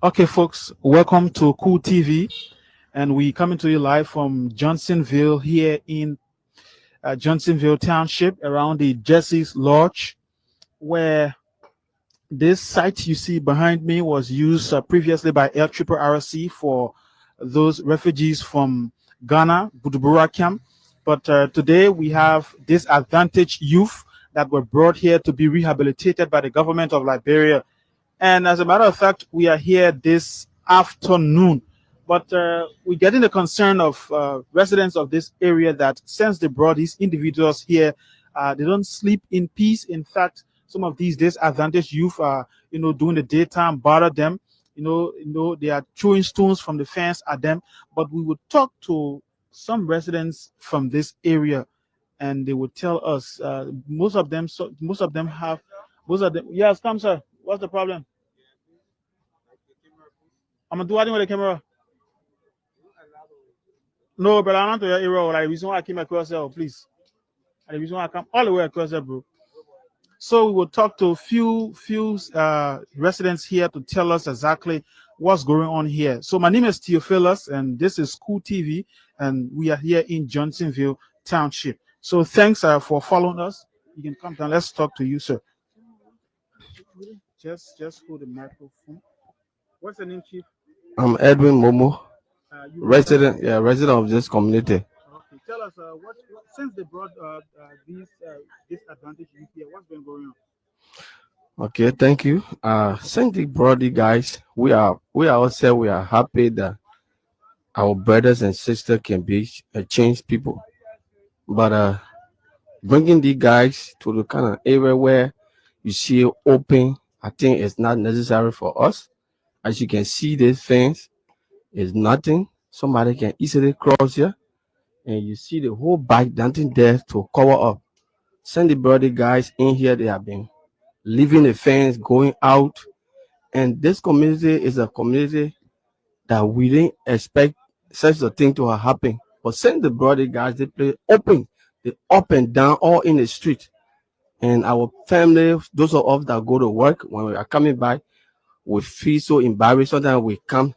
Okay, folks, welcome to Cool TV, and we coming to you live from Johnsonville here in Johnsonville Township around the Jesse's Lodge, where this site you see behind me was used previously by LRRC for those refugees from Ghana, Bujumbura camp. But today we have disadvantaged youth that were brought here to be rehabilitated by the government of Liberia. And as a matter of fact, we are here this afternoon. But we're getting the concern of residents of this area that since they brought these individuals here, they don't sleep in peace. In fact, some of these disadvantaged youth are, during the daytime, bother them. They are throwing stones from the fence at them. But we would talk to some residents from this area, and they would tell us most of them. Yes, come, sir. What's the problem? I'm gonna do anything with the camera. No, but I'm not to your area. Like, the reason why I came across here, please. And the reason why I come all the way across here, bro. So we will talk to a few residents here to tell us exactly what's going on here. So my name is Theophilus, and this is Cool TV, and we are here in Johnsonville Township. So thanks for following us. You can come down. Let's talk to you, sir. Just hold the microphone. What's the name, Chief? I'm Edwin Momo, You resident? resident of this community. Okay. Tell us what since they brought these disadvantaged youth here, what's been going on? Okay, thank you. Since the Brody guys, we also we are happy that our brothers and sisters can be changed people. But bringing the guys to the kind of area where you see it open, I think it's not necessary for us. As you can see, this fence is nothing. Somebody can easily cross here, and you see the whole bike nothing there to cover up. Send the Brody guys in here. They have been leaving the fence, going out, and this community is a community that we didn't expect such a thing to have happened. But send the Brody guys, they play open, they up and down, all in the street. And our family, those of us that go to work, when we are coming back, we feel so embarrassed. Sometimes we come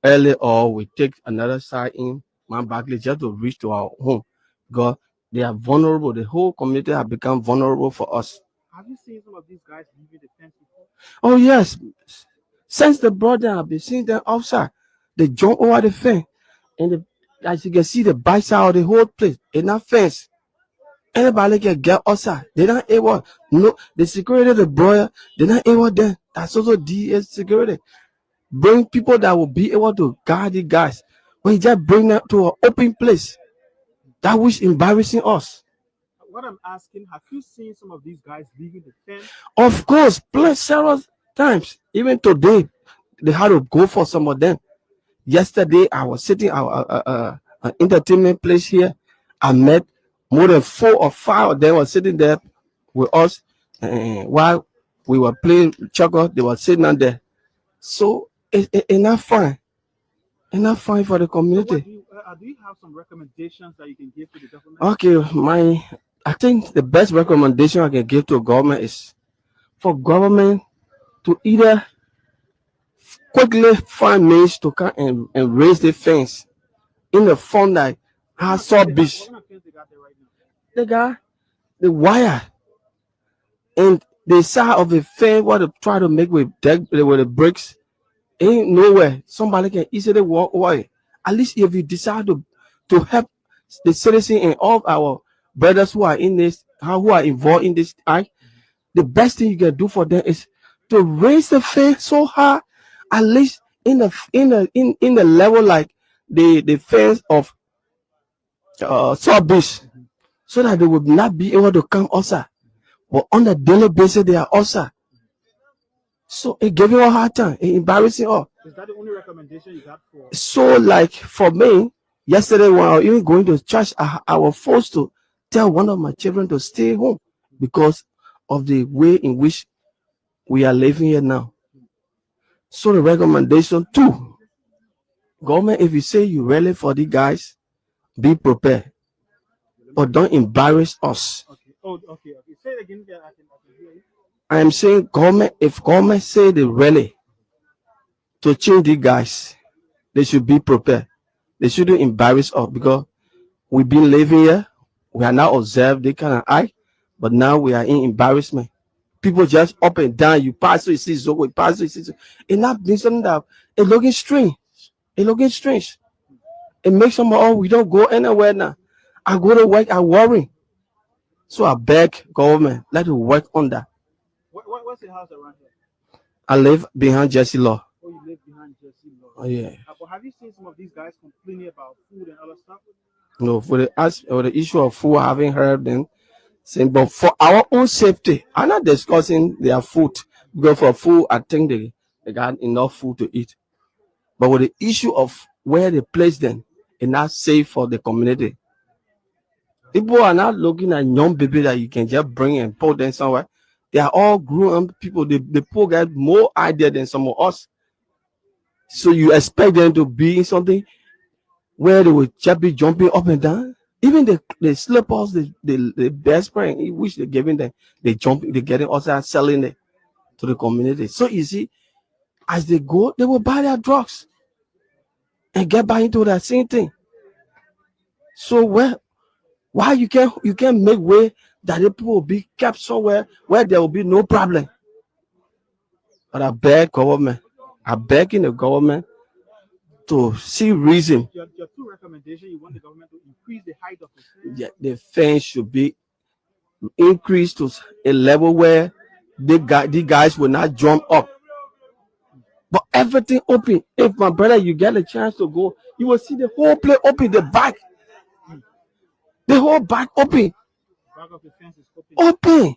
early or we take another side in Mount Barkley just to reach to our home because they are vulnerable. The whole community have become vulnerable for us. Have you seen some of these guys leaving the fence before? Oh yes, since the brother I've been seeing them outside, they jump over the fence, and as you can see, the bike side of the whole place in that fence. Anybody can get outside. They're not able. No, the security, the brother, they're not able. Then that's also DS security. Bring people that will be able to guard the guys. When you just bring them to an open place, that was embarrassing us. What I'm asking, have you seen some of these guys leaving the fence? Of course, plus several times. Even today, they had to go for some of them. Yesterday, I was sitting at an entertainment place here. I met more than 4 or 5 of them were sitting there with us, and while we were playing chocolate, they were sitting on there. So it's not fun. It's not fun for the So community. do you have some recommendations that you can give to the government? Okay, I think the best recommendation I can give to government is for government to either quickly find means to come and raise the fence in the form that has sub beach. What kind of fence they got there right now? They got the wire and the side of the fence what they try to make with the bricks ain't nowhere. Somebody can easily walk away. At least if you decide to help the citizen and all of our brothers who are in this, who are involved in this act, the best thing you can do for them is to raise the fence so high, at least in the level like the fence of South Beach, so that they would not be able to come outside. But on a daily basis, they are outside. So it gave you a hard time, it embarrassing us. Is that the only recommendation you got for? So like for me, yesterday when I was even going to church, I was forced to tell one of my children to stay home because of the way in which we are living here now. So the recommendation too, government, if you say you really for the guys, Be prepared, but don't embarrass us. Okay. Oh, okay. Okay. Say it again. Yeah, I can hear you. I am saying government, if government say they really to change the guys, they should be prepared. They shouldn't embarrass us because we've been living here. We are now observed they kind of eye, but now we are in embarrassment. People just up and down. You pass, so you see Zogo, you pass, so you see Zogo. It not being something that it looking strange. It looking strange. It makes some, oh, we don't go anywhere now. I go to work, I worry. So I beg government, let it work on that. What's the house around here? I live behind Jesse Law. Oh, you live behind Jesse Law. Oh yeah. But have you seen some of these guys complaining about food and other stuff? No, for the issue of food, I haven't heard them saying, but for our own safety, I'm not discussing their food because for food, I think they got enough food to eat. But with the issue of where they place them, it's not safe for the community. People are not looking at young baby that you can just bring and put them somewhere. They are all grown up people. The poor guys more idea than some of us. So you expect them to be in something where they will just be jumping up and down. Even the slippers, the best friend which they're giving them, they getting outside selling it to the community. So you see, as they go, they will buy their drugs and get back into that same thing. So why you can't make way that the people will be kept somewhere where there will be no problem. But I beg government, I beg in the government to see reason. Your two recommendations, you want the government to increase the height of the fence. Yeah, the fence should be increased to a level where the guys will not jump up. But everything open. If my brother, you get a chance to go, you will see the whole place open, the back. The whole back open. Back of the fence is open. Open.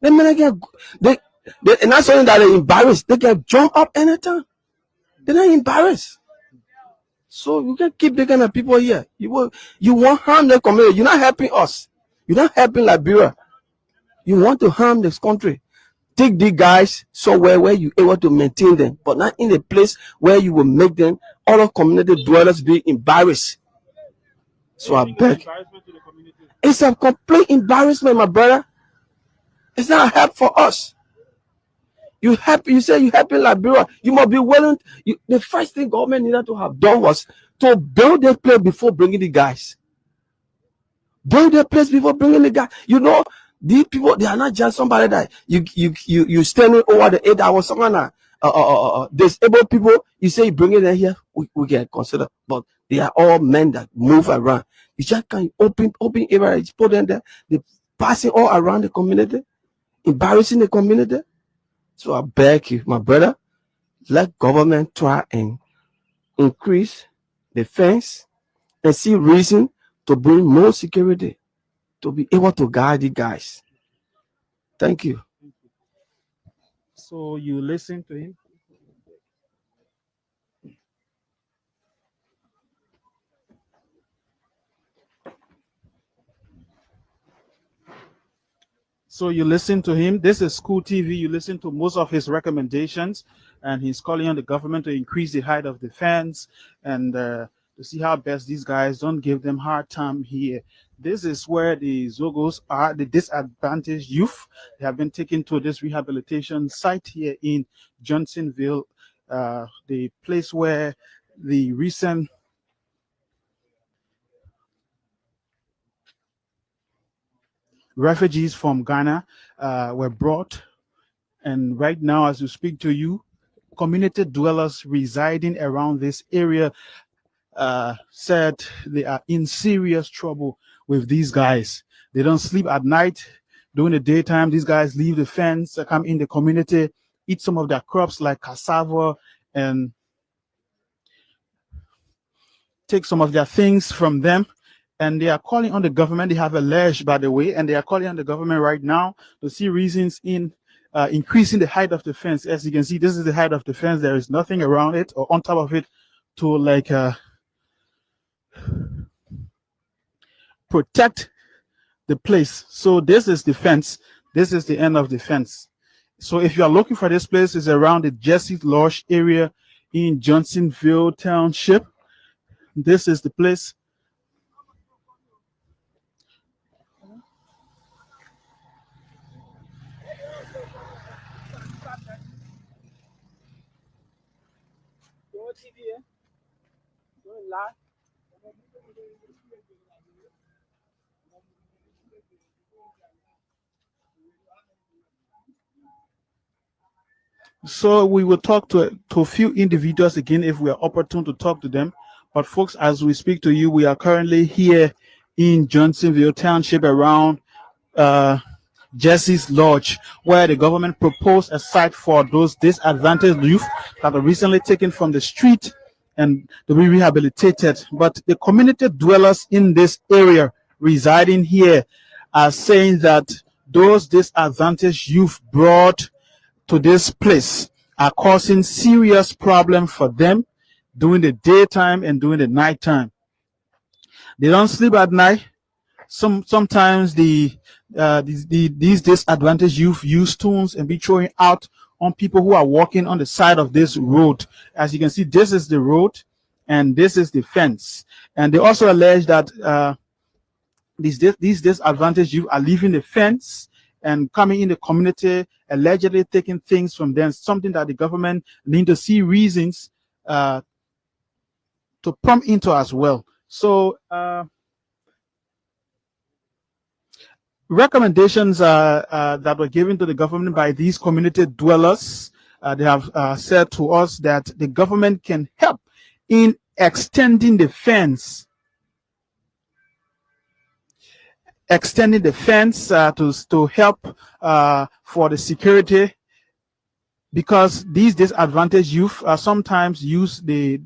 The men get and that's something that they embarrassed. They can jump up anytime. They're not embarrassed. So you can keep the kind of people here. You won't harm the community. You're not helping us. You're not helping Liberia. You want to harm this country. Take the guys somewhere where you're able to maintain them, but not in a place where you will make them, other community dwellers, be embarrassed. So I beg. It's a complete embarrassment, my brother. It's not a help for us. You say you helping Liberia. You must be willing. The first thing government needed to have done was to build their place before bringing the guys. Build their place before bringing the guys. You know, these people, they are not just somebody that you standing over the 8 hours. Someone disabled people. You say you bring it in here, we can consider. But they are all men that move around. You just can't open area. You put them there. They passing all around the community, embarrassing the community. So I beg you, my brother, let government try and increase the fence and see reason to bring more security to be able to guide the guys. Thank you. So you listen to him. So you listen to him. This is School TV. You listen to most of his recommendations, and he's calling on the government to increase the height of the fence and to see how best these guys don't give them hard time here. This is where the Zogos are, the disadvantaged youth. They have been taken to this rehabilitation site here in Johnsonville, the place where the recent refugees from Ghana were brought. And right now, as we speak to you, community dwellers residing around this area said they are in serious trouble with these guys. They don't sleep at night. During the daytime, these guys leave the fence, come in the community, eat some of their crops like cassava, and take some of their things from them. And they are calling on the government. They have alleged, by the way, and they are calling on the government right now to see reasons in increasing the height of the fence. As you can see, this is the height of the fence. There is nothing around it or on top of it to like protect the place. So this is the fence. This is the end of the fence. So if you are looking for this place, it's around the Jesse Lodge area in Johnsonville Township. This is the place So we will talk to a few individuals again if we are opportune to talk to them. But folks, as we speak to you, we are currently here in Johnsonville Township around uh, Jesse's Lodge, where the government proposed a site for those disadvantaged youth that were recently taken from the street and to be rehabilitated. But the community dwellers in this area residing here are saying that those disadvantaged youth brought to this place are causing serious problem for them during the daytime and during the nighttime. They don't sleep at night. Sometimes these disadvantaged youth use stones and be throwing out on people who are walking on the side of this road. As you can see, this is the road and this is the fence. And they also allege that these disadvantaged youth are leaving the fence and coming in the community, allegedly taking things from them, something that the government need to see reasons to prompt into as well. So recommendations that were given to the government by these community dwellers, they have said to us that the government can help in extending the fence to help for the security, because these disadvantaged youth sometimes use the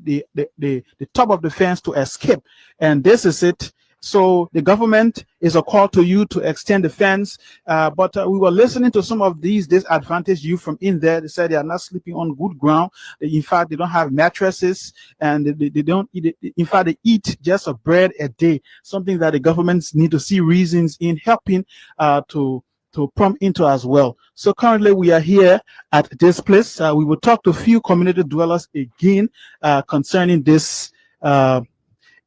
top of the fence to escape, and this is it. So the government is a call to you to extend the fence. But we were listening to some of these disadvantaged youth from in there. They said they are not sleeping on good ground. In fact, they don't have mattresses, and they don't eat. In fact, they eat just a bread a day. Something that the governments need to see reasons in helping to prompt into as well. So currently we are here at this place. We will talk to a few community dwellers again concerning this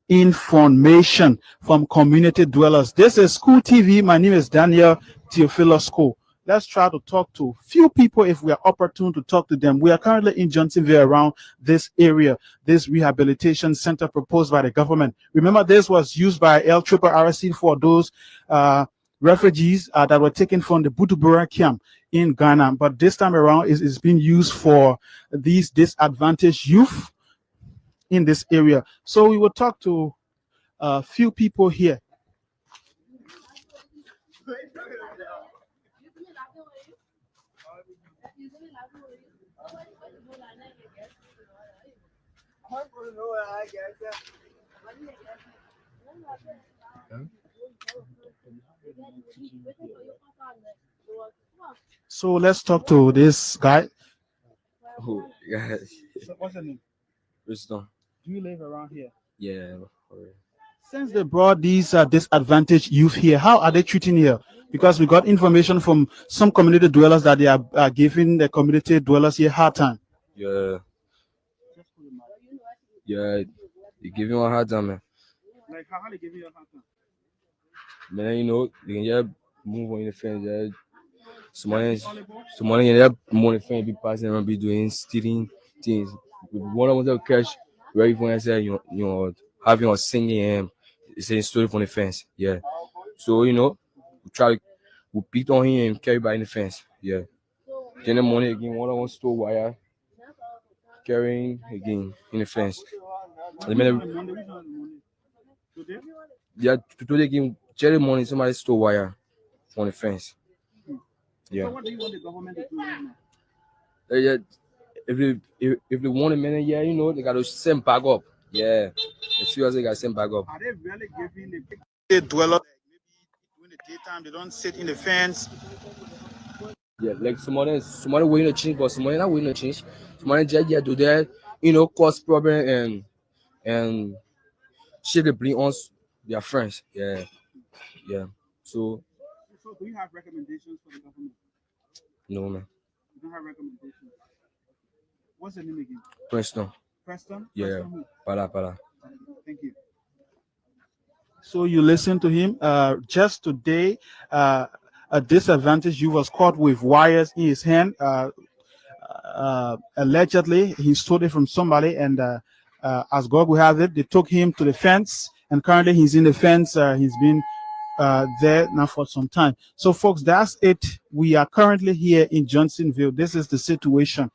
information from community dwellers. This is School TV. My name is Daniel Theophilus School. Let's try to talk to few people if we are opportune to talk to them. We are currently in Johnsonville around this area, this rehabilitation center proposed by the government. Remember, this was used by LRRC for those refugees that were taken from the Butubura camp in Ghana. But this time around is being used for these disadvantaged youth in this area. So we will talk to a few people here. So let's talk to this guy. Who? Guys. So what's your name? Wisdom. Do you live around here? Yeah. Since they brought these disadvantaged youth here, how are they treating here? Because we got information from some community dwellers that they are giving the community dwellers here hard time. Yeah. Yeah. They give you a hard time, man. Like how they give you a hard time? Man, you know, they can just move on the fence. Yeah. Somebody can just move on the fence, be passing around, be doing stealing things. One of them catch where you want to say, you know, having or singing and saying story from the fence. Yeah. So, you know, we beat on him and carry by in the fence. Yeah. Then the morning again, one of them stole wire, carrying again in the fence. Yeah, today again, Jerry morning, somebody stole wire from the fence. Yeah. So what do you want the government to do right now? Yeah. If they want a minute, yeah, you know, they got to send back up. Yeah. As soon as they got sent back up. Are they really giving the dweller maybe during the daytime they don't sit in the fence? Yeah, like somebody waiting to change, but somebody not waiting to change. Somebody just do that, you know, cause problem and shake the blame on their friends. Yeah. Yeah. So do you have recommendations for the government? No, man. You don't have recommendations. What's the name again? Preston. Preston? Yeah. Preston Pala. Thank you. So you listen to him. Just today, a disadvantaged youth was caught with wires in his hand. Allegedly, he stole it from somebody, and as God will have it, they took him to the fence, and currently he's in the fence. He's been there now for some time. So, folks, that's it. We are currently here in Johnsonville. This is the situation.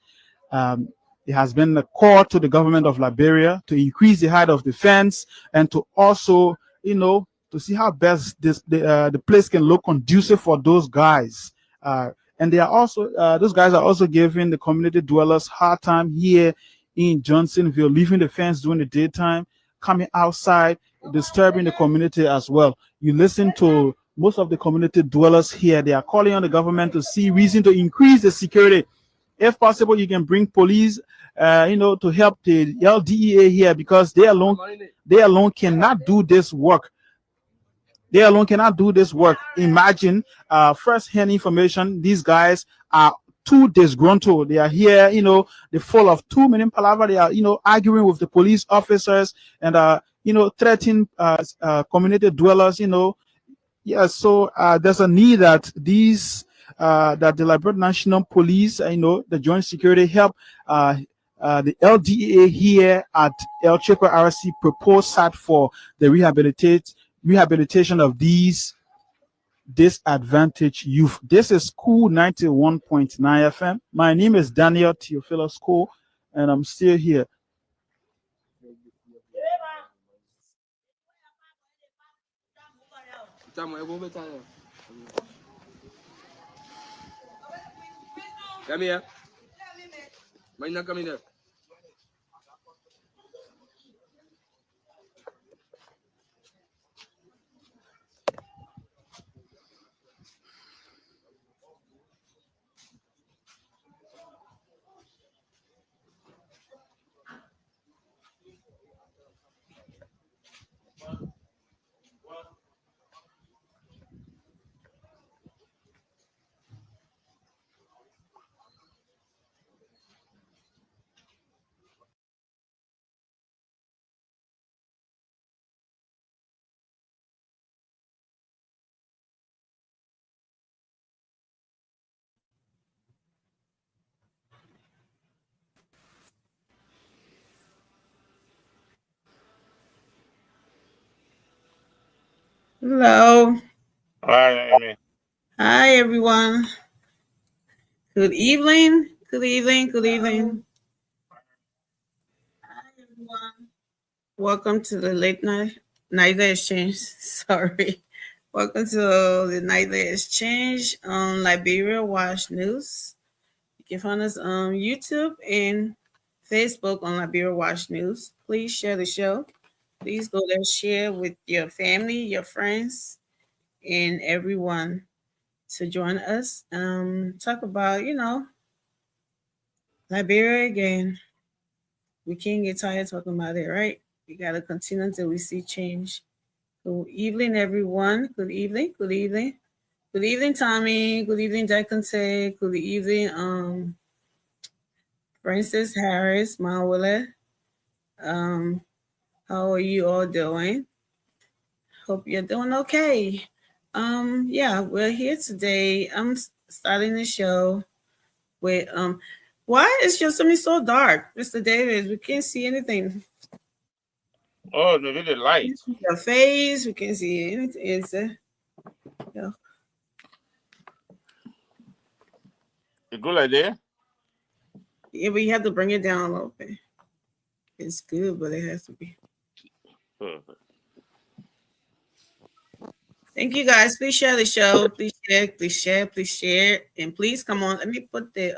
Um, it has been a call to the government of Liberia to increase the height of the fence and to also, to see how best the place can look conducive for those guys. And they are also those guys are also giving the community dwellers hard time here in Johnsonville, leaving the fence during the daytime, coming outside, disturbing the community as well. You listen to most of the community dwellers here; they are calling on the government to see reason to increase the security. If possible, you can bring police, to help the LDEA here, because they alone cannot do this work. They alone cannot do this work. Imagine first-hand information. These guys are too disgruntled. They are here, they're full of 2 million palaver. They are, arguing with the police officers and, threatening community dwellers, Yeah, so there's a need that that the Liberian National Police, the Joint Security help the LDA here at El Chepe RC propose site for the rehabilitation of these disadvantaged youth. This is Cool 91.9 FM. My name is Daniel Theophilus Cole, and I'm still here. Come here. Why not coming there? Hello. Hi, Amy. Hi, everyone. Good evening. Good evening. Good evening. Hi, everyone. Welcome to the late nightly exchange. Sorry. Welcome to the nightly exchange on Liberia Watch News. You can find us on YouTube and Facebook on Liberia Watch News. Please share the show. Please go there, share with your family, your friends, and everyone to join us. Talk about, Liberia again. We can't get tired talking about it, right? We gotta continue until we see change. Good evening, everyone. Good evening. Good evening. Good evening, Tommy. Good evening, Deconte. Good evening, Francis Harris, Mawile. How are you all doing? Hope you're doing okay. Yeah, we're here today. I'm starting the show with why is your something so dark, Mr. Davis? We can't see anything. Oh, the really light. Your face, we can't see anything. Yeah. It good like that? Yeah, but you have to bring it down a little bit. It's good, but it has to be. Perfect. Thank you guys. Please share the show. Please share, please share, please share. And please come on. Let me put the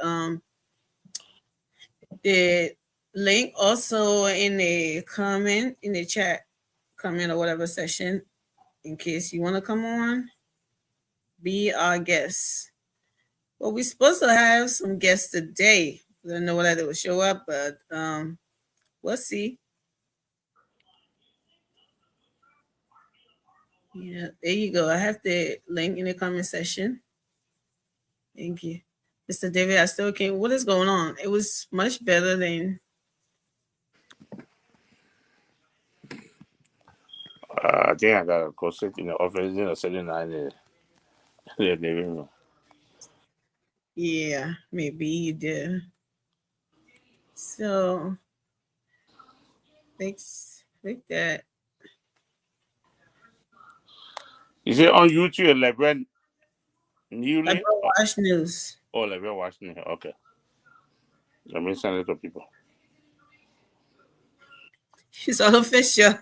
link also in the comment, in the chat comment or whatever session, in case you want to come on. Be our guest. Well, we're supposed to have some guests today. I don't know whether they will show up, but we'll see. Yeah, there you go. I have the link in the comment section. Thank you. Mr. David, I still can't. What is going on? It was much better than. I think I gotta go sit in the office, sitting in the living room. Yeah, maybe you did. So, Fix that. Is it on YouTube, like Brand Like Newly? Watch News. Oh, like we're watching it. Okay. Let me send it to people. It's all official.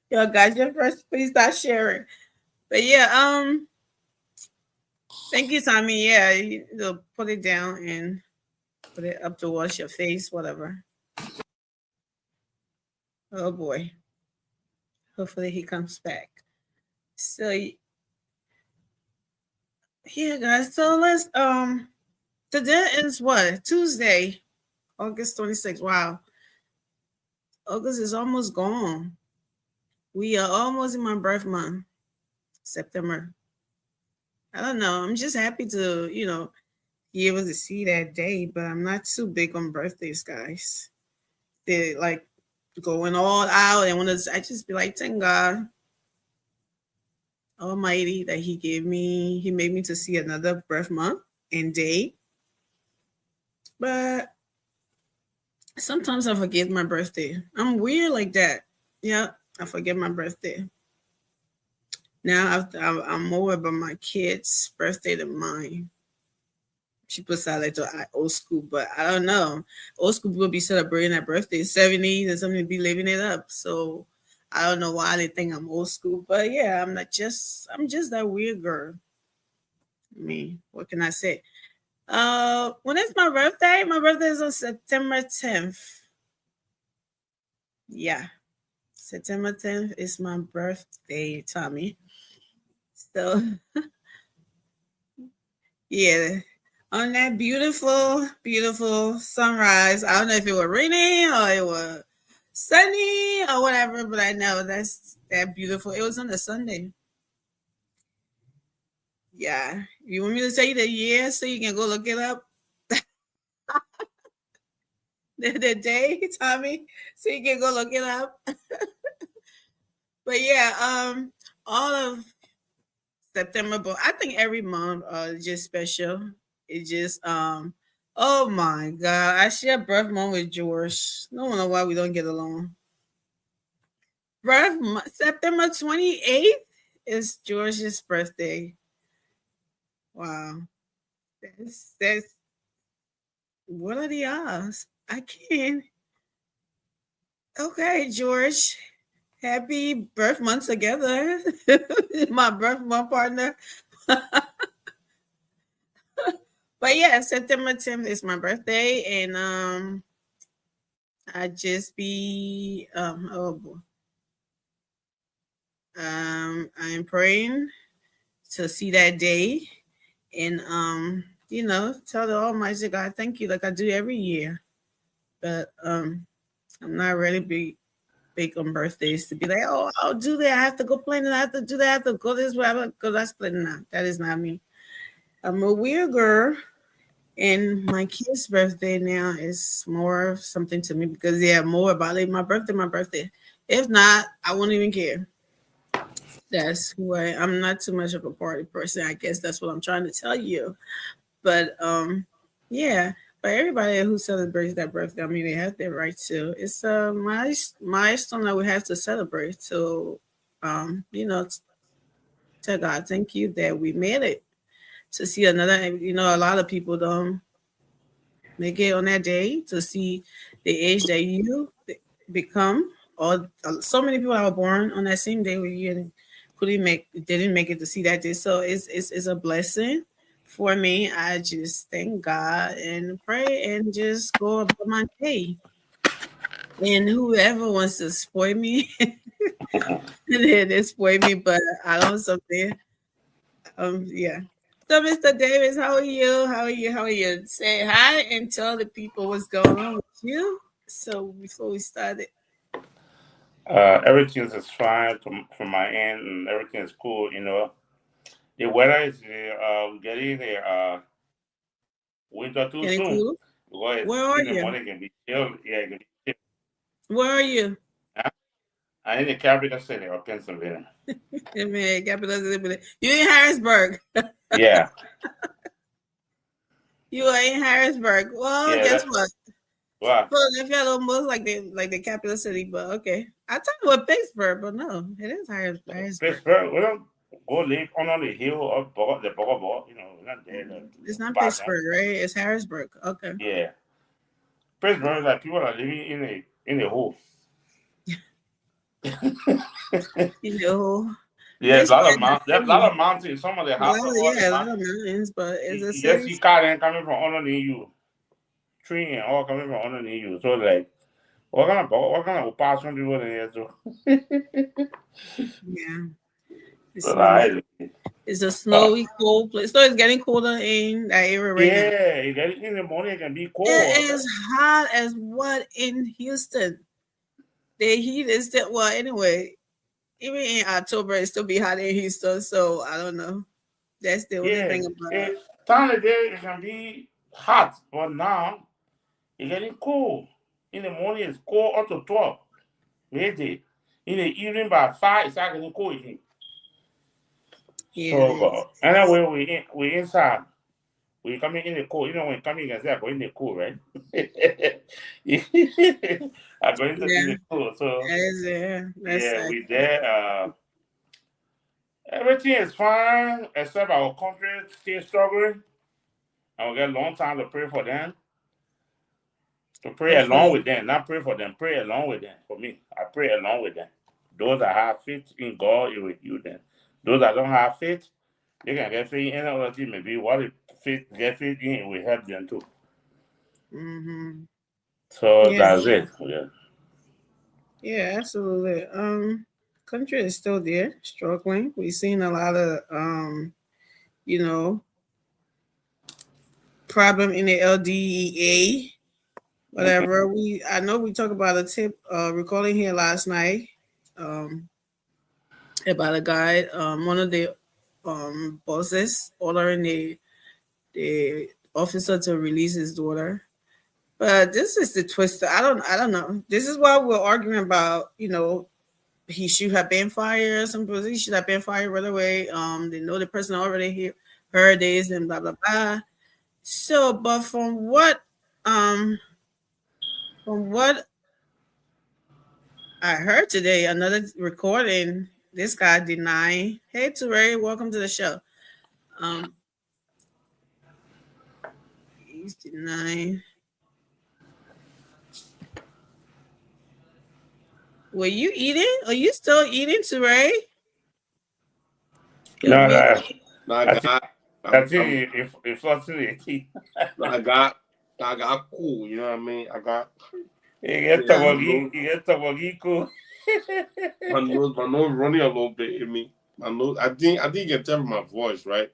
Yo, guys, your first, please start sharing. But yeah, thank you, Tommy. Yeah, you'll put it down and put it up to wash your face, whatever. Oh boy. Hopefully he comes back. So yeah, guys. So let's today is what? Tuesday, August 26th. Wow. August is almost gone. We are almost in my birth month, September. I don't know. I'm just happy to, be able to see that day, but I'm not too big on birthdays, guys. They like going all out and I just be like, thank God Almighty that He made me to see another birth month and day. But sometimes I forget my birthday. I'm weird like that. Yeah, I forget my birthday. Now I'm more about my kids' birthday than mine. People sound like old school, but I don't know. Old school people be celebrating their birthday, 70s, and something be living it up. So I don't know why they think I'm old school, but yeah, I'm just that weird girl. I mean, what can I say? When is my birthday? My birthday is on September 10th. Yeah. September 10th is my birthday, Tommy. So yeah. On that beautiful, beautiful sunrise. I don't know if it was raining or it was sunny or whatever, but I know that's that beautiful. It was on a Sunday. Yeah. You want me to tell you the year so you can go look it up? the day, Tommy, so you can go look it up. But yeah, all of September, but I think every month is just special. It just oh my god, I share birth month with George. No know why we don't get along. September 28th is George's birthday. Wow. That's what are the odds? I can't. Okay, George. Happy birth month together. My birth month partner. But yeah, September 10th is my birthday, and I just be oh boy. I am praying to see that day and tell the Almighty God thank you like I do every year. But I'm not really big on birthdays to be like, oh, I'll do that. I have to go plan it. I have to do that. I have to go this way. I have to go that split. No, that is not me. I'm a weird girl. And my kid's birthday now is more something to me because they have more about it. My birthday. If not, I won't even care. That's who I'm not too much of a party person. I guess that's what I'm trying to tell you. But yeah. But everybody who celebrates that birthday, I mean, they have their right to. It's a milestone that we have to celebrate. So, tell God, thank you that we made it to see another. A lot of people don't make it on that day to see the age that you become. Or so many people that were born on that same day with you and didn't make it to see that day. So it's a blessing for me. I just thank God and pray and just go about my day. And whoever wants to spoil me, they spoil me. But I don't something. Yeah. So, Mr. Davis, how are you? How are you? How are you? Say hi and tell the people what's going on with you. So before we start it. Everything is fine from my end, and everything is cool. The weather is getting the winter too Getting soon. cool? Because Where are in the you? morning it can be chill. Yeah, it can be chill. Where are you? I'm in the capital city of Pennsylvania. Man, capital. You in Harrisburg. Yeah. You are in Harrisburg. Well, Yeah, guess what? Wow. Philadelphia almost like the capital city, but okay. I thought it was Pittsburgh, but no, it is Harrisburg. Pittsburgh, we don't go live on the hill of the Bogobor, you know, we're not there. It's not Pittsburgh, right? It's Harrisburg. Okay. Yeah. Pittsburgh, like people are living in a hole. You know. Yeah, a lot of mountains. Some of the houses. A lot of mountains, but it's a you city. just see cars coming from underneath you. Tree and all coming from underneath you. So like, what kind of pass from people in here too? Yeah. It's a snowy, cold place. So it's getting colder in that area right now. Yeah, in the morning it can be cold. It is hot as what in Houston? The heat is still anyway. Even in October, it still be hot in Houston. So I don't know. That's the only thing about it. Time of day it can be hot, but now it's getting cold. In the morning it's cold up to 12. Midday. In the evening by 5, it's getting cold again. Yeah. So anyway, we inside. We coming in the cold. You know when coming, you can say I go in the cold, right? I go in the cold. So we there. Everything is fine except our country still struggling. And we get a long time to pray for them. To pray along with them, not pray for them. Pray along with them. For me, I pray along with them. Those that have faith in God, it will heal them. Those that don't have faith, they can get faith in other thing. Maybe what if get faith in, it will help them too. Mm-hmm. So that's it. Yeah, absolutely. Country is still there, struggling. We've seen a lot of problem in the LDEA. Whatever. I know we talked about a tip recording here last night about a guy, one of the bosses ordering the officer to release his daughter. But this is the twister. I don't know. This is why we're arguing about, he should have been fired. Some people he should have been fired right away. They know the person already heard this and blah blah blah. So, but from what I heard today, another recording, this guy denying. Hey, Touré, welcome to the show. He's denying. Were you eating? Are you still eating, Touré? No, I think if I got cool, you know what I mean? I got. You get cool. My nose running a little bit in me. My nose, I think you can tell from my voice, right?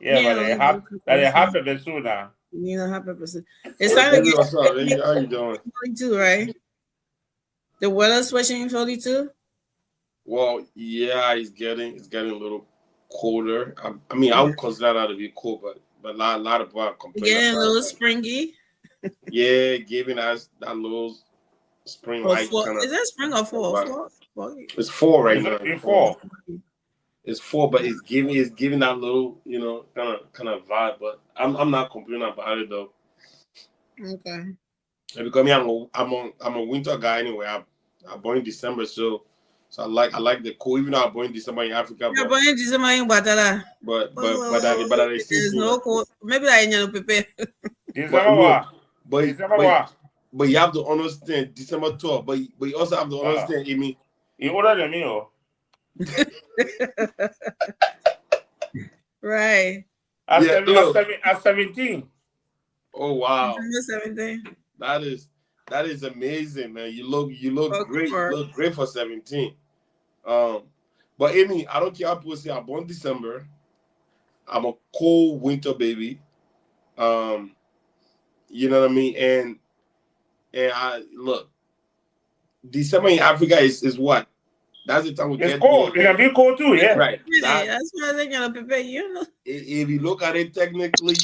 Yeah, but they have to be soon now. You know, happy percent. It's time to get. What's up? How you doing? 42, right? The weather switching in 42. Well, yeah, it's getting a little colder. I mean, I would consider that to be cold, but a lot of people are complaining. Getting a little springy. Yeah, giving us that little spring light. Is that spring or fall? It's 4 right now. It's 4. It's 4, but it's giving that little, kind of vibe. But I'm not complaining about it though. Okay. Because me, I'm a winter guy anyway. I'm born in December, so I like the cold. Even though I'm born in December in Africa. You're born in December in Guatemala. But there's no cold. Maybe I ain't prepare. But you have to understand December 12th. But you also have to understand, Amy. You older than me, oh. Right. I'm 17. Oh wow. 17. That is amazing, man. You look great. You look great for 17. But Amy, I don't care how people say I'm born December. I'm a cold winter baby. You know what I mean? And I look, December in Africa is what? That's the time we get cold. It can be cold too, yeah. Right. That's why they're gonna prepare you. If you look at it technically,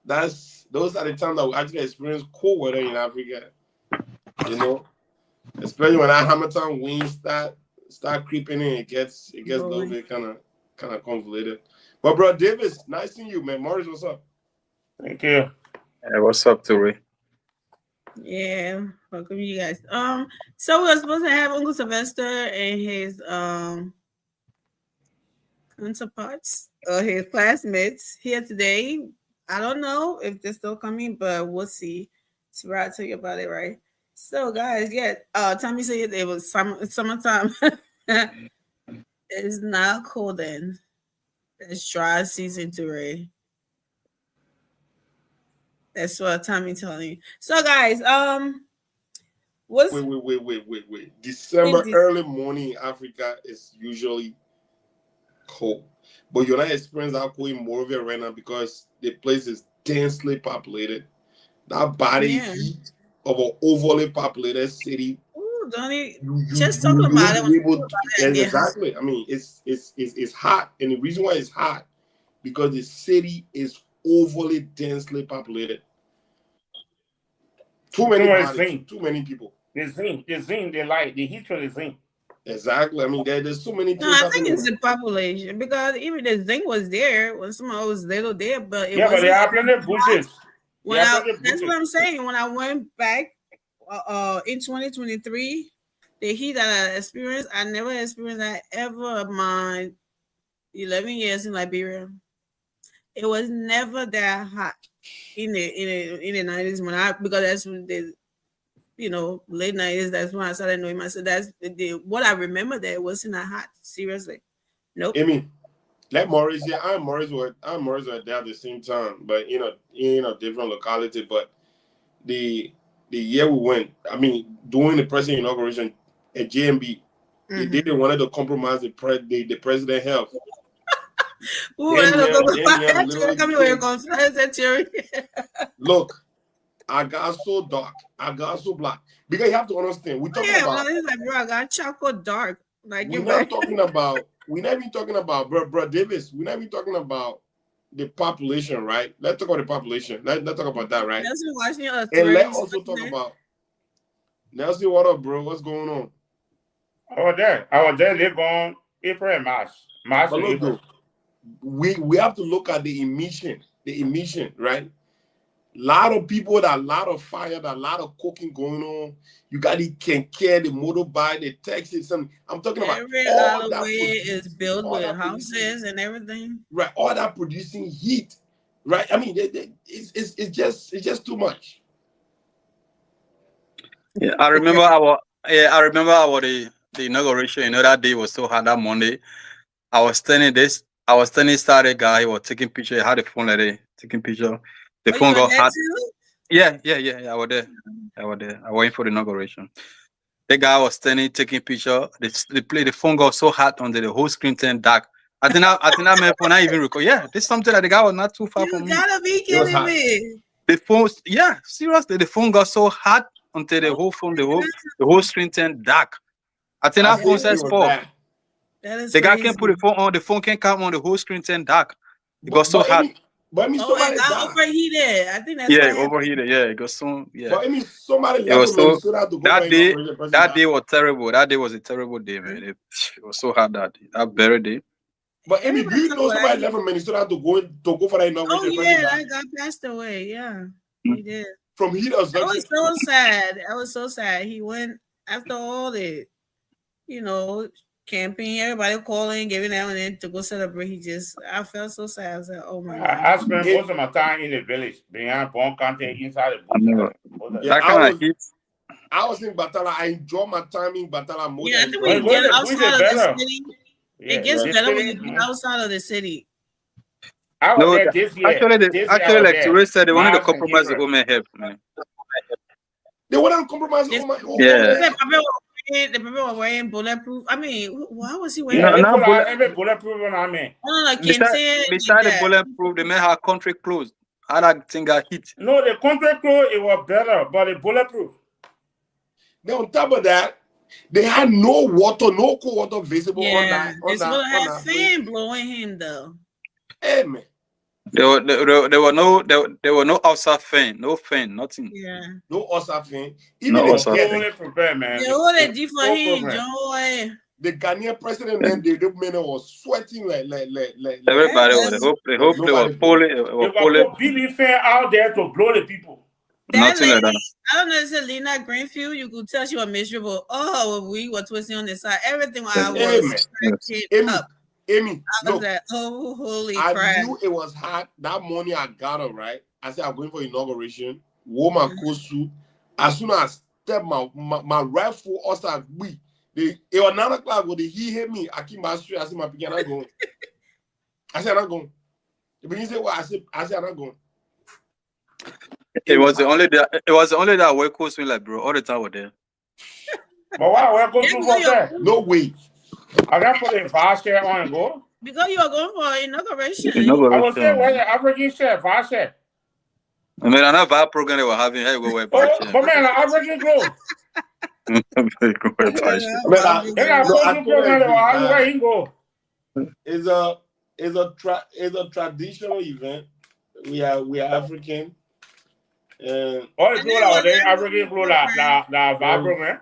those are the times that we actually experience cold weather in Africa. Especially when that Hamilton winds start creeping in, it gets a little bit kind of convoluted. But bro, Davis, nice seeing you, man. Morris, what's up? Thank you. Hey, what's up, Touré? Yeah, welcome you guys. So we were supposed to have Uncle Sylvester and his counterparts or his classmates here today. I don't know if they're still coming, but we'll see. So I'll tell you about it, right? So guys, yeah, Tommy said it was summertime. It's not cold then. It's dry season too, right? That's what Tommy telling you. So guys, what's wait. December early morning in Africa is usually cold, but you're not experiencing that cold in Monrovia right now because the place is densely populated. That body heat of an overly populated city. Ooh, don't just talking about it. Exactly. I mean, it's hot, and the reason why it's hot because the city is overly densely populated. Too many bodies, too many people. The zinc, they like the heat from the zinc. Exactly. I mean, there's so many things. No, I think it's the population because even the zinc was there when someone was little there, but it but they have plenty of bushes. That's what I'm saying. When I went back in 2023, the heat that I experienced, I never experienced that ever in my 11 years in Liberia. It was never that hot in the 90s because that's when the late 90s. That's when I started knowing myself. That's what I remember. That it wasn't that hot. Seriously, nope. I mean, like Maurice, I'm Maurice were there at the same time, but in a different locality. But the year we went, I mean, during the president inauguration at JMB, they didn't want to compromise the president health. Look, I got so dark, I got so black. Because you have to understand, we're talking about. Bro, I got chocolate dark. Like we're not talking about. We're not even talking about, bro, Davis. We're not even talking about the population, right? Let's talk about the population. Let's talk about that, right? And let's also talk about. Nelson, what up, bro? What's going on? I was there. They're going April and March. But look, though, we have to look at the emission, right? Lot of people, a lot of fire, a lot of cooking going on. You got the Kenke, the motorbike, the taxi, something. I'm talking about all that way is built with houses and everything. Right, all that producing heat. Right, I mean, it's just too much. Yeah, I remember the inauguration. That day was so hot. That Monday, I was standing started guy. He was taking picture. He had the phone like that, taking picture. The phone got hot. Yeah. I was there. I waiting for the inauguration. The guy was standing taking picture. The phone got so hot under the whole screen turned dark. I think my phone I even record. Yeah, this is something that the guy was not too far from me. You gotta be kidding me. The phone, yeah, seriously, the phone got so hot until the whole phone, the whole screen turned dark. I think that phone says Paul. The guy can't put the phone on. The phone can't come on. The whole screen turned dark. It got so hot. But I mean, somebody got overheated. I think that's overheated. Yeah, it got so. Yeah. But I mean, somebody left that day was terrible. That day was a terrible day, man. It was so hard that very day. But I mean, do you know somebody left from Minnesota to go for that inauguration? Oh yeah, that guy passed away. Yeah, he did. From heat or something. I was so sad. I was so sad. He went after all the, camping, everybody calling, giving out, and then to go celebrate. I felt so sad. I was like, oh my God. I spent most of my time in the village, behind Bon County, inside the bush. Yeah, I was in Batala. I enjoy my time in Batala more. Yeah, I think when you get outside of the city, it gets better when you get outside of the city. Actually, like Ture said, they wanted to compromise the home help, man. They wanted to compromise the home. Yeah. The people were wearing bulletproof. I mean, why was he wearing bulletproof on our man? Beside the bulletproof, the man had country clothes. How that thing got hit? No, the country clothes, it was better, but the bulletproof. Then on top of that, they had no water, no cold water visible on that. It's going to have fan blowing him, though. Hey, man. There were no outside fan, no fan, nothing. Yeah. No outside fan. Even the Ghanaian president, man, the man was sweating like. Everybody was. They hope they were pulling. BB fan out there to blow the people. Nothing lady, like that. I don't know, it's Lena Greenfield. You could tell she was miserable. Oh, we were twisting on the side. Everything I was cracking up. Amy, I was like, oh, holy I crap. knew it was hot. That morning I got up, right? I said, I'm going for inauguration. Wore my coat suit. As soon as I stepped my right foot outside, it was 9 o'clock when he hit me. I keep my street. I said, my began, I'm going. I said, I'm going. The beginning said, well, I said, I'm not going. It was only that West Coast win, like, bro. All the time were there. But why West Coast for that? No way. I got put a fast share on and go. Because you are going for inauguration. I was saying, where's the African share, fast share? I mean, another program they were having. Hey, go but man, the African growth. It's a traditional event. We are African. And all the people out there, African people, la program.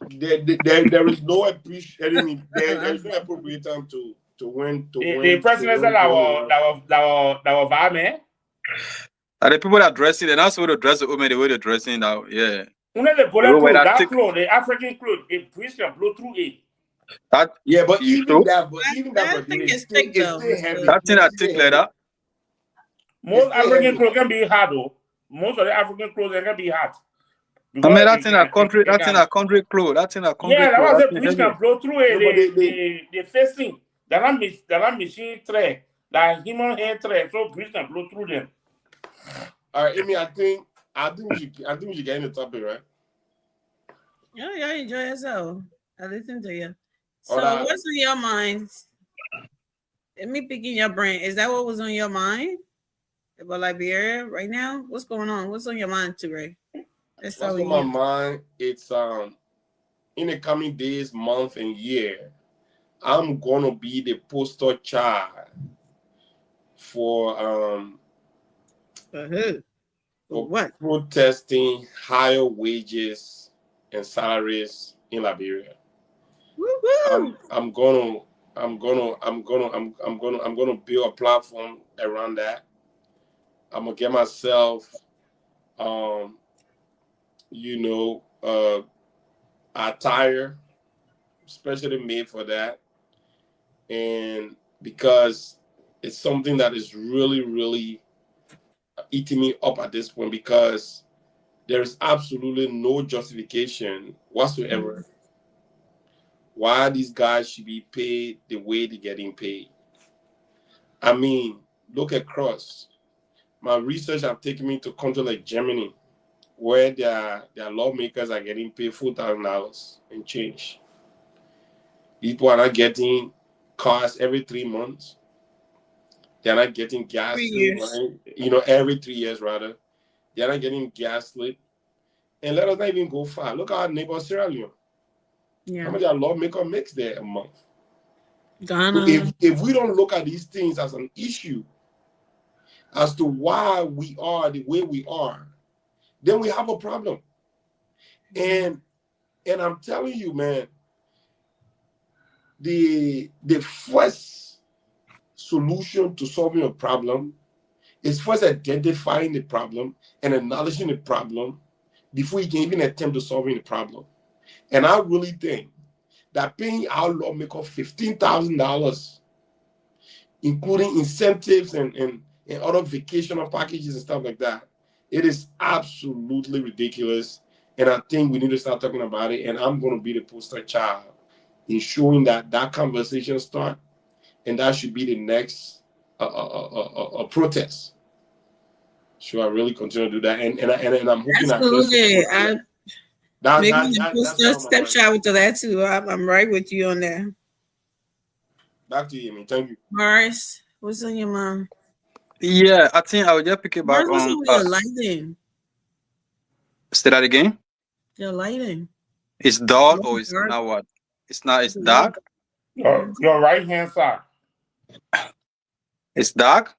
There is no appreciation. There is no appropriate time to win. The president that was bad, man. The people that dressing, they're not supposed to dress the women the way they're dressing now. Yeah. That clothes, the African clothes, a priest can blow through it. But even that thing is thick though. That thing that thick like that. Most African clothes can be hard though. Most of the African clothes can be hard. I mean, that's in a country. That's in a country clothes. That's in a country. Yeah, that was a priest can blow through it. The first thing that machine thread, that human hand thread, so priest can blow through them. All right, Amy, I think we should get in the topic, right? Yeah, enjoy yourself. I listen to you. So, right. What's on your mind? Let me pick in your brain. Is that what was on your mind about Liberia right now? What's going on? What's on your mind today? What's on my mind? It's in the coming days, month, and year, I'm gonna be the poster child for what? Protesting higher wages and salaries in Liberia. I'm gonna build a platform around that. I'm gonna get myself attire especially made for that, and because it's something that is really, really eating me up at this point, because there is absolutely no justification whatsoever why these guys should be paid the way they're getting paid. I mean, look across. My research have taken me to countries like Germany, where their lawmakers are getting paid $4,000 and change. People are not getting cars every 3 months. They're not getting gas, every 3 years rather. They're not getting gas lit. And let us not even go far. Look at our neighbor Sierra Leone. Yeah. How much our lawmaker makes there a month? Ghana. So if we don't look at these things as an issue, as to why we are the way we are, then we have a problem. And I'm telling you, man, the first solution to solving a problem is first identifying the problem and acknowledging the problem before you can even attempt to solving the problem. And I really think that paying our lawmaker $15,000, including incentives and other vacational packages and stuff like that, it is absolutely ridiculous. And I think we need to start talking about it. And I'm going to be the poster child in showing that conversation start, and that should be the next protest. Should I really continue to do that? And I'm hoping absolutely. That's step child to that too. I'm right with you on that. Back to you, Amy. Thank you. Morris, what's on your mind? Yeah, I think I would just pick it back What's on your lighting? Say that again. Your lighting. It's dark or it's not what? It's not. It's dark. Your right hand side. It's dark.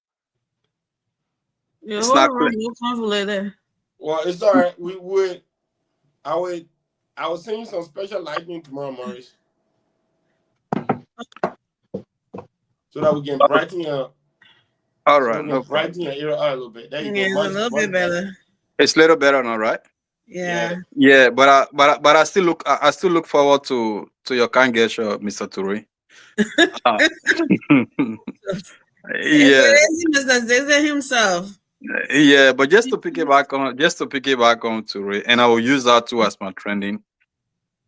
Yeah, it's not clear. Well, it's all right. I will send you some special lighting tomorrow, Maurice, so that we can brighten up. All So right, we no can brighten problem. your area out a little bit. There you Yeah, go. it's a little bit better. It's a little better now, right? Yeah. Yeah, but I still look forward to your kind gesture, Mr. Toure. Where Yeah, is he, Mr. Zizza himself? yeah, but just to piggyback on Toure, and I will use that too as my trending.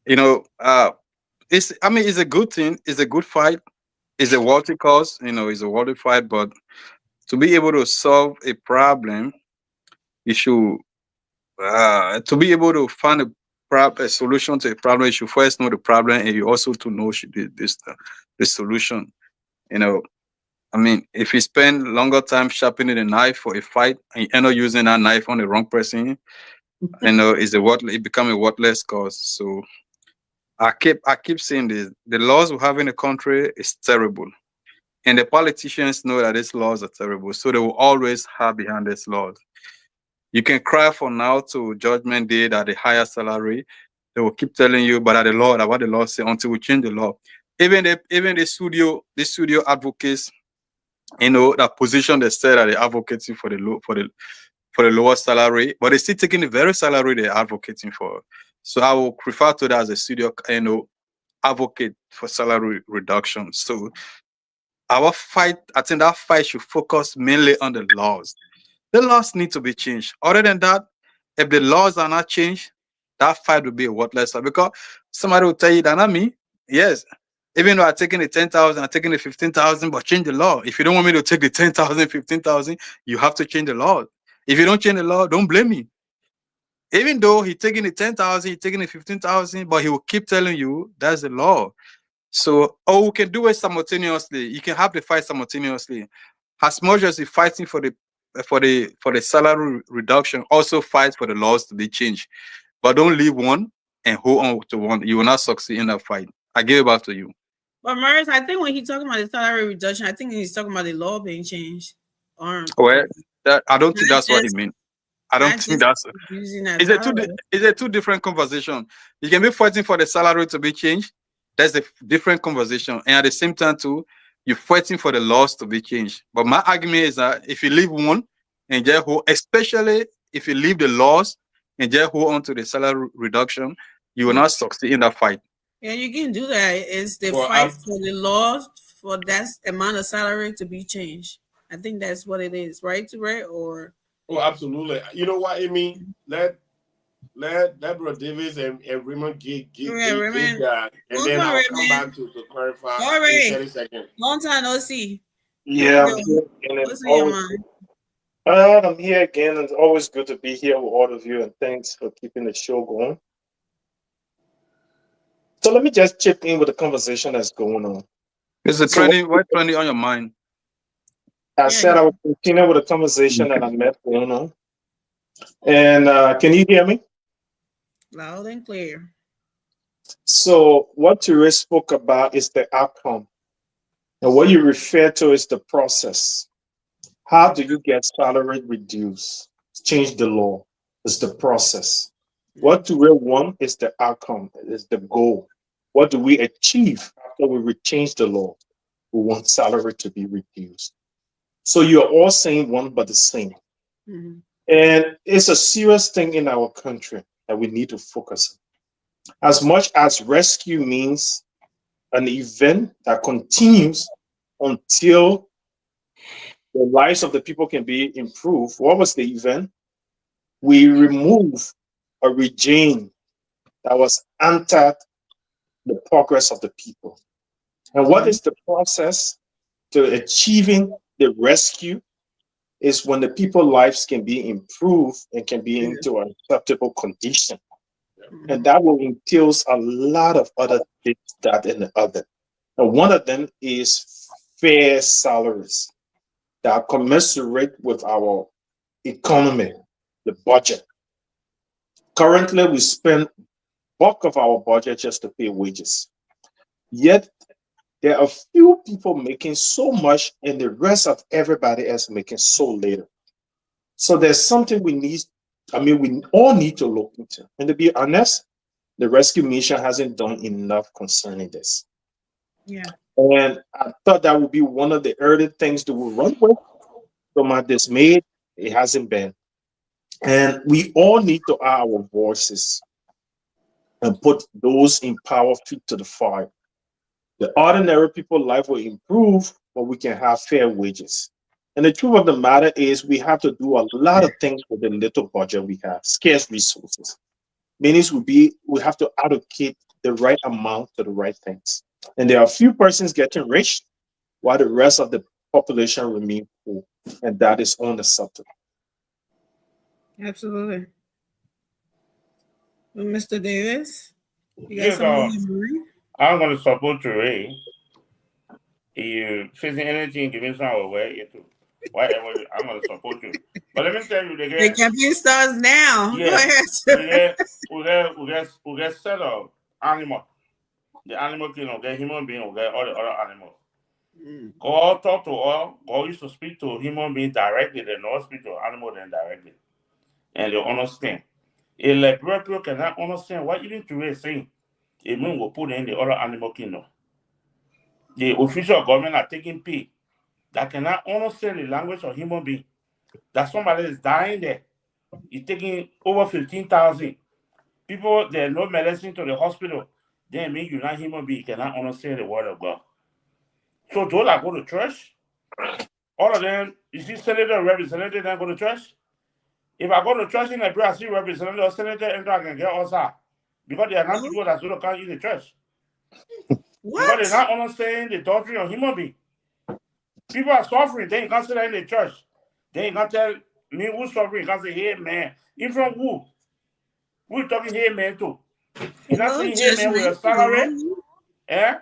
You know, it's a good thing. It's a good fight. It's a worthy cause. You know, it's a worthy fight. But to be able to solve a problem, you should to be able to find a solution to a problem, you should first know the problem, and you also to know the solution. You know, if you spend longer time sharpening a knife for a fight and you end up using that knife on the wrong person, it become a worthless cause. So I keep saying this: the laws we have in the country is terrible, and the politicians know that these laws are terrible, so they will always have behind these laws. You can cry for now to Judgment Day that the higher salary. They will keep telling you, but what the law say until we change the law. Even the studio advocates, that position they said that they're advocating for the lower salary, but they're still taking the very salary they're advocating for. So I will refer to that as a studio, advocate for salary reduction. So our fight, I think that fight should focus mainly on the laws. The laws need to be changed. Other than that, if the laws are not changed, that fight will be a worthless fight, because somebody will tell you that not me. Yes, even though I'm taking the 10,000, I'm taking the 15,000, but change the law. If you don't want me to take the 10,000, 15,000, you have to change the law. If you don't change the law, don't blame me. Even though he's taking the 10,000, he's taking the 15,000, but he will keep telling you that's the law. So, we can do it simultaneously. You can have the fight simultaneously. As much as you're fighting for the salary reduction, also fight for the laws to be changed. But don't leave one and hold on to one. You will not succeed in that fight. I give it back to you. But Maurice, I think when he's talking about the salary reduction, I think he's talking about the law being changed. Well, I don't think that's what he meant. I don't think that's using that. It's a two different conversation. You can be fighting for the salary to be changed. That's a different conversation. And at the same time, too, you're fighting for the laws to be changed. But my argument is that if you leave one and just hold, especially if you leave the laws and just hold on to the salary reduction, you will not succeed in that fight. Yeah, you can do that. It's the fight for the laws for that amount of salary to be changed. I think that's what it is, right? Or absolutely. You know what I mean? Let Deborah Davis and Raymond get that, and then I'll come back to clarify in 30 seconds. Long time no see. Yeah, I'm here again. What's in your mind? I'm here again. It's always good to be here with all of you, and thanks for keeping the show going. So let me just chip in with the conversation that's going on. Is it trending? What's trending on your mind? I said I would continue with the conversation that I met going on. And can you hear me? Loud and clear. So what Toure spoke about is the outcome. And what you refer to is the process. How do you get salary reduced? Change the law. It's the process. What Toure want is the outcome, is the goal. What do we achieve after we change the law? We want salary to be reduced. So you're all saying one but the same. Mm-hmm. And it's a serious thing in our country that we need to focus on. As much as rescue means an event that continues until the lives of the people can be improved. What was the event? We remove a regime that was anti the progress of the people. And what is the process to achieving the rescue is when the people's lives can be improved and can be into an acceptable condition. And that will entail a lot of other things that and the other. And one of them is fair salaries that commensurate with our economy, the budget. Currently, we spend bulk of our budget just to pay wages. Yet, there are few people making so much and the rest of everybody else making so little. So there's something we all need to look into. And to be honest, the rescue mission hasn't done enough concerning this. Yeah. And I thought that would be one of the early things that we'll run with my dismayed, it hasn't been. And we all need to add our voices and put those in power feet to the fire. The ordinary people's life will improve, but we can have fair wages. And the truth of the matter is, we have to do a lot of things with the little budget we have, scarce resources. Meaning we have to allocate the right amount to the right things. And there are a few persons getting rich while the rest of the population remain poor. And that is unacceptable. Absolutely. Well, Mr. Davis, you got Yes, something in mind? I'm going to support Ray. You facing anything, giving some away, whatever, I'm going to support you. But let me tell you, The campaign starts now. Yeah, we get set of animal. The animal can get human being, get all the other animals. God talk to all. God used to speak to human beings directly. They not speak to animal then directly, and they understand. A liberal people cannot understand what even Touré is saying. It means we put in the other animal kingdom. The official government are taking pay that cannot understand the language of human being. That somebody is dying there. He's taking over 15,000 people. There's no medicine to the hospital. Then mean you're not human being. You cannot understand the word of God. So those that go to church, all of them, you see senator and representative that go to church. If I go to church in Liberia, I see representative or senator, and I can get outside. Because they are not people that's going to come in the church. Because they're not understanding the doctrine of human being. People are suffering, then you can't sit there in the church. Then you can't tell me who's suffering, you can't say, hey man. In from who? Who you talking hey man to? You're not saying hey man with a salary? Eh?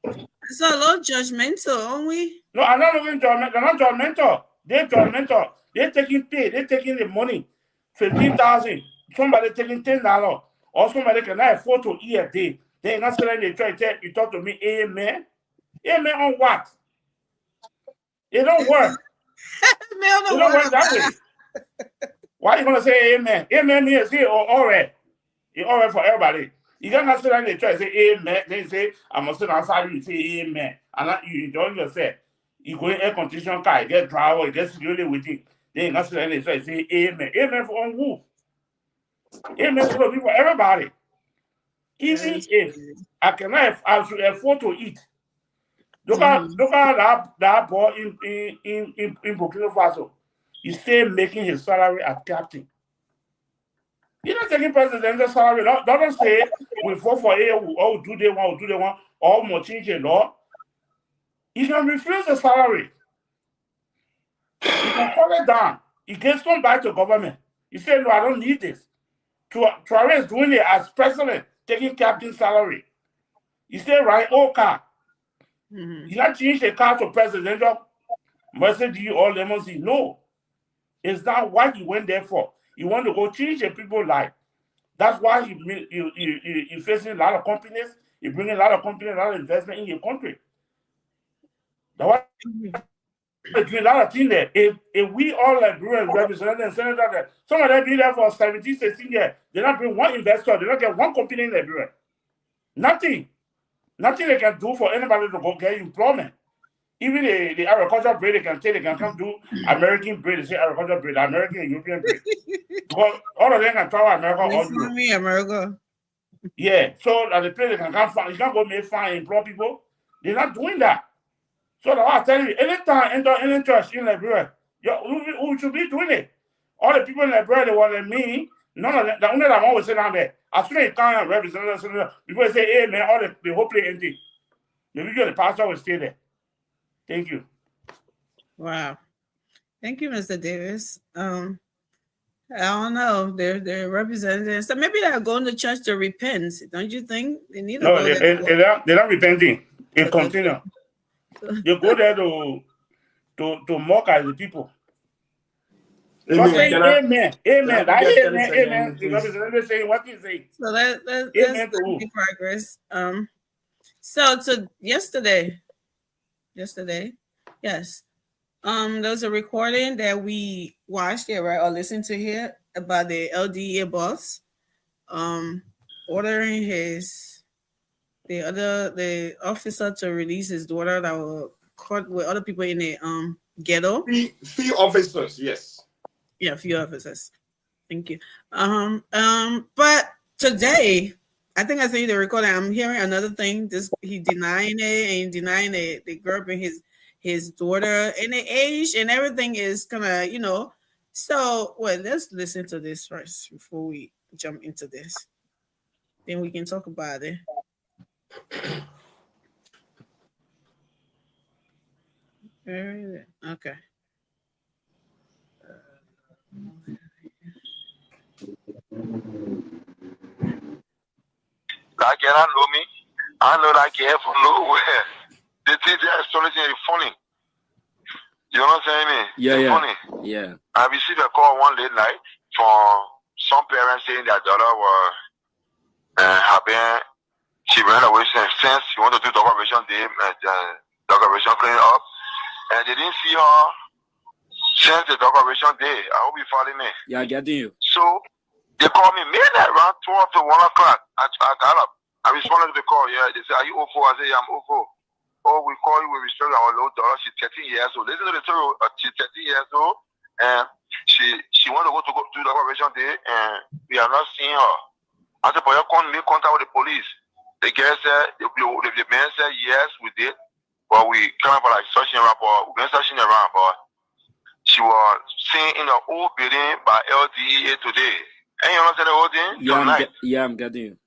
It's a little judgmental, aren't we? No, I'm not looking judgmental. They're not judgmental. They're judgmental. They're taking pay. They're taking the money. 15,000. Somebody taking $10. Or somebody cannot afford to eat a day. Then you're not sitting in the church. You talk to me, amen. Amen on what? It don't work. It don't work that way. Why are you going to say amen? Amen means here or all right. It's all right for everybody. You cannot sit in the church and say amen. Then you say, I'm going to sit outside you say amen. And you enjoy yourself. You go in air conditioning car, you get driver, you get security with it. Then you not sit in the church and say amen. Amen for on who? Amen for everybody. Even if I cannot, I should afford to eat. Look at that boy in Burkina Faso. He's still making his salary as captain. He's not taking presidential salary. Don't say we fought for a or do they want, or more change the law. He can refuse the salary. He can call it down. He gets some back to government. He said, no, I don't need this. Traoré is doing it as president, taking captain salary. He said, right, car. He not change the car to presidential. Mercedes or limousine. No. It's not what he went there for. He want to go change the people's life. That's why he facing a lot of companies. He bringing a lot of companies, a lot of investment in your country. That's why doing a lot of things there. If we all like representatives and senators, some of them be there for 17, 16 years. They don't bring one investor. They don't get one company in Liberia. Nothing. Nothing they can do for anybody to go get employment. Even the agricultural bread they can take, they can come do American bread. They say agricultural bread, American and European bread. Because all of them can travel America or Europe. America. Yeah, so that the place they can come find, you can't go make fine employ people. They're not doing that. So I tell you, anytime enter any church in Liberia, who should be doing it? All the people in Liberia, they want like me. None of them, the only that one will sit down there. As soon as you come represent, people say, hey man, all the whole place empty. Maybe the pastor will stay there. Thank you. Wow. Thank you, Mr. Davis. I don't know. They're representatives. So maybe they're going to church to repent. Don't you think? They need to go there. They're not repenting. They continue. They go there to mock at the people. Amen. Amen. Amen. Amen. The representative saying what he say. So let's make progress. So yesterday, yes. There was a recording that we watched here, right, or listened to here about the LDA boss ordering the officer to release his daughter that was caught with other people in the ghetto. Few officers, yes. Yeah, a few officers. Thank you. But today, I think I sent you the recording. I'm hearing another thing. He denying it and denying it. The girl and his daughter and the age and everything is kind of, you know. So, well, let's listen to this first before we jump into this. Then we can talk about it. Okay. That girl don't know me. I know that girl from nowhere. The thing that is funny. You know what I'm saying? Yeah. Funny. Yeah. I received a call one late night from some parents saying their daughter was she ran away since she wanted to do decoration day, decoration cleaning up, and they didn't see her since the decoration day. I hope you follow me. Yeah, I get you. So they called me midnight around 12 to 1 o'clock. I got up. I responded to the call. Yeah, they said, "Are you OFO?" I said, "Yeah, I'm OFO." "Oh, we call you with respect to our little daughter. She's 13 years old." Listen to the story. She's 13 years old, and she wanted to go to the operation day, and we are not seeing her. I said, "But you can't make contact with the police." The girl said, the man said, "Yes, we did, but we came for like searching around, but we went searching around, but she was seen in the old building by LDEA today." And you understand the whole thing? I'm getting you.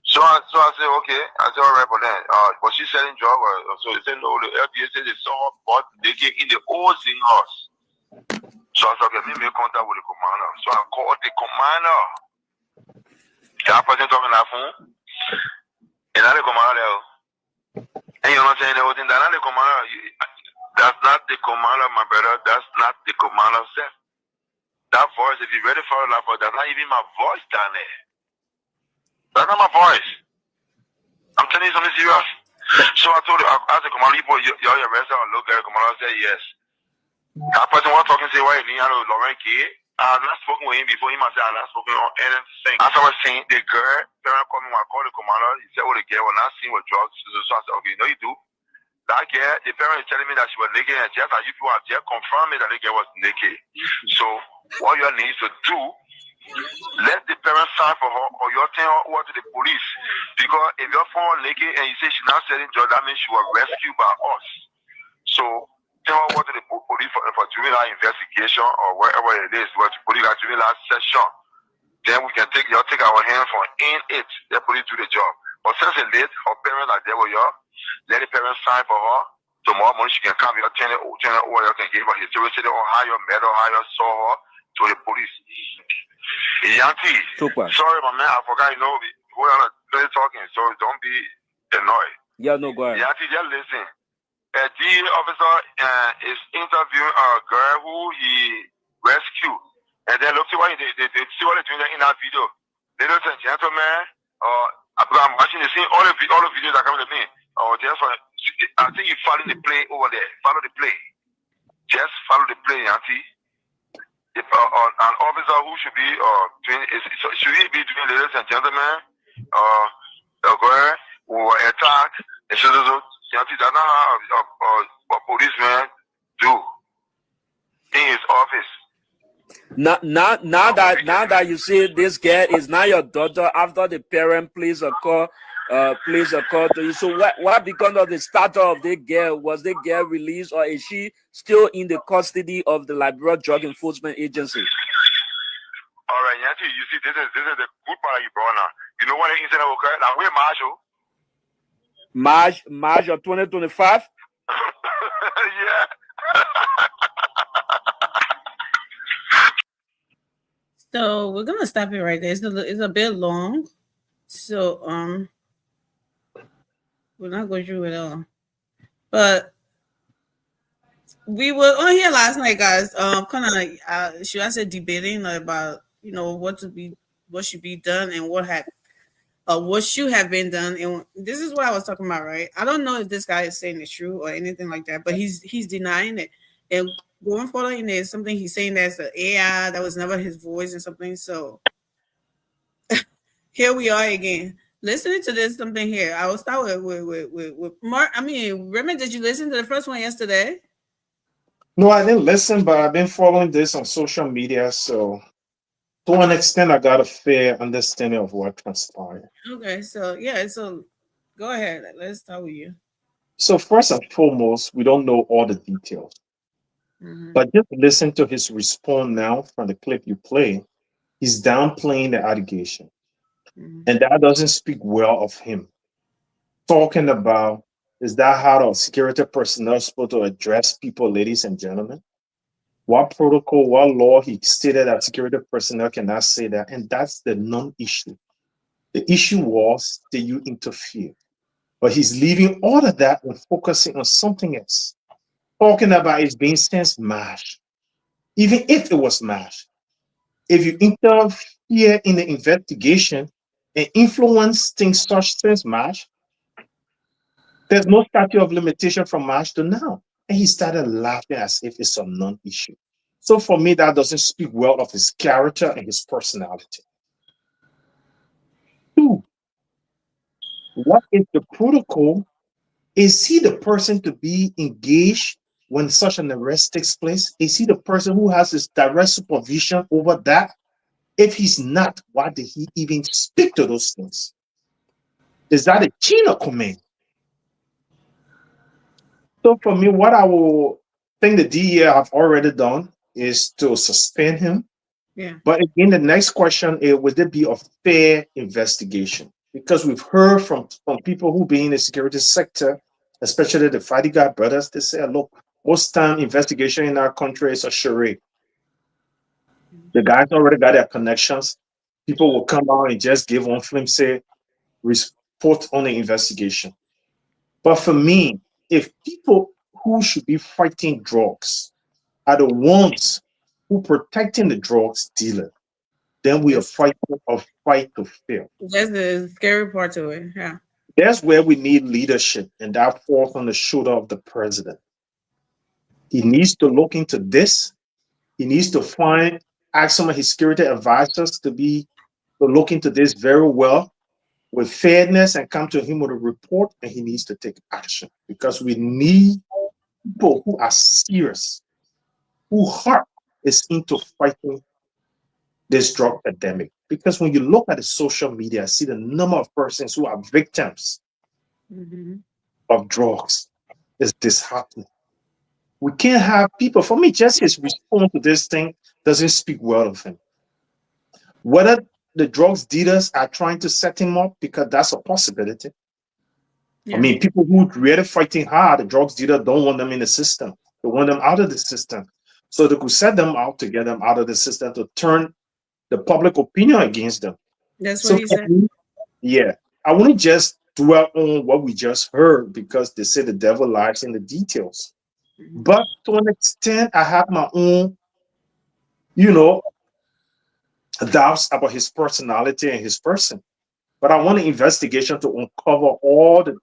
So I said, okay. I said, all right, but then, was she selling drugs? So they said, no, the LDA said they saw her bought naked in the old Zing house. So I said, okay, let me make contact with the commander. So I called the commander. That person talking on the phone. And now the commander there. And you know what I'm saying? The whole thing, that's not the commander. That's not the commander, my brother. That's not the commander self. That voice, if you really follow that voice, that's not even my voice down there. That's not my voice. I'm telling you something serious. So I told her, I asked the commander, you're arrested or look at the commander said yes. That person was talking, say, why you need Laurent Gay? I had not spoken with him before. He must say, I had not spoken on anything. As I was saying, the girl, parent called me when I called the commander. He said, the girl was not seen with drugs. So I said, okay, no, you do. That girl, the parent is telling me that she was naked, and just as you people have just confirmed me that the girl was naked. So what you need to do, let the parents sign for her, or you're telling her over to the police. Because if you're found naked and you say she's not selling drugs, that means she was rescued by us. So tell her over to the police for juvenile investigation or wherever it is, where the police got juvenile session. Then we can take our hand from in it. The police do the job. But since it's late, her parents are there with you. Let the parents sign for her. Tomorrow morning she can come here, turn it over, you can give her history, or how you met her, how you saw her to the police. Yankee, sorry, my man, I forgot, you know, we're on a talking, so don't be annoyed. Yeah, no, go ahead. Yankee, just listen. A DA officer is interviewing a girl who he rescued. And then look, see what they see what they're doing in that video. Ladies and gentlemen, I'm watching the scene, all the videos that come to me. I think you follow the play over there. Follow the play. Just follow the play, Auntie. If an officer who should be should he be doing, ladies and gentlemen, a girl who were attacked, and so Auntie, that's not how a policeman do in his office. Now that you see this girl is not your daughter, after the parent plays a call to you. So what become of the status of the girl? Was the girl released, or is she still in the custody of the Liberia Drug Enforcement Agency? All right, Yanti, you see, this is the good part you brought now. You know what the incident occurred? Now we're March of 2025. Yeah. So we're gonna stop it right there. It's a bit long, so we're not going through it all. But we were on here last night, guys. Kind of like should I say debating about what should be done and what should have been done. And this is what I was talking about, right? I don't know if this guy is saying the truth or anything like that, but he's denying it. And going forward, and there's something he's saying that's the AI that was never his voice and something. So here we are again. listening to this something here. I will start with Mark. I mean, Raymond, did you listen to the first one yesterday? No, I didn't listen, but I've been following this on social media, so to an extent, I got a fair understanding of what transpired. Okay, so yeah, so go ahead. Let's start with you. So first and foremost, we don't know all the details, but just listen to his response now from the clip you play. He's downplaying the allegation, and that doesn't speak well of him. Talking about, is that how the security personnel is supposed to address people, ladies and gentlemen? What protocol, what law he stated that security personnel cannot say that, and that's the non-issue. The issue was that you interfere, but he's leaving all of that and focusing on something else. Talking about it being sense mash, even if it was mash. If you interfere in the investigation and influence things such as mash, there's no statute of limitation from March to now. And he started laughing as if it's a non-issue. So for me, that doesn't speak well of his character and his personality. Two, what is the protocol? Is he the person to be engaged when such an arrest takes place? Is he the person who has his direct supervision over that? If he's not, why did he even speak to those things? Is that a chain of command? So for me, what I will think the DEA have already done is to suspend him. Yeah. But again, the next question is, would there be a fair investigation? Because we've heard from people who be in the security sector, especially the Fadiga brothers, they say, look, most time investigation in our country is a charade. The guys already got their connections. People will come out and just give one flimsy report on the investigation. But for me, if people who should be fighting drugs are the ones who protecting the drugs dealer, then we are fighting a fight to fail. That's the scary part to it. Yeah. That's where we need leadership, and that falls on the shoulder of the president. He needs to look into this. He needs to ask some of his security advisors to look into this very well with fairness and come to him with a report, and he needs to take action, because we need people who are serious, whose heart is into fighting this drug epidemic. Because when you look at the social media, see the number of persons who are victims of drugs is disheartening. We can't have people, for me, just his response to this thing doesn't speak well of him. Whether the drugs dealers are trying to set him up, because that's a possibility. Yeah. I mean, people who really fighting hard, the drugs dealer don't want them in the system. They want them out of the system. So they could set them out to get them out of the system to turn the public opinion against them. That's what he said. Yeah. I wouldn't just dwell on what we just heard, because they say the devil lies in the details. But to an extent, I have my own, doubts about his personality and his person. But I want an investigation to uncover all the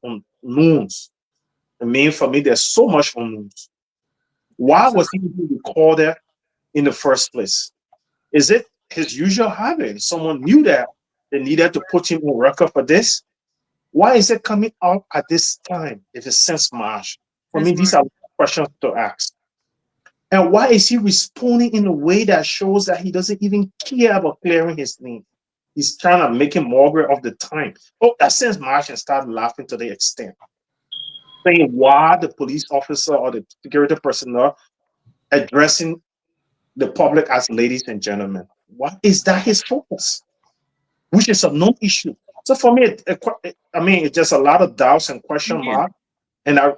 unknowns. I mean, for me, there's so much unknowns. Why was he even called there in the first place? Is it his usual habit? Someone knew that they needed to put him on record for this. Why is it coming out at this time? If it's since March, for me, these are questions to ask. And why is he responding in a way that shows that he doesn't even care about clearing his name? He's trying to make him mockery of the time. Oh, that since March, and start laughing to the extent. Saying why the police officer or the security personnel addressing the public as ladies and gentlemen. What is that his focus? Which is a non-issue. So for me, it's just a lot of doubts and question marks. And I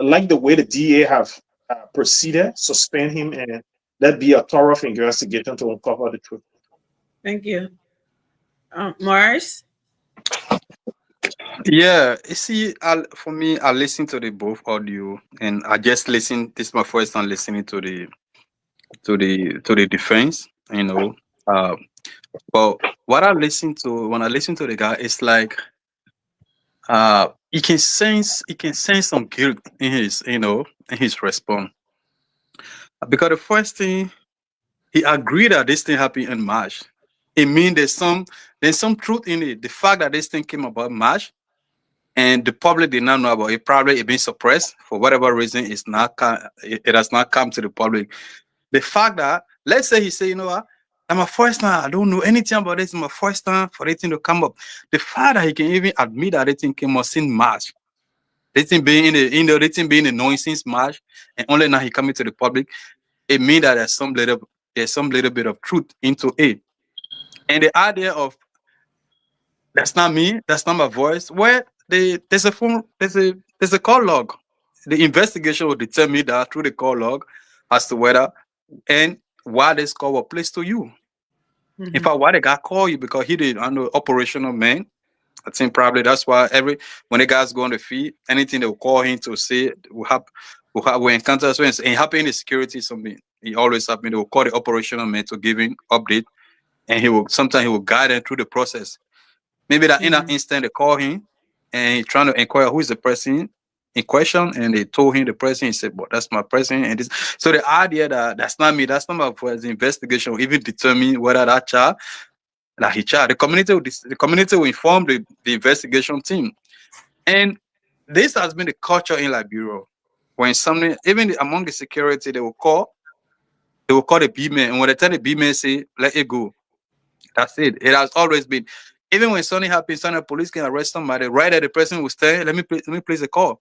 like the way the DA have proceeded, suspend him, and let be a thorough investigation to uncover the truth. Thank you. Mars? Yeah, you see, for me, I listen to the both audio, and I just listen. This is my first time listening to the defense. But what I listen to when I listen to the guy, it's like you can sense some guilt in his in his response, because the first thing he agreed that this thing happened in March. it means there's some truth in it. The fact that this thing came about March and the public did not know about it, probably it been suppressed for whatever reason. It has not come to the public. The fact that, let's say he say, you know what, I'm a first time, I don't know anything about this. I'm a first time for it to come up. The fact that he can even admit that it came up since March, this thing being being annoying since March, and only now he coming to the public, it means that there's some little bit of truth into it. And the idea of that's not me, that's not my voice. Where there's a call log. The investigation will determine that through the call log as to whether and why this call was placed to you. In fact, why the guy called you, because he did under operational man. I think probably that's why when the guys go on the feed, anything they will call him to say we encounter us when it happen in the security something. He always happen. They will call the operational man to give him update, and sometimes he will guide them through the process. Maybe that in that instant they call him and he's trying to inquire who is the person in question, and they told him the person. He said, "But that's my person." And this, so the idea that that's not me, that's not my voice. The investigation will even determine whether that child, like his child, the community will inform the investigation team. And this has been the culture in Liberia. When something, even among the security, they will call the B man, and when they tell the B man, say, "Let it go." That's it. It has always been. Even when something happens, the police can arrest somebody. Right at the person will stay. Let me place a call.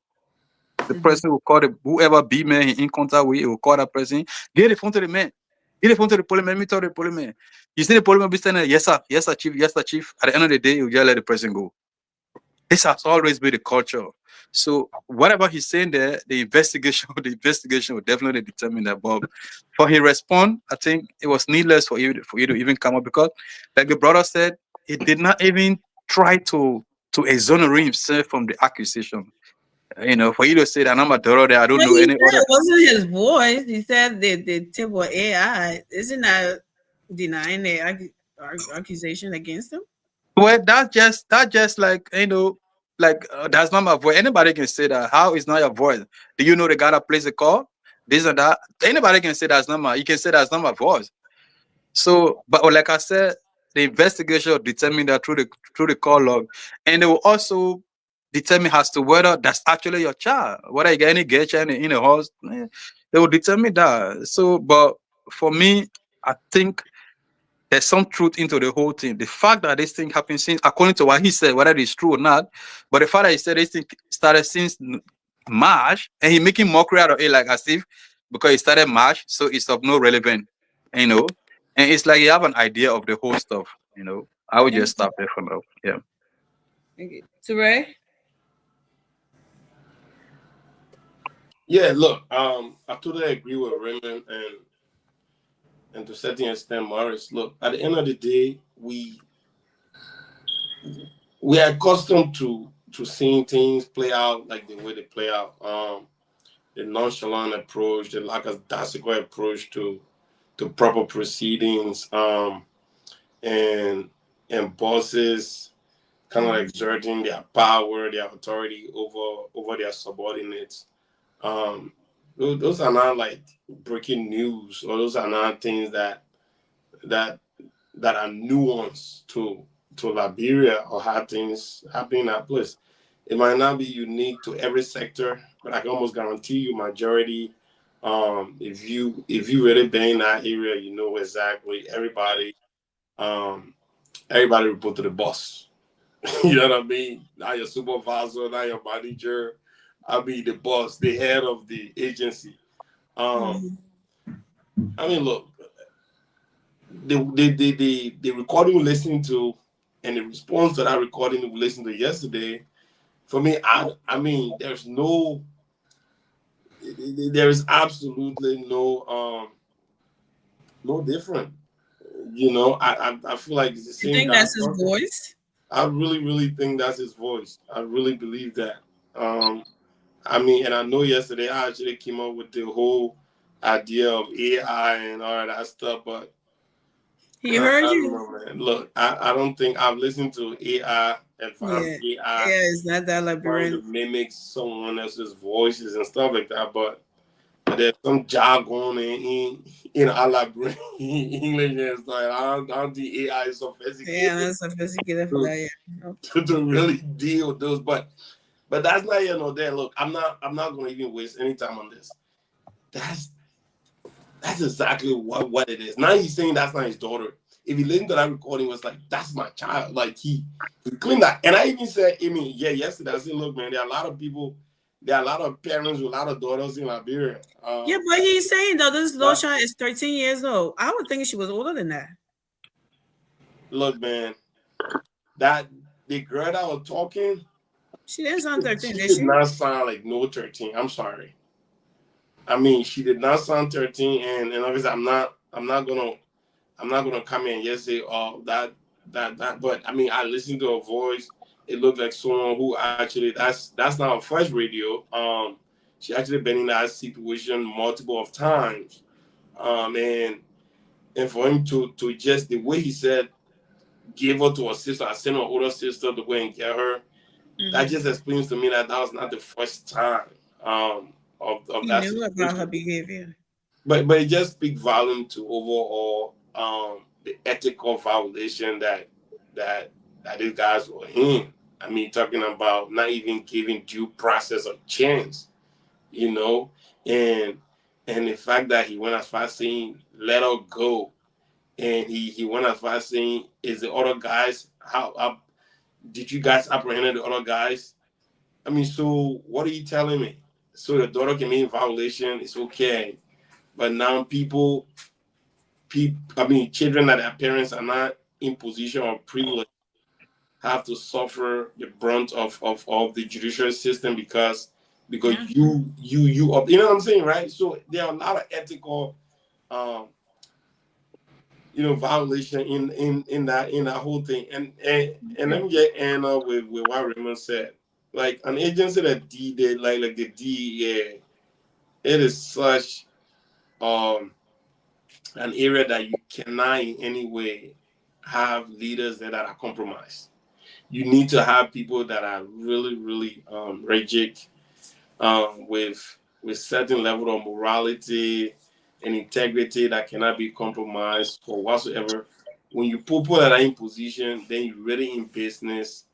The person will call whoever B man he in contact with. He will call that person. Get the phone to the man. Get the phone to the police man. Let me tell the police man. You see the police man be standing there, yes sir, chief, yes sir, chief. At the end of the day, you just let the person go. This has always been the culture. So whatever he's saying there, the investigation will definitely determine that. But for his response, I think it was needless for you to even come up, because, like the brother said, he did not even try to exonerate himself from the accusation. You know, for you to say that I'm a daughter there, I don't know any other. It wasn't his voice. He said the tip was AI. Isn't that denying the accusation against him? Well, that's just like, you know, like that's not my voice. Anybody can say that. How is not your voice? Do you know the guy that plays the call? This and that. Anybody can say that's not my. You can say that's not my voice. So, but like I said, the investigation will determine that through the call log, and they will also determine as to whether that's actually your child, whether you get any gay child in the house. They will determine that. So, but for me, I think there's some truth into the whole thing. The fact that this thing happened since, according to what he said, whether it's true or not, but the fact that he said this thing started since March, and he making mockery out of it, like as if because it started March, so it's of no relevance, you know. And it's like you have an idea of the whole stuff, you know. I would just stop there for now. Yeah. Okay. Ture? Yeah, look, I totally agree with Raymond and to a certain extent Morris. Look, at the end of the day, we are accustomed to seeing things play out like the way they play out. The nonchalant approach, the lackadaisical approach to proper proceedings, and bosses kind of exerting their power, their authority over their subordinates. Those are not like breaking news, or those are not things that are nuanced to Liberia or how things happen in that place. It might not be unique to every sector, but I can almost guarantee you majority. If you really been in that area, you know exactly everybody report to the boss. You know what I mean? Not your supervisor, not your manager. I mean the boss, the head of the agency. I mean, look, the recording we listened to and the response to that recording we listened to yesterday, for me, I mean, there is absolutely no different. You know, I feel like it's the same. You think that's his voice? I really think that's his voice. I really believe that. I mean, and I know yesterday I actually came up with the whole idea of AI and all that stuff, but he heard you. Know, man. Look, I don't think I've listened to AI and found AI. Yeah, it's not that Liberian. To mimic someone else's voices and stuff like that, but there's some jargon in a la English and stuff. I don't think AI is sophisticated. Yeah, that's sophisticated for that. Yeah. To really deal with those, but that's not here nor there. Look, I'm not going to even waste any time on this. That's exactly what it is. Now he's saying that's not his daughter. If he listened to that recording, was like, that's my child. Like he claimed that. And I even said, yesterday I said, look, man, there are a lot of people. There are a lot of parents with a lot of daughters in Liberia. Yeah, but he's saying though this little child is 13 years old. I would think she was older than that. Look, man, that the girl that was talking, she didn't sound 13. She did not sound like no 13. I'm sorry. I mean, she did not sound 13, and obviously I'm not gonna come in and just say, oh, that. But I mean, I listened to her voice. It looked like someone who actually that's not her first radio. She actually been in that situation multiple of times. And for him to just the way he said, give her to her sister, I sent her older sister to go and get her. Mm-hmm. That just explains to me that was not the first time of that. He knew about her behavior. But it just speaks volume to overall the ethical violation that these guys were in. I mean, talking about not even giving due process a chance, and the fact that he went as far as saying let her go, and he went as far as saying, is the other guys, how did you guys apprehend the other guys? I mean, so what are you telling me? So your daughter can be in violation, it's okay, but now children that their parents are not in position of privilege have to suffer the brunt of the judicial system because you know what I'm saying, right? So there are a lot of ethical violation in that whole thing. And let me get Anna with what Raymond said. Like an agency that did like the DEA, it is such an area that you cannot in any way have leaders that are compromised. You need to have people that are really, really rigid, with certain level of morality and integrity that cannot be compromised or whatsoever. When you put people that are in position, then you're really in business,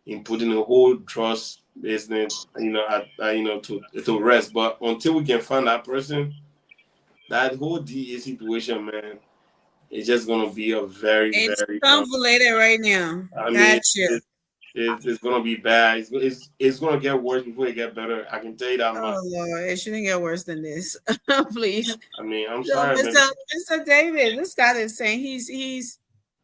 in putting the whole trust business, to rest. But until we can find that person, that whole DA situation, man, it's just gonna be a very convoluted right now. I mean, it's gonna be bad. It's gonna get worse before it get better. I can tell you that much. Oh Lord, it shouldn't get worse than this. Please. I mean, I'm sorry, Mr. David. This guy is saying he's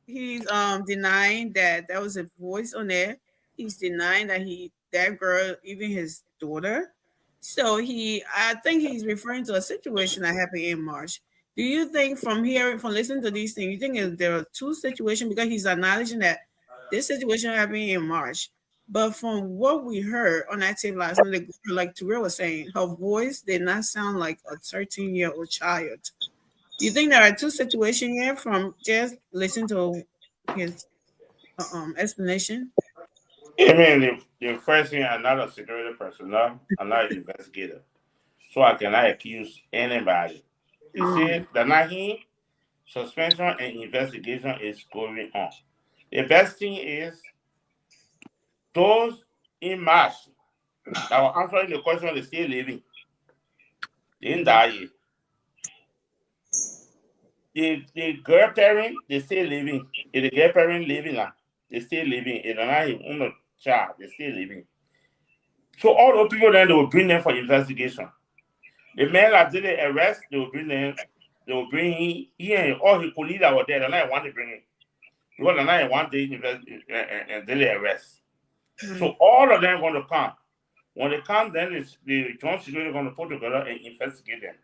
denying that there was a voice on there. He's denying that girl, even his daughter. So I think he's referring to a situation that happened in March. Do you think from listening to these things, you think there are two situations, because he's acknowledging that this situation happened in March, but from what we heard on that tape last night, like Terrell was saying, her voice did not sound like a 13-year-old child. Do you think there are two situations here from just listening to his explanation? I mean, the first thing, I'm not a security personnel, I'm not an investigator, so I cannot accuse anybody. You see, the Nahi suspension and investigation is going on. The best thing is those in March that were answering the question, they still living. They didn't die yet. The girl parent, they still living. If the girl parent living now, they still living. If they're not even child, they still living. So all those people then, they will bring them for investigation. The men that did the arrest, they will bring them. They will bring he and all his colleagues that were there. They're not want to bring him. Because they're not want to and daily arrest. So all of them are going to come. When they come, then the joint security going to put together and investigate them.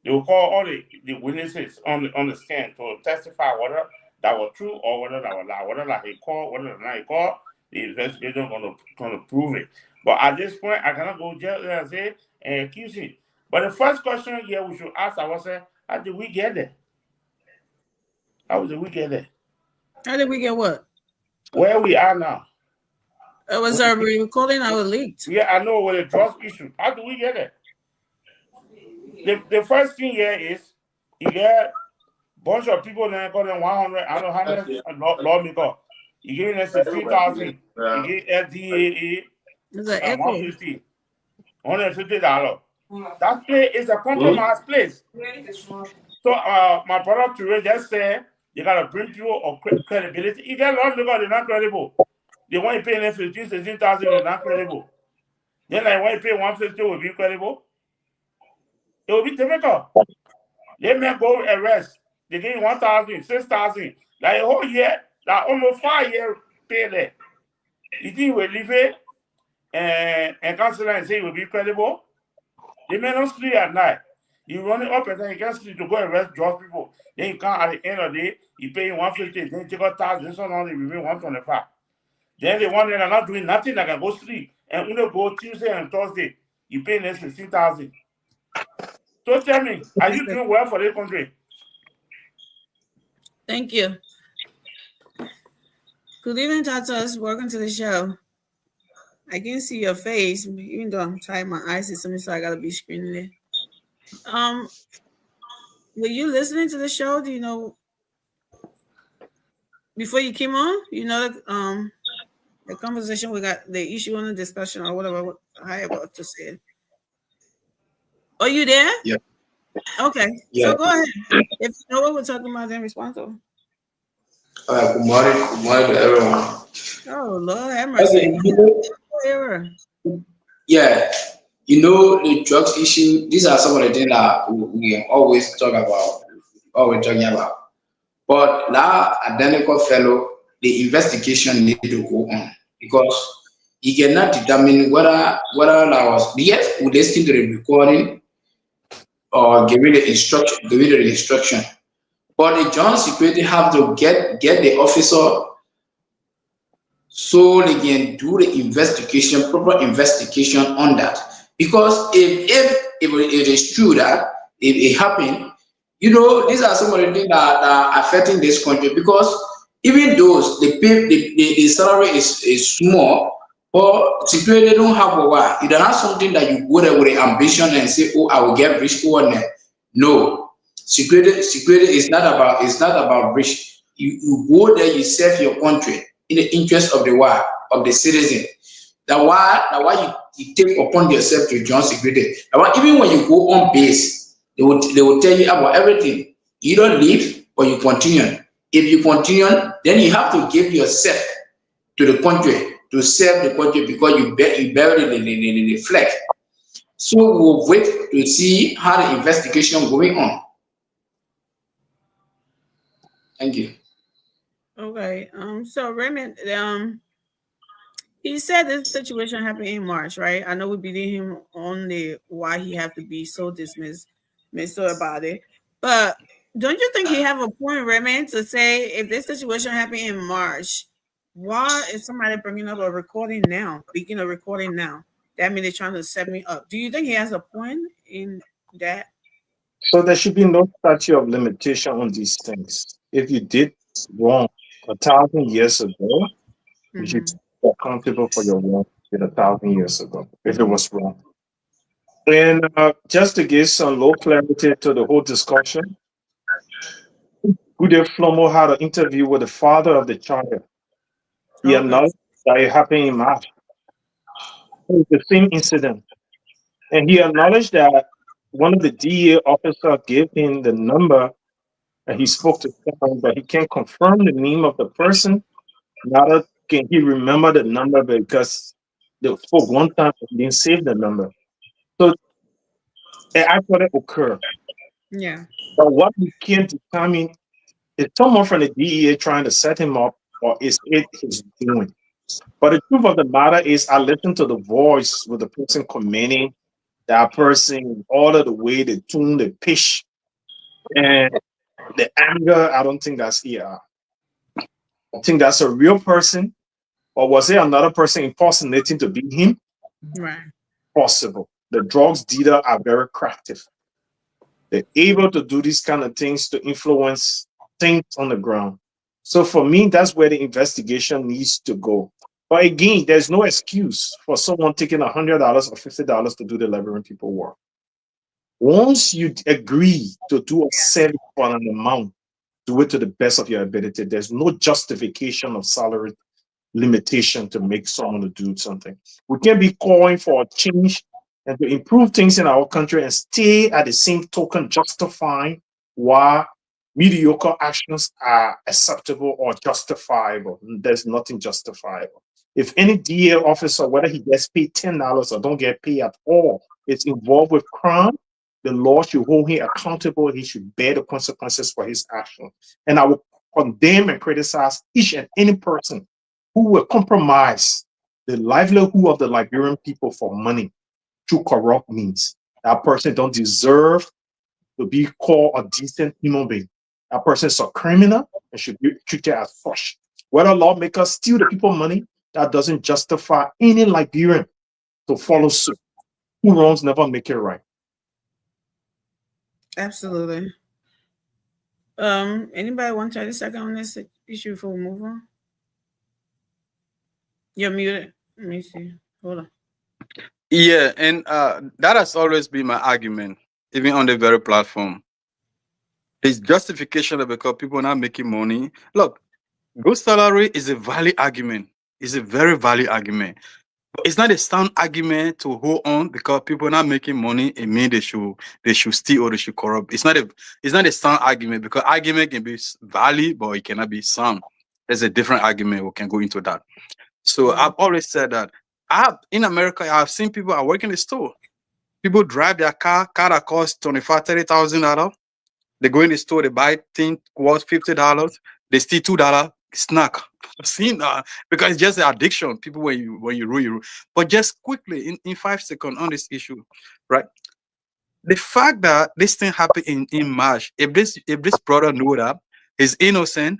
They will call all the witnesses on the stand to testify whether that was true or whether that was lie. Whether that he called, whether not he called, the investigator going to prove it. But at this point, I cannot go just and say and accuse him. But the first question here we should ask ourselves, how did we get there? How did we get there? How did we get what? Where we are now. It was our recording, our leaked. Yeah, I know, with the drugs issue. How do we get there? the first thing here is you get bunch of people then got them 100. I don't know how many lawmaker. You give them 16,000. You give FDAA 150. $150. That place is a compromised place. So my brother Ture just said you gotta bring people of credibility. You get lawmaker, they're not credible. They want you pay them 15, 16,000, they're not credible. Then like when you pay 150 will be credible. It will be difficult. They may go arrest. They give you 1,000, 6,000. Like a whole year, like almost 5 years pay there. You think you will leave it and cancel and say it will be credible? They may not sleep at night. You run it up and then you can't sleep to go arrest drug people. Then you can't at the end of the day, you pay 150, then you take out 1,000, so on, they remain 125. Then the one that are not doing nothing, they can go sleep. And when they go Tuesday and Thursday, you pay them 16,000. So tell me, are you doing well for the country? Thank you. Good evening, Tatas. Welcome to the show. I can see your face, even though I'm trying my eyes to something, so I gotta be screening it. Were you listening to the show? Do you know before you came on? You know the conversation we got, the issue on the discussion or whatever, however to say it. Are you there? Yeah. Okay. Yeah. So go ahead. If you know what we're talking about, then respond to. All right. Good morning to everyone. Oh Lord, have mercy. Yeah, you know the drugs issue. These are some of the things that we always talk about, always talking about. But now, identical fellow, the investigation need to go on because you cannot determine whether that was yes, we listen to the recording or give it the instruction. But the John security have to get the officer so they can do the investigation, proper investigation on that. Because if it is true that if it happened, you know, these are some of the things that are affecting this country. Because even those the salary is small, but security they don't have a why. You don't have something that you go there with the ambition and say, oh, I will get rich overnight. No. Security is not about rich. You go there, you serve your country in the interest of the citizen. That's why you take upon yourself to join security. Even when you go on base, they will tell you about everything. You don't leave, but you continue. If you continue, then you have to give yourself to the country to serve the country because you bury the flag. So we'll wait to see how the investigation going on. Thank you. Okay. So Raymond, he said this situation happened in March, right? I know we beat him on the why he have to be so dismissed about it. But don't you think he have a point, Raymond, to say if this situation happened in March, why is somebody bringing up a recording now? Speaking of recording now, that means they're trying to set me up. Do you think he has a point in that? So there should be no statute of limitation on these things. If you did wrong 1,000 years ago, you should be accountable for your wrong 1,000 years ago, if it was wrong. And just to give some low clarity to the whole discussion, Gude Flomo had an interview with the father of the child. He acknowledged that it happened in March. It's the same incident. And he acknowledged that one of the DEA officers gave him the number and he spoke to someone, but he can't confirm the name of the person. Neither can he remember the number because they spoke one time and didn't save the number. So it actually occurred. Yeah. But what we can't determine is someone from the DEA trying to set him up or is it his doing? But the truth of the matter is I listened to the voice with the person commenting, that person, all of the way, the tune, the pitch, and the anger. I don't think that's ER. I think that's a real person. Or was there another person impersonating to be him? Right. Possible. The drugs dealer are very crafty. They're able to do these kind of things to influence things on the ground. So for me, that's where the investigation needs to go. But again, there's no excuse for someone taking $100 or $50 to do the laboring people work. Once you agree to do a service for an amount, do it to the best of your ability. There's no justification of salary limitation to make someone to do something. We can't be calling for a change and to improve things in our country and stay at the same token justifying why mediocre actions are acceptable or justifiable. There's nothing justifiable. If any DA officer, whether he gets paid $10 or don't get paid at all, is involved with crime, the law should hold him accountable. He should bear the consequences for his action. And I will condemn and criticize each and any person who will compromise the livelihood of the Liberian people for money through corrupt means. That person don't deserve to be called a decent human being. That person is a criminal and should be treated as such. Whether lawmakers steal the people money, that doesn't justify any Liberian to follow suit. Who wrongs never make it right. Absolutely. Anybody want to try to second on this issue before we move on? You're muted. Let me see. Hold on. Yeah, and that has always been my argument, even on the very platform. It's justification because people are not making money. Look, good salary is a valid argument. It's a very valid argument. But it's not a sound argument to hold on because people are not making money. It means they should steal or they should corrupt. It's not a sound argument because argument can be valid, but it cannot be sound. There's a different argument. We can go into that. So I've always said that in America, I've seen people are working in the store. People drive their car that costs $25,000, $30,000. They go in the store, they buy things worth $50. They steal $2 snack. I've seen that because it's just an addiction. People when you rule. But just quickly in 5 seconds on this issue, right? The fact that this thing happened in March, if this brother knew that he's innocent,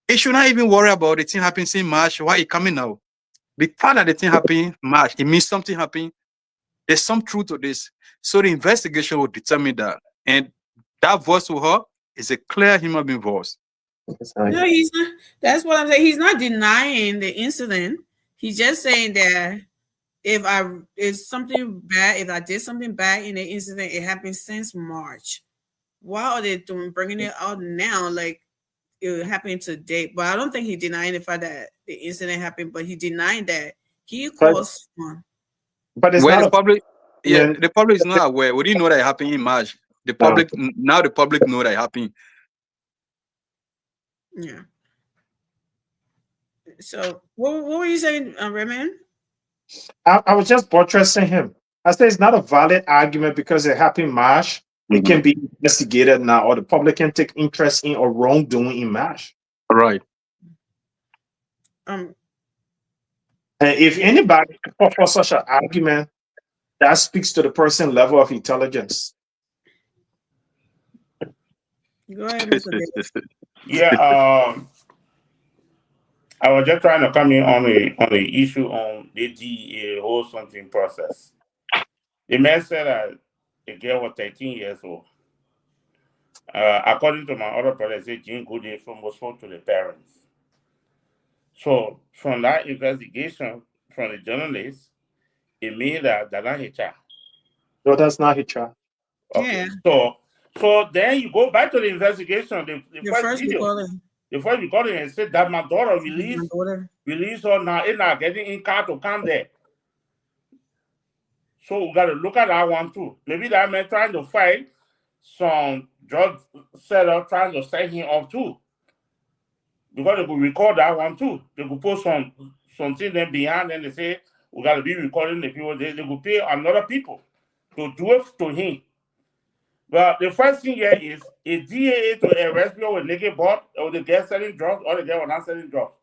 he should not even worry about the thing happening in March. Why it coming now? The fact that the thing happened in March, it means something happened. There's some truth to this. So the investigation will determine that. And that voice to her is a clear human being voice. No, he's not. That's what I'm saying. He's not denying the incident. He's just saying that if I did something bad in the incident, it happened since March. Why are they bringing it out now? Like it happened today. But I don't think he denied the fact that the incident happened, but he denied that he caused one. But it's well, not the public, the public is not aware. We didn't know that it happened in March. The public now the public know that it happened. Yeah. So what were you saying, Raymond? I was just buttressing him. I said it's not a valid argument because it happened in March. It can be investigated now, or the public can take interest in or wrongdoing in March. Right. And if anybody offer such an argument, that speaks to the person's level of intelligence. Go ahead, Mr. Davis. Yeah, I was just trying to come in on the issue on the DEA whole something process. The man said that the girl was 13 years old. According to my other brother, said Jane Goodyear was spoke to the parents. So from that investigation from the journalist, it means that that's not his child. No, that's not his child. Okay. Yeah. So then you go back to the investigation. The first recording and said that my daughter released her now. It's not getting in car to come there. So we got to look at that one too. Maybe that man trying to fight some drug seller trying to set him up too. Because they could record that one too. They could put something then behind and they say we got to be recording the people. They could pay another people to do it to him. But the first thing here is a DAA to arrest people with naked butt or the girl selling drugs or the girl not selling drugs.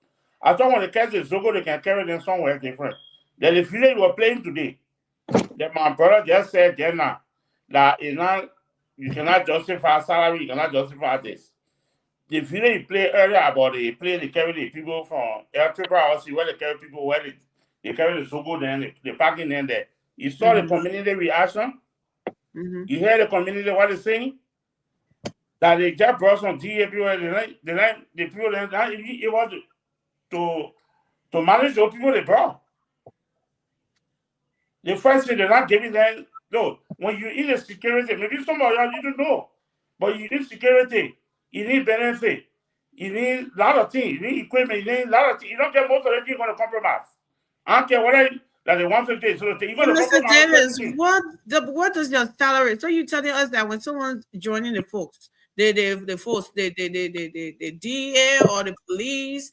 I thought when the catch is so good, they can carry them somewhere different. Then the video you were playing today, that my brother just said then that you cannot justify salary, you cannot justify this. The video you played earlier about they carry the people from LRRC where they carry people where they carry the so good and they parking in there. You saw the community reaction. You hear the community what they're saying? That they just brought some DA people, the people that not even able to manage those people they brought. The first thing they're not giving them look, when you need a security, maybe some of y'all didn't know, but you need security, you need benefit, you need a lot of things, you need equipment, you need a lot of things. You don't get most of it, you're going to compromise. I don't care whether like the 150 so you're going to Mr. compromise. Davis, what does your salary? So you telling us that when someone's joining the folks, the DA or the police,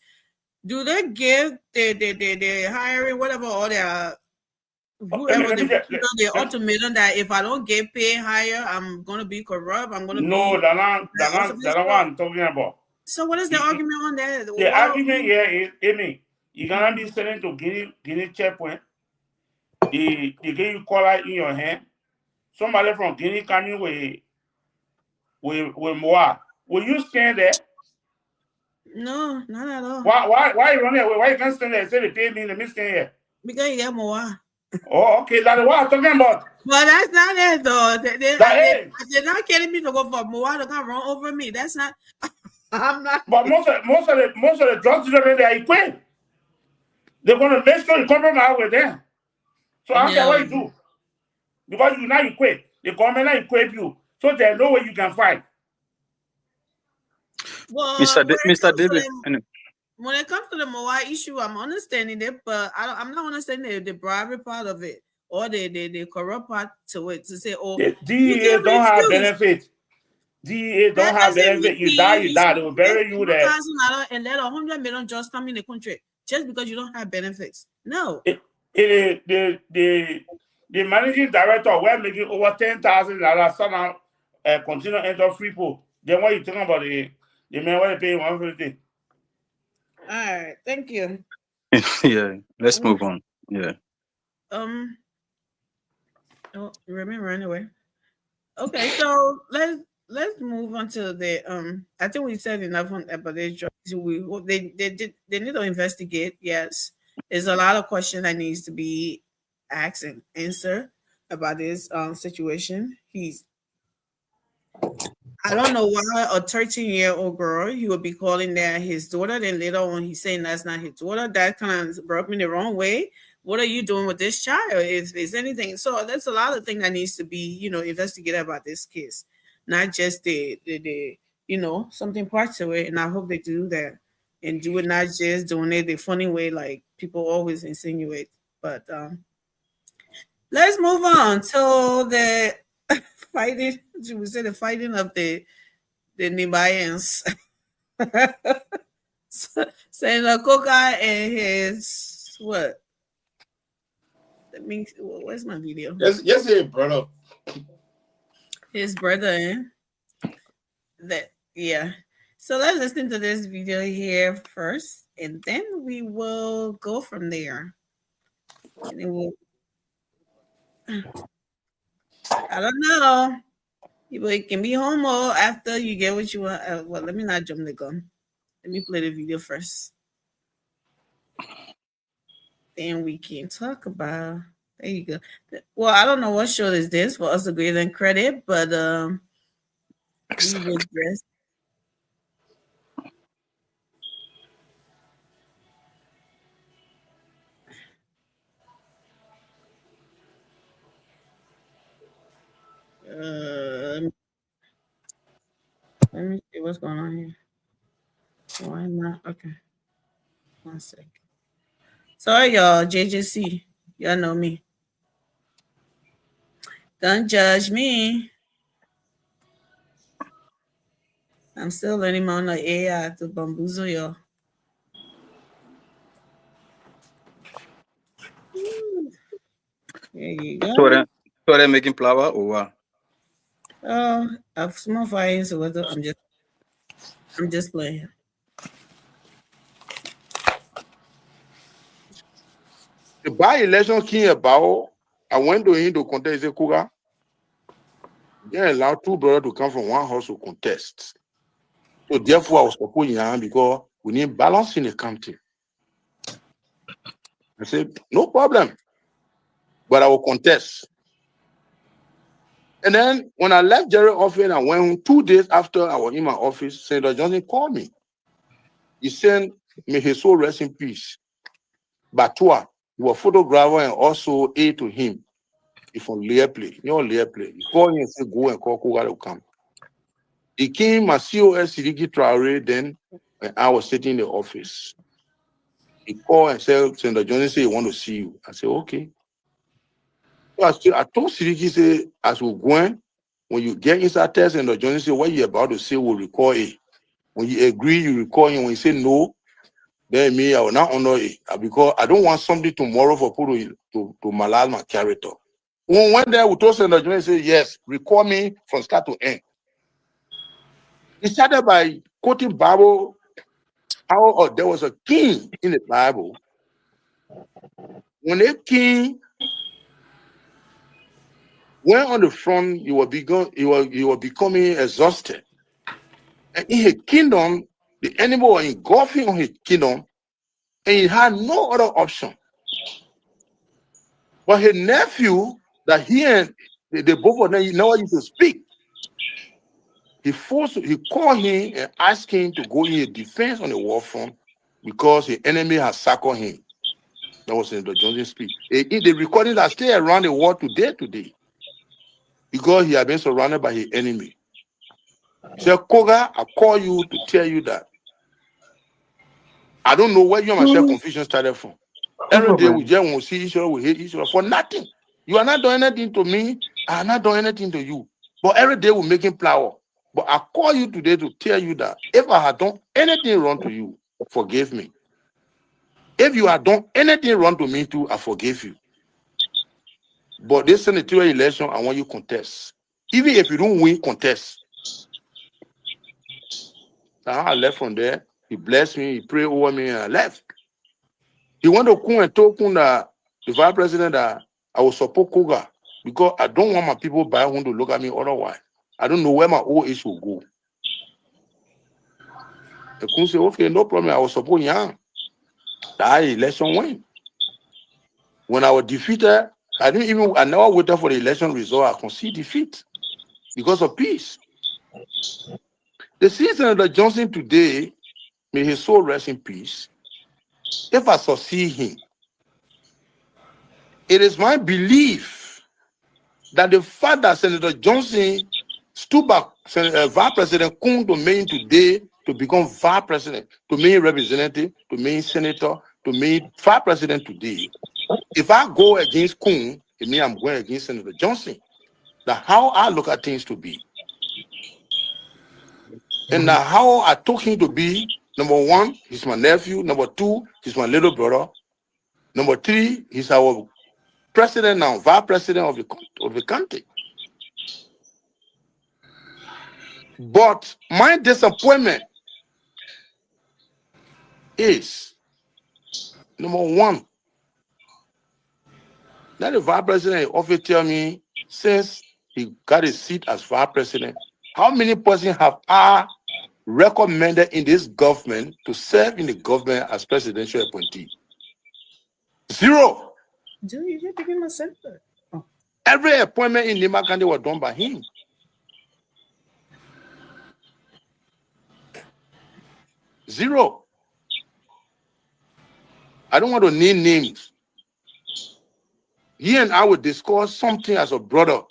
do they give the hiring whatever or their whoever the ultimatum that if I don't get paid higher, I'm gonna be corrupt. I'm gonna no, that's not what I'm talking about. So what is the argument on that? The argument here is, Amy, you're gonna be selling to Guinea checkpoint. They give you collar in your hand. Somebody from Guinea coming with Moa. Will you stand there? No, not at all. Why you running away? Why you can't stand there and say they pay me and me stand here? Because you get Moa. Oh, okay, that's what I'm talking about. But that's not it though. They're not getting me to go for Moa to come run over me. That's not. I'm not. But most of the drug dealers they are equipped. They're gonna make sure you compromise with them. So I don't care what you do. Because you're not equipped. The government not equip you. So there's no way you can fight. Well, Mr. David. When it comes to the Moa issue, I'm understanding it, but I'm not understanding the bribery part of it or the corrupt part to it. To say, oh, the DEA don't have benefits. DEA don't have benefits. You die. They will bury you there. And let 100 million just come in the country just because you don't have benefits. No. The managing director, we're making over $10,000 somehow continue to enter free pool. Then what you talking about the man what they pay 150? All right, thank you. Yeah, let's move on. Yeah. Oh, remember anyway. Okay, so let's move on to the I think we said enough on about this job. They need to investigate. Yes, there's a lot of questions that needs to be asked and answered about this situation. I don't know why a 13-year-old girl, he would be calling that his daughter. Then later on, he's saying that's not his daughter. That kind of rubbed me the wrong way. What are you doing with this child? Is anything? So there's a lot of things that needs to be, investigated about this case, not just the something parts to it. And I hope they do that and do it not just doing it the funny way like people always insinuate. But let's move on to the fighting. We say the fighting of the Nibayans. Senator Koka and his what? That means where's my video? Yes, hey, brother. His brother, So let's listen to this video here first, and then we will go from there. And it I don't know. It can be homo after you get what you want. Well, let me not jump the gun. Let me play the video first. Then we can talk about. There you go. Well, I don't know what show is this for us to give them credit, but let me see what's going on here. Why not? Okay. 1 second. Sorry, y'all. JJC. Y'all know me. Don't judge me. I'm still learning on the AI to bamboozle y'all. There you go. So they're making flour or what? Oh, I've small fires or whether I'm just playing. The by-election came about. I went to him to contest the Kuga. They allowed two brothers to come from one house to contest. So therefore, I was supporting him because we need balance in the country. I said, no problem, but I will contest. And then when I left Jerry office and I went home 2 days after I was in my office, Senator Johnson called me. He said, may his soul rest in peace. Batua, he was a photographer and also aide to him. If on layer play, layer play. You call him and say, go and call Koga to come. He came as COS Sidiki Traore then when I was sitting in the office. He called and said, Senator Johnson say he want to see you. I said, okay. So I told Sidiki, say, as we're going, when you get inside test and the Johnson say what you're about to say will record it. When you agree, you record it. When you say no, then me, I will not honor it. Because I don't want something tomorrow for people to malal my character. When we went there, we told Senator Johnson, say, yes, record me from start to end. He started by quoting Bible, how there was a king in the Bible. When a king went on the front, you were becoming exhausted. And in his kingdom, the enemy was engulfing on his kingdom, and he had no other option. But his nephew, that he and the both of them never used to speak, he called him and asked him to go in a defense on the war front because the enemy had circled him. That was in the Johnson speech. The recordings are still around the world today. Because he had been surrounded by his enemy. He said, Koga, I call you to tell you that I don't know where you and myself confusion started from. Every day we just won't see each other, we hate each other for nothing. You are not doing anything to me, I am not doing anything to you. But every day we're making flower. But I call you today to tell you that if I had done anything wrong to you, forgive me. If you had done anything wrong to me too, I forgive you. But this senatorial election, I want you to contest. Even if you don't win, contest. Now I left from there. He blessed me, he prayed over me, and I left. He went to Kun and told Kun that the vice president that I will support Koga because I don't want my people by whom to look at me otherwise. I don't know where my old age will go. And Kun said, okay, no problem, I will support Yang. That election win. When I was defeated, I never waited for the election result. I conceded defeat because of peace. The Senator Johnson today, may his soul rest in peace. If I succeed him, it is my belief that the fact that Senator Johnson stood back Vice President Kun to me today to become Vice President, to me representative, to me senator, to me Vice President today. If I go against Kun, it means I'm going against Senator Johnson. That's how I look at things to be. And now how I took him to be, number one, he's my nephew. Number two, he's my little brother. Number three, he's our president now, vice president of the country. But my disappointment is, number one, that the vice president often tell me since he got a seat as vice president, how many persons have I recommended in this government to serve in the government as presidential appointee? Zero. Do you have to give myself that? Oh. Every appointment in Nima County was done by him. Zero. I don't want to name names. He and I will discuss something as a brother.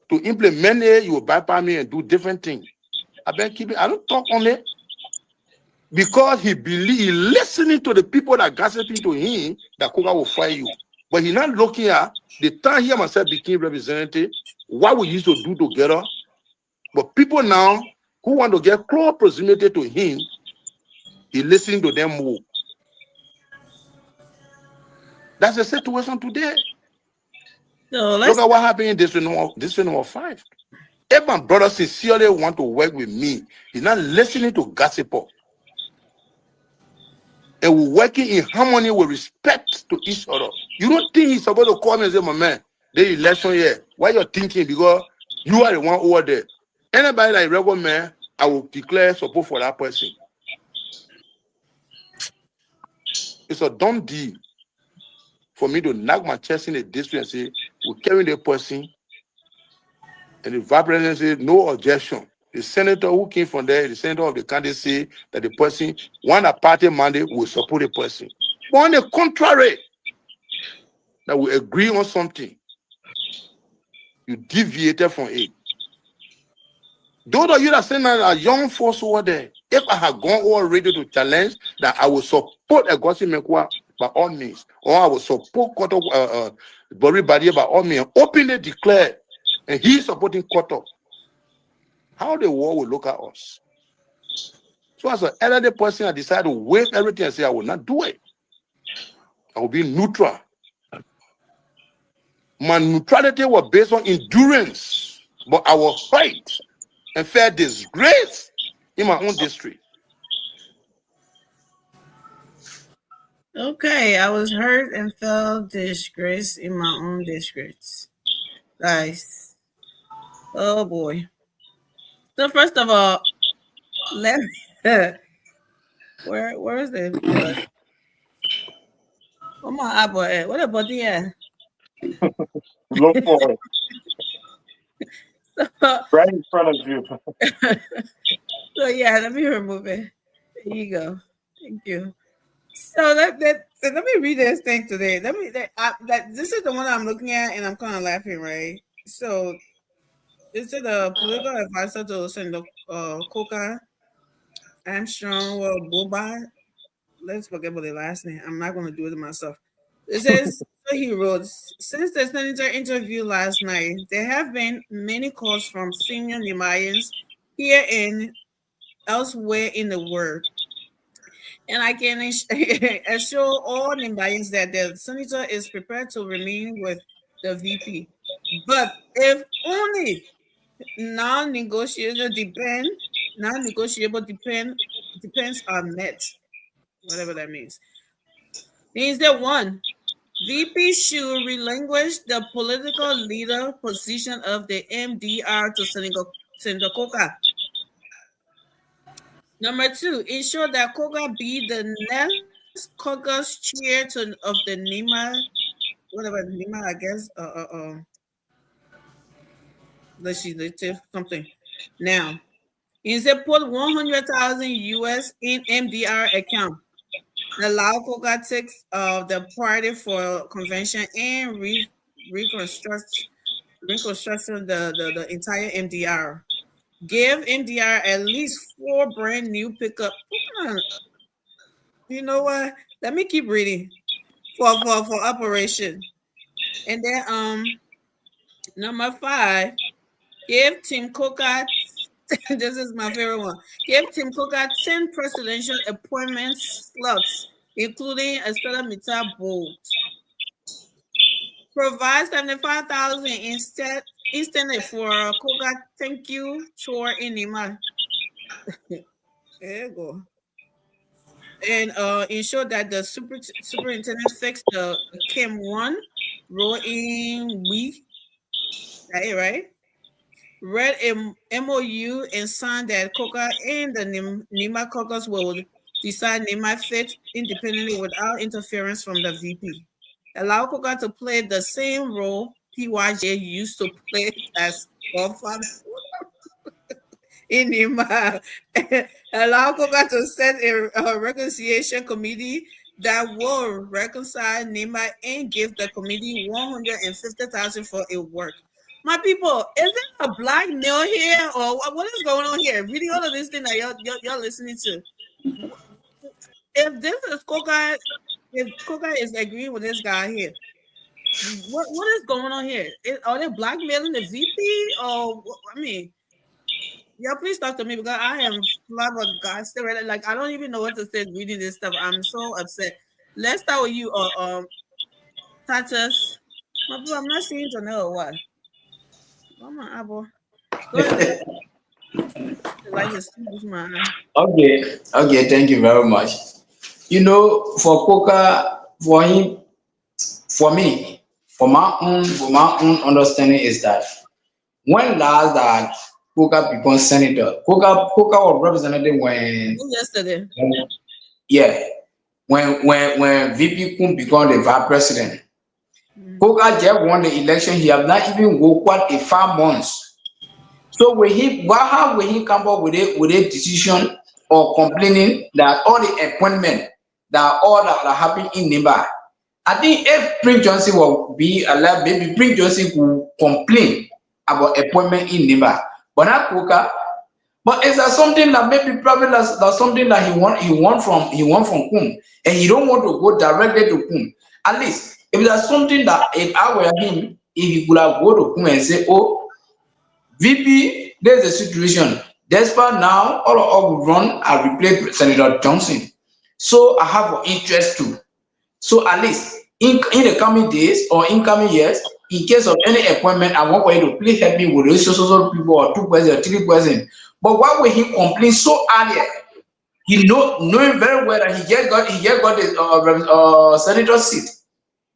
To implement it, you will bypass me and do different things. I don't talk only because he listening to the people that gossiping to him that Koga will fire you. But he's not looking at the time he myself became representative, what we used to do together. But people now who want to get close proximity to him, he listening to them more. That's the situation today. So look at what happened in district number 5. If my brother sincerely want to work with me, he's not listening to gossip. And we're working in harmony with respect to each other. You don't think he's supposed to call me and say, my man, the election here, why you're thinking? Because you are the one over there. Anybody like rebel man, I will declare support for that person. It's a dumb deal for me to knock my chest in the district and say, we're carrying the person. And the vice president said, no objection. The senator who came from there, the senator of the county, say that the person, one party mandate, will support the person. But on the contrary, that we agree on something. You deviated from it. Those of you that say that are young folks over there, if I had gone already to challenge that I would support a Gossip Mekwa by all means, or I would support Koto Bori Badia by all means, openly declare, and he's supporting Koto, how the world will look at us. So as an elderly person, I decided to waive everything and say I will not do it. I will be neutral. My neutrality was based on endurance, but I was fight and fair disgrace in my own district. Okay, I was hurt and felt disgrace in my own districts. Guys. Oh boy. So first of all, let me where is the blood? Oh my apple at? What about the at? Look for it. Right in front of you. So yeah, let me remove it. There you go. Thank you. So let me read this thing today. This is the one I'm looking at, and I'm kind of laughing, right? So this is the political advisor to Senator Coker Armstrong Boba. Let's forget about the last name. I'm not going to do it myself. It says, so he wrote, since the senator interview last night, there have been many calls from senior Nimayans here and elsewhere in the world. And I can assure all Nimayans that the senator is prepared to remain with the VP. But if only non-negotiable depends are met, whatever that means that one, VP should relinquish the political leader position of the MDR to Senator Coker. Number two, ensure that Coker be the next caucus chair of the NEMA, whatever NEMA, I guess, legislative something. Now, instead put 100,000 US in MDR account. Allow Coker takes the party for convention and reconstruction the entire MDR. Give MDR at least 4 brand new pickup. You know what? Let me keep reading for operation. And then number 5, give Tim Coker. This is my favorite one. Give Tim Coker 10 presidential appointment slots, including a Stella Mita board. Provide 75,000 instantly for Coker thank you tour in Nima. There you go. And ensure that the superintendent fix the Chem 1 roll in week. That it, right? Read a MOU and signed that Coker and the NEMA caucus will decide NEMA fit independently without interference from the VP. Allow Coker to play the same role PYJ used to play as godfather in NEMA. Allow Coker to set a reconciliation committee that will reconcile NEMA and give the committee 150,000 for its work. My people, is there a black male here, or what is going on here? Reading all of this thing that y'all listening to. If this is Coker, if Coker is agreeing with this guy here, what is going on here? Are they blackmailing the VP, or I mean, yeah, please talk to me because I am flabbergasted. Like I don't even know what to say reading this stuff. I'm so upset. Let's start with you, Tatus. My people, I'm not seeing to know what. Come on, Abo. Go ahead. Okay, thank you very much. You know, for Coker, for him, for me, for my own understanding is that when last that Coker became senator, Coker was representative when yesterday. When VP Kun became the vice president. Coker just won the election. He have not even worked a 5 months. So how will he come up with a decision or complaining that all the appointment that happened in NEMA? I think if Prince Johnson will be allowed, maybe Prince Johnson will complain about appointment in Nimba. But not Kuka. But is that something that maybe probably that's something that he want from Kum, and he don't want to go directly to Kum. At least if there's something that if I were him, if he could have go to Kum and say, oh, VP, there's a situation. Despite now, all of us will run and replace Senator Johnson. So I have an interest too. So at least in the coming days or in coming years, in case of any appointment, I want you to please help me with those social people or 2 person or 3 person. But why would he complain so early? He knowing very well that he just got the senator seat.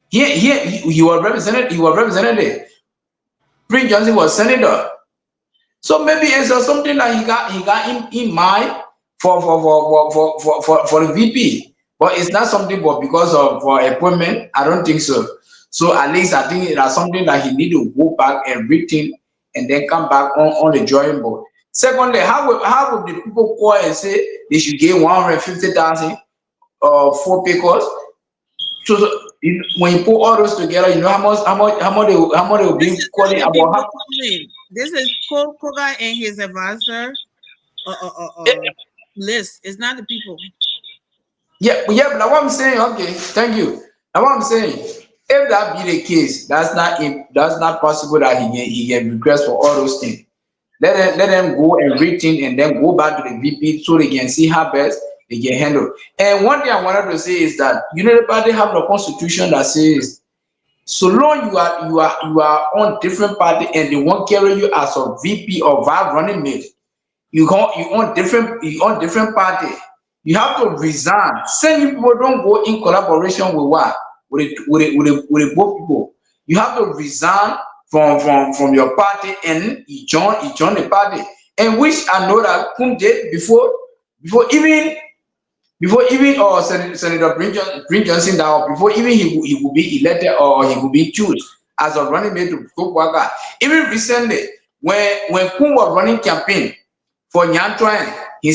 He was represented. Prince Johnson was senator. So maybe it's something that he got in mind for the VP. But it's not something but because of appointment. I don't think so. So at least I think it's something that he need to go back and rethink and then come back on the drawing board. Secondly, how would the people call and say they should get 150,000 for papers? So when you put all those together, you know how much they will be calling about. This is Koga and his advisor list. It's not the people. Yeah, but what I'm saying, okay, thank you. Now what I'm saying, if that be the case, that's not possible that he can request for all those things. Let them go and rethink and then go back to the VP so they can see how best they can handle. And one thing I wanted to say is that the party have the constitution that says so long you are on different party and they won't carry you as a VP or vice running mate, you on different party. You have to resign. Same people don't go in collaboration with what? With the both people. You have to resign from your party and you join the party. And which I know that Kum did before even Senator Prince Johnson down, before even he would be elected or he would be chosen as a running mate to Kukwaka. Even recently, when Kum was running campaign for Nyantwine, he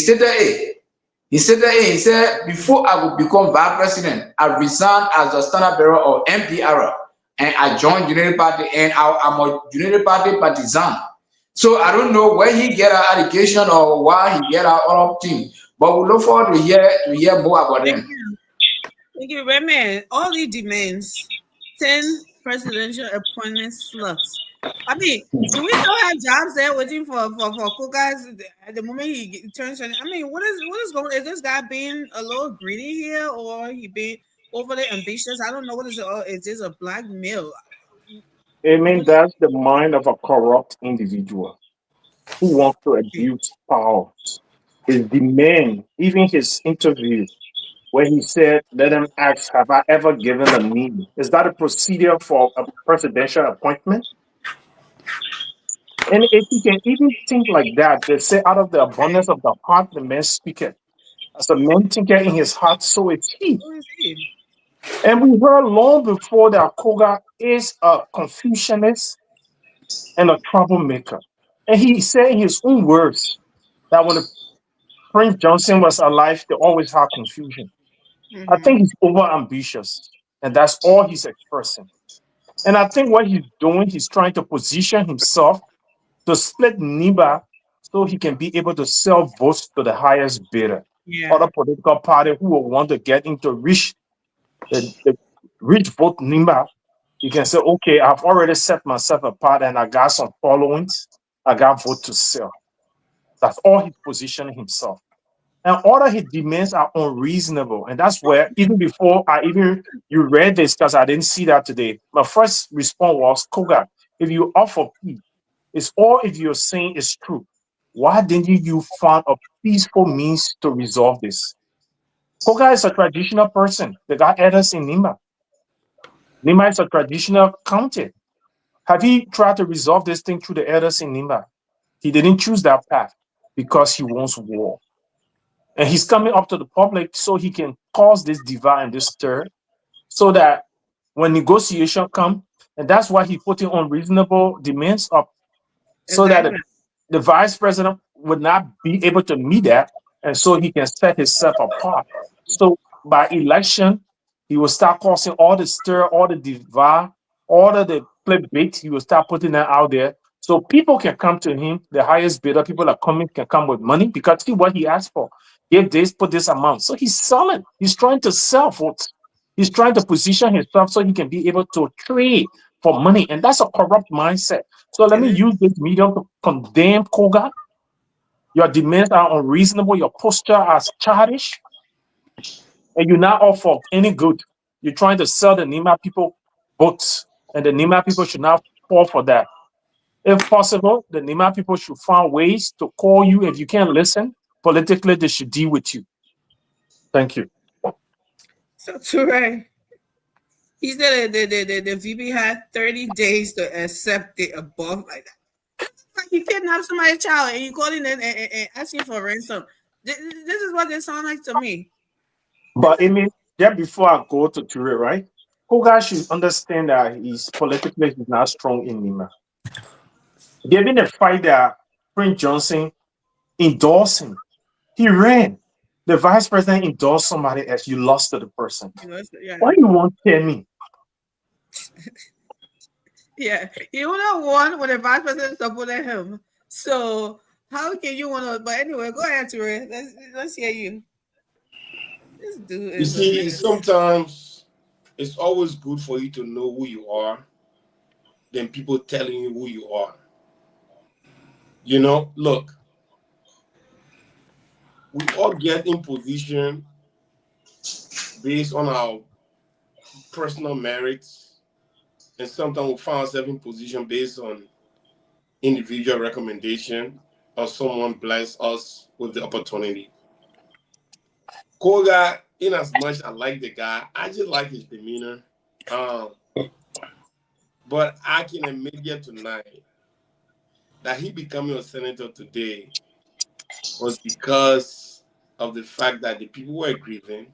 said, before I would become vice president, I resigned as a standard bearer of MPR and I joined United Party and I'm a United Party partisan. So I don't know where he get our education or why he get our all team, but we look forward to hear more about them. Thank you, Redman. All he demands 10 presidential appointment slots. I mean, do we still have jobs there waiting for cool guys at the moment he turns on? I mean, what is going on? Is this guy being a little greedy here or he being overly ambitious? I don't know. What is it? Is this a black male? I mean, that's the mind of a corrupt individual who wants to abuse power. His demand, even his interview, where he said, let him ask, have I ever given a name? Is that a procedure for a presidential appointment? And if you can even think like that, they say out of the abundance of the heart, the man speaketh. As a man thinketh in his heart, so is he. And we heard long before that Koga is a Confucianist and a troublemaker. And he said in his own words that when Prince Johnson was alive, they always had confusion. I think he's over ambitious, and that's all he's expressing. And I think what he's doing, he's trying to position himself to split Nimba so he can be able to sell votes to the highest bidder. Yeah. Other political party who will want to get into reach vote Nimba, you can say, okay, I've already set myself apart and I got some followings, I got vote to sell. That's all he's positioning himself. And all of his demands are unreasonable. And that's where, even before you read this, because I didn't see that today, my first response was, Koga, if you offer peace, it's all if you're saying it's true. Why didn't you find a peaceful means to resolve this? Koga is a traditional person. They got elders in Nimba. Nimba is a traditional county. Have he tried to resolve this thing through the elders in Nimba? He didn't choose that path because he wants war. And he's coming up to the public so he can cause this divide and this stir so that when negotiation come, and that's why he putting unreasonable demands up, so that the vice president would not be able to meet that, and so he can set himself apart. So by election, he will start causing all the stir, all the divide, all of the clickbait. He will start putting that out there So people can come to him, the highest bidder, people that come in can come with money because see what he asked for. Give this, put this amount. So he's selling. He's trying to sell votes. He's trying to position himself so he can be able to trade for money. And that's a corrupt mindset. So let me use this medium to condemn Koga. Your demands are unreasonable. Your posture is childish. And you're not all for any good. You're trying to sell the Nima people votes. And the Nima people should not fall for that. If possible, the Nima people should find ways to call you. If you can't listen, politically, they should deal with you. Thank you. So, Toure, he said the VP had 30 days to accept the above like that. Like you kidnap somebody's child and you call in and asking for ransom. This is what they sound like to me. But I mean, just before I go to Toure, right? Koga should understand that he's politically he's not strong in Nima. Given the fight that Prince Johnson endorsed him, he ran. The vice president endorsed somebody else. You lost to the person. Yeah. Why you won't tell me? Yeah, you would have won when the vice president supported him. So how can you want to? But anyway, go ahead, Toure. Let's hear you. This dude You see, sometimes it's always good for you to know who you are than people telling you who you are. You know, look, we all get in position based on our personal merits, and sometimes we find ourselves in position based on individual recommendation or someone bless us with the opportunity. Koga, in as much I like the guy, I just like his demeanor. But I can admit here tonight that he becoming a senator today was because of the fact that the people were grieving,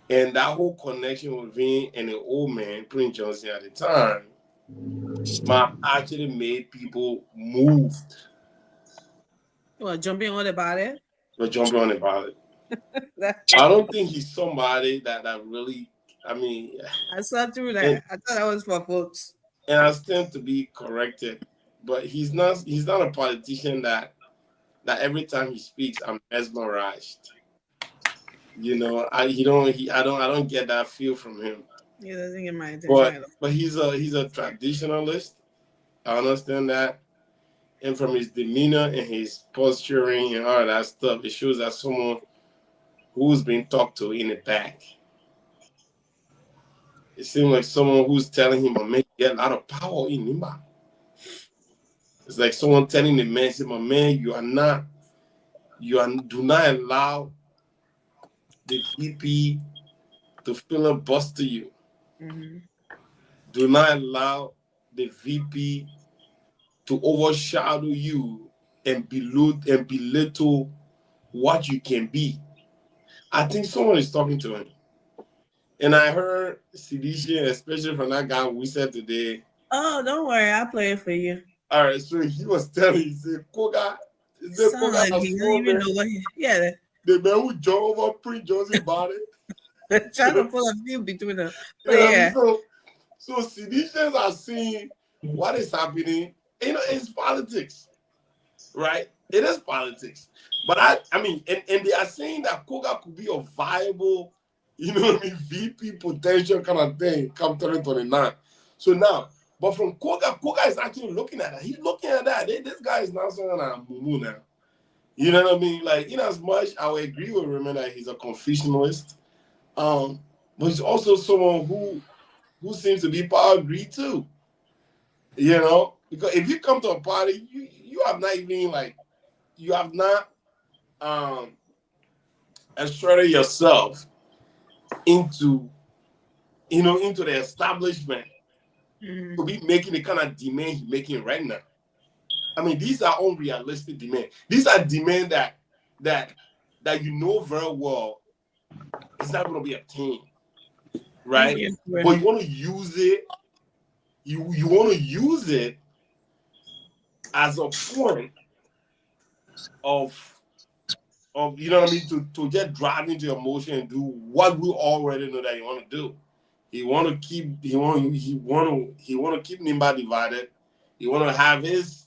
and that whole connection with him and the old man, Prince Johnson at the time, actually made people moved. Well, jumping on about it. Jumping on about it. I don't think he's somebody that really. I mean, I saw through that. I thought that was for votes. And I stand to be corrected, but he's not a politician that every time he speaks I'm mesmerized. You know, I don't get that feel from him. He doesn't get my attention. But he's a traditionalist. I understand that. And from his demeanor and his posturing and all that stuff, it shows that someone who's been talked to in the back. It seems like someone who's telling him, man, you get a lot of power in Nima. It's like someone telling the man, say, my man, do not allow the VP to filibuster you. Mm-hmm. Do not allow the VP to overshadow you and belittle what you can be. I think someone is talking to him. And I heard Sidisha, especially from that guy we said today. Oh, don't worry, I'll play it for you. All right, so he was telling, he said, Koga, he don't even know what the man who jumped over Prince Johnson body. Trying to pull a few between them. So Sidishans are seeing what is happening. You know, it's politics, right? It is politics. But I mean, and they are saying that Koga could be a viable, you know what I mean, VP potential kind of thing come 2029. So now, but from Koga is actually looking at that. He's looking at that. This guy is not saying that Mumu now. You know what I mean? Like, in as much I would agree with him that he's a Confucianist, but he's also someone who seems to be power greed too. You know, because if you come to a party, you have not even asserted yourself into the establishment to be making the kind of demand he's making right now. I mean, these are unrealistic demands. These are demands that you know very well it's not going to be obtained, right? Yeah, but you want to use it. You want to use it as a point of you know what I mean, to just drive into your emotion and do what we already know that you want to do. He want to keep Nimba divided. You want to have his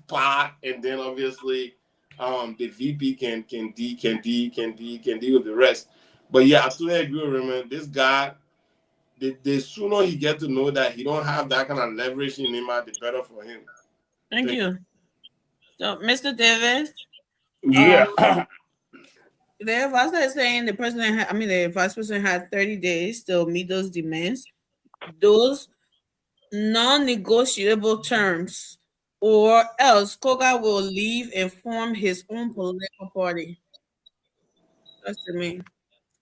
part, and then obviously the VP can deal with the rest. But yeah, I totally agree with Raymond. This guy, the sooner he get to know that he don't have that kind of leverage in him, the better for him. Thank you. So, Mr. Davis. Yeah. The vice president saying the vice president had 30 days to meet those demands. Those non-negotiable terms, or else Koga will leave and form his own political party. That's to me.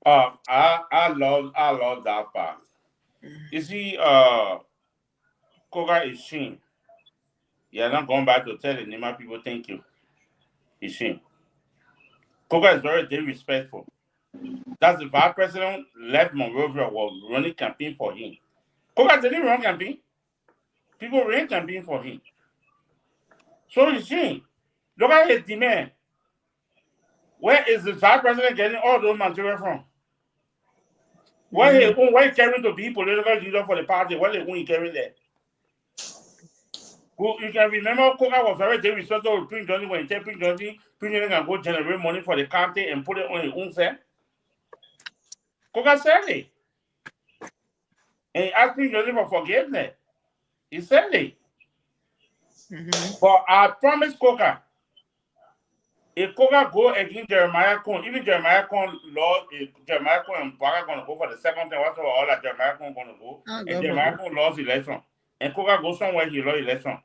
I love that part. You see, Koga is shame. You're not going back to tell the Nima people thank you. It's shame. Koga is very disrespectful. That's the vice president left Monrovia was running campaign for him. Koga didn't run campaign. People ran campaign for him. So it's shame. Look at his demand. Where is the vice president getting all those material from? Where he carrying to be political leader for the party? Where he carrying there? You can remember Koga was very disrespectful with Prince Johnny when he said Prince Johnny can go generate money for the county and put it on his own self. Koga said it. And he asked Prince Johnny for forgiveness. He said it. But I promise Koga, if Koga go against Jeremiah Cohn, even Jeremiah Cohn lost, Jeremiah Cohn and Baga going to go for the second time, whatsoever, all that Jeremiah Cohn going to go. And Jeremiah Cohn lost election. And Koga goes somewhere, he lost election.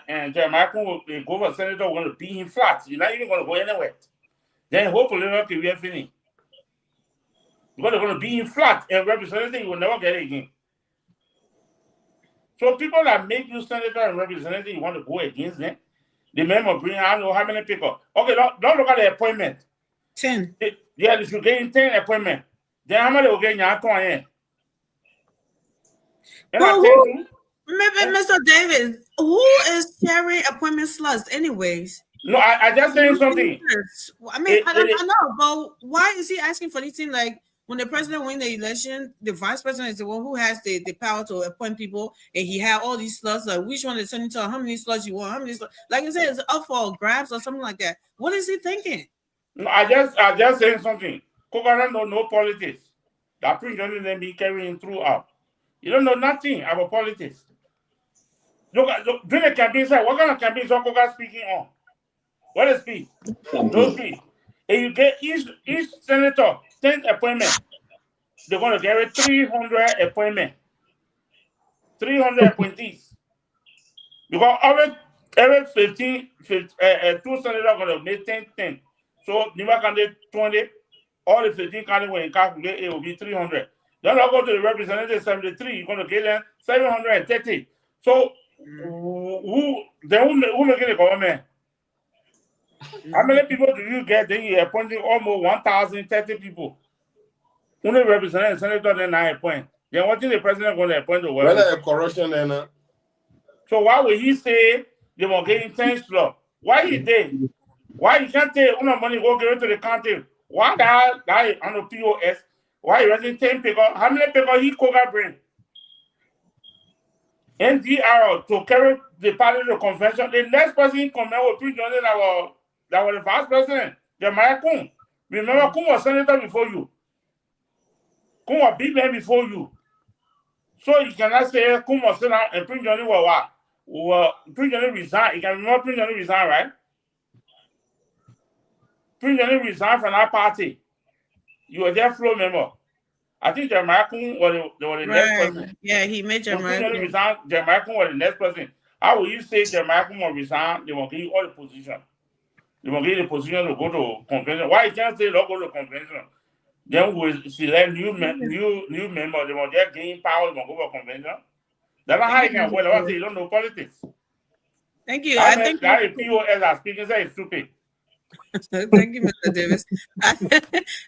And Jeremiah Cohn will go for senator, going to beat him flat. You're not even going to go anywhere. Then hopefully not career finish. Because they're going to beat him flat and representative, you will never get it again. So people that make you senator and representative, you want to go against them. The men will bring, I don't know how many people. Okay, don't look at the appointment. 10. Yeah, they should get 10 appointments. Then how many will get in? Maybe Mr. David, who is sharing appointment slots anyways? No, I just saying something. I mean, I don't know, but why is he asking for these things? Like, when the president win the election, the vice president is the one who has the power to appoint people, and he had all these slots. Like, which one is sending to? How many slots you want? How many slots? Like I said, it's up for grabs or something like that. What is he thinking? No, I just saying something. Koga don't know politics. That Prince Johnny then be carrying throughout. You don't know nothing about politics. Look, during the campaign, say, what kind of campaign is Koga speaking on? What is speech? No speech. And you get each senator 10 appointments. They're going to get 300 appointments. 300 appointees. Because every 15, two senators are going to make 10. So, Nima can do 20. All the 15 candidates, when you calculate, it will be 300. Then I'll go to the representative 73. You're going to get them 730. So, who making the government? How many people do you get? Then you're appointing almost 1,030 people. Only representative senator then I appoint. Then what is the president going to appoint the world? Whether corruption then. So why would he say they were getting 10 slots? Why he did? Why you can't take enough money go give it to the county? Why that on the POS? Why you raising 10 people? How many people he Koga bring? NDR to carry the party to the convention. The next person come out with Prince Johnny that was the vice president, Jeremiah Cohn. Remember, Cohn was senator before you. Cohn was big man before you. So you cannot say Cohn was senator and Prince Johnny was what? Well, Prince Johnny resigned. You can remember Prince Johnny resigned, right? Prince Johnny resigned from that party. You were their floor member. I think Jeremiah Cohn was the next person. Yeah, he made Jeremiah Cohn. Resign, Jeremiah Cohn was the next person. How will you say Jeremiah Cohn will resign? They will give you all the position. They will give you the position to go to convention. Why you can't say don't go to convention? Then we select new members. They will just gain power. They will go to convention. That's not how you can well. I say you don't know politics. Thank you. I think that the POS are speaking say it's stupid. Thank you, Mr. Davis.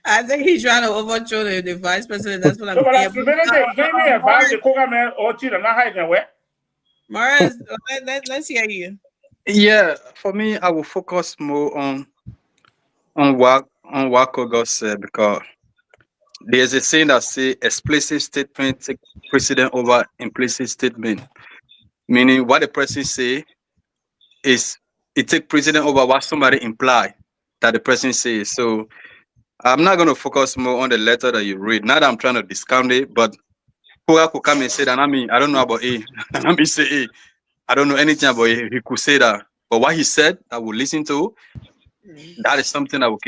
I think he's trying to overthrow the vice president. That's what I'm saying. You can't even advise the Koga man or cheat. I'm not hiding where. Morris, let's hear you. Yeah, for me, I will focus more on what Koga said, because there's a saying that say explicit statement take precedent over implicit statement. Meaning what the person say is it take precedent over what somebody imply that the person says. So I'm not going to focus more on the letter that you read. Not that I'm trying to discount it, but Koga could come and say that. I mean, I don't know about A. I mean, say A. I don't know anything about it. He could say that. But what he said, I will listen to. That is something that we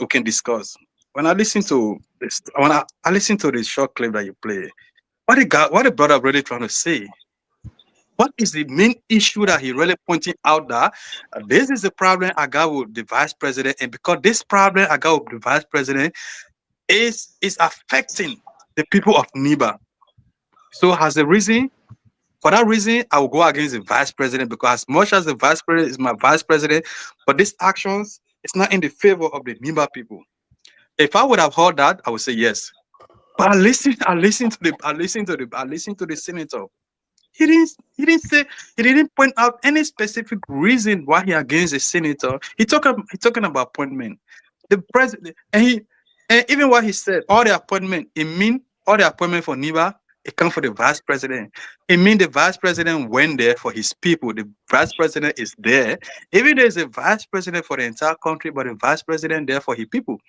can discuss. When I listen to this, when I listen to this short clip that you play, what the brother really trying to say? What is the main issue that he really pointing out that this is the problem I got with the vice president, and because this problem I got with the vice president is affecting the people of Niba. So as a reason, for that reason, I will go against the vice president, because as much as the vice president is my vice president, but these actions is not in the favor of the Niba people. If I would have heard that, I would say yes. But I listened to the senator. He didn't point out any specific reason why he against the senator. He talking about appointment. The president and even what he said, all the appointment, it mean all the appointment for Niba, it come for the vice president. It mean the vice president went there for his people. The vice president is there. Even there's a vice president for the entire country, but the vice president there for his people.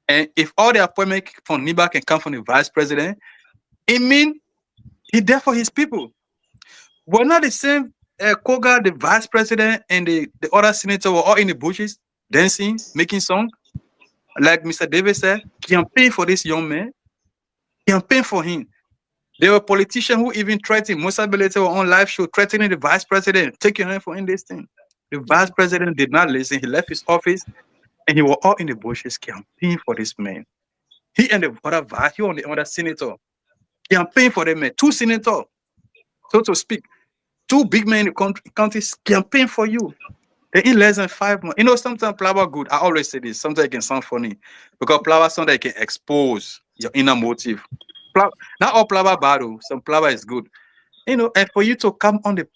And if all the appointment from Niba can come from the vice president, it mean he there for his people. We're not the same. Koga, the vice president, and the other senator were all in the bushes, dancing, making songs. Like Mr. David said, campaign for this young man. Campaign for him. There were politicians who even threatened. Musa Belete were on live show threatening the vice president. Take your hand for in this thing. The vice president did not listen. He left his office, and he was all in the bushes campaigning for this man. He and the other vice, he and the other senator campaign for them man. Two senators, so to speak. Two big men in the country campaign for you. They're in less than 5 months. You know, sometimes Plava good. I always say this. Sometimes it can sound funny. Because Plava sometimes can expose your inner motive. Not all Plava bad. Some Plava is good. You know, and for you to come on the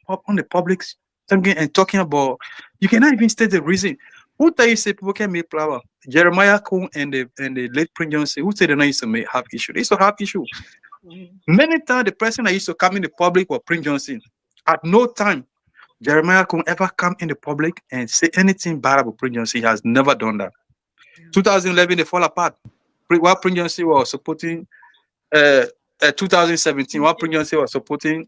public and talking about, you cannot even state the reason. Who tell you say people can make Plava? Jeremiah Kuhn and the late Prince Johnson, who said they used to have issue? They used to have issue. Many times the person that used to come in the public was Prince Johnson. At no time, Jeremiah could ever come in the public and say anything bad about Prince Johnson. He has never done that. 2011, they fall apart. While Prince Johnson was supporting 2017, while Prince Johnson was supporting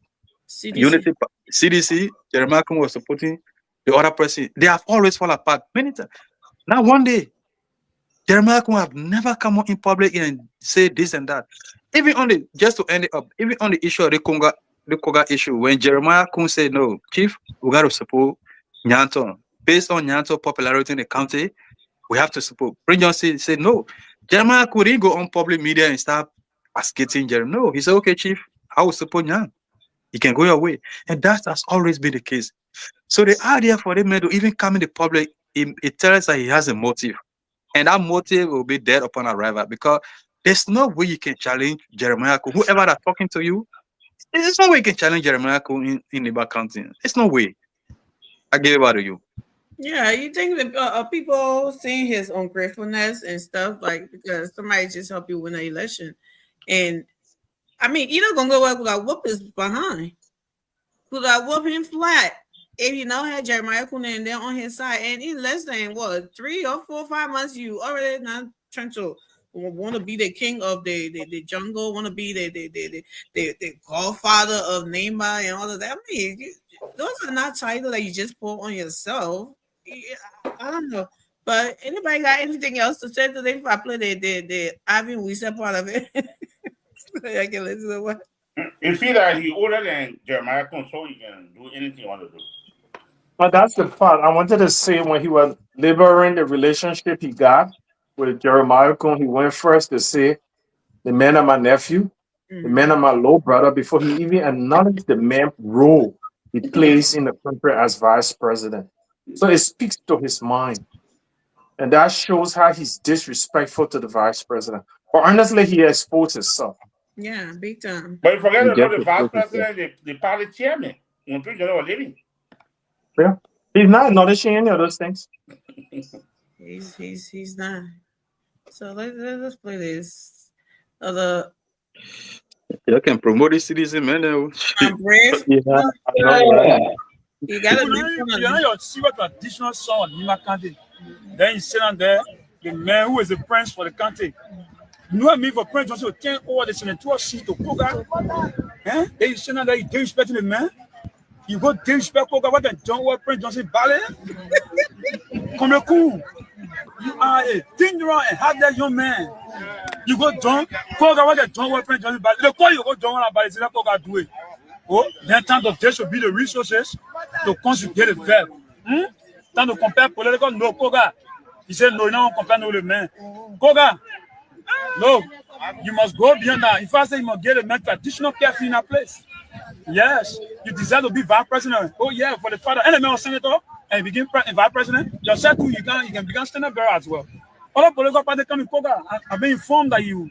Unity CDC, Jeremiah Kuhn was supporting the other person. They have always fall apart many times. Now one day, Jeremiah Kuhn have never come out in public and say this and that. Even on the, just to end it up, even on the issue of the Koga issue, when Jeremiah Kuhn said, no, Chief, we got to support Nyanton. Based on Nyanton's popularity in the county, we have to support. Prince Johnson said, no. Jeremiah Kuhn didn't go on public media and start asking Jeremiah. No, he said, okay, Chief, I will support Nyan. You can go your way. And that has always been the case. So the idea for the man to even come in the public, it tells us that he has a motive. And that motive will be dead upon arrival, because there's no way you can challenge Jeremiah Kuhn. Whoever that's talking to you, there's no way you can challenge Jeremiah Kuhn in Niba County. There's no way. I give it back to you. Yeah, you think that people seeing his ungratefulness and stuff, like, because somebody just helped you win an election. And I mean, you're not going to go up without whoop his behind. Could I whoop him flat if you know had Jeremiah Kuhn and they're on his side? And in less than 3 or 4 or 5 months, you already not trying to want to be the king of the jungle, want to be the godfather of Neymar and all of that. I mean, those are not titles that you just put on yourself. I don't know. But anybody got anything else to say today before I play the Ivan Wisa part of it? I can listen to what. You feel that he older than Jeremiah Kuhn, so he can do anything he want to do. But that's the part I wanted to say. When he was liberating the relationship he got with Jeremiah Kuhn, he went first to say, the man of my nephew, the man of my little brother, before he even acknowledged the man role he plays in the country as vice president. So it speaks to his mind. And that shows how he's disrespectful to the vice president. But honestly, he exposed himself. Yeah, big time. But you forget to know the vice president, the party chairman, when people are living. Yeah. He's not acknowledging any of those things. He's not. So let's play this. You can promote the citizen, man. I'm brave. Yeah, I know, right? You gotta You live know, on you know your silver traditional son, Nima Kante. Then you sit down there, the man who is the prince for the country. You know what I mean for Prince Johnson to turn over the senatorial seat to Koga? Eh? Then you sit down there, you disrespecting the man. You go disrespect Koga, what the John what Prince Johnson ballet? Come here, cool. You are a dangerous and hard young man. You go John, Koga, what the John what Prince Johnson ballet? They call you go John what ballet, so Koga do it. Oh, then time of there should be the resources to conjugate the verb. Time to compare political, no, Koga. He said, no, you don't compare no the man. Koga, no, you must go beyond that. If I say you must get a man traditional care in a place. Yes, you desire to be vice president. Oh, yeah, for the father and the man senator and begin vice president. Yourself too, you can become standard bearer as well. Other political parties come in Koga. I've been informed that you're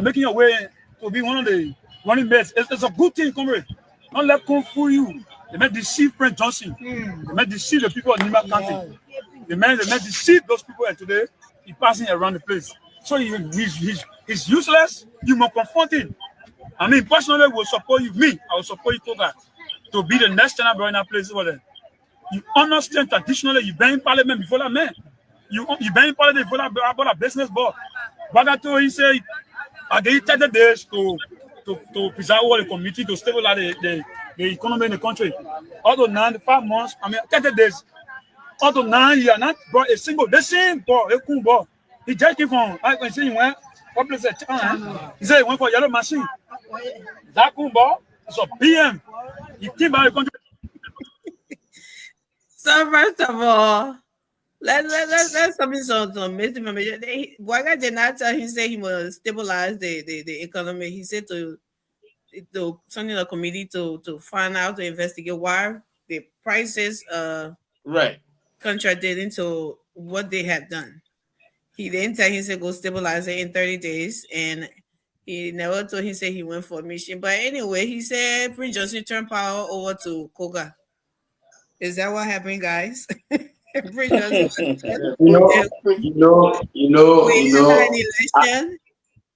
making your way to be one of the running mates. It's a good thing, comrade. Don't let Kung fool you. They may deceive Prince Johnson. They may deceive the people of Nima County. They may deceive those people, and today he's passing around the place. So he's useless. You must confront him. I mean, personally, will support you. Me, I will support you, Koga, to be the next general in that place over there. You understand traditionally, you've been in parliament before that man. You've been in parliament before that about a business board. Bagato, he said, I gave 30 days to preserve all the community, to stabilize the economy in the country. Although 5 months, 30 days. Although 9 years, not brought a single, the same ball, a cool ball. He just came from, I can see he went, what place he said he went for yellow machine. That cool ball, it's a PM. He came by the country. So first of all, let's something so amazing. Waga did not tell him say he must stabilize the economy. He said to sending a committee to find out, to investigate why the prices right contradicted into what they had done. He didn't tell him to go stabilize it in 30 days, and he never told him say he went for a mission. But anyway, he said Prince Johnson turned power over to Koga. Is that what happened, guys? You know.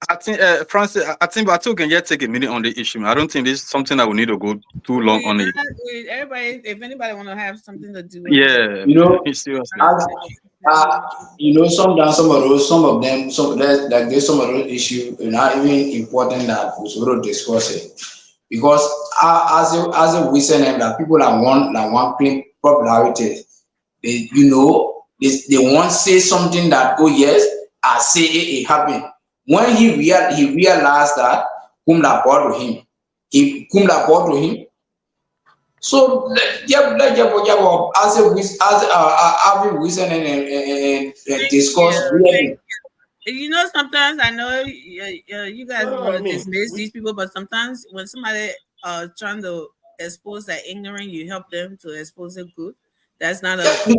I think, Francis, I think Batu can just take a minute on the issue. I don't think this is something that we need to go too long on it. Everybody, if anybody want to have something to do with yeah, seriously. Sometimes some of those issues are not even important that we should discuss it, because as we say that people that want popularity, they want to say something that, oh yes, I say it happened. When he realized that whom that brought to him, so as we listen and discuss. Sometimes I know you guys want to dismiss these people, but sometimes when somebody trying to expose that ignorant, you help them to expose the good. That's not a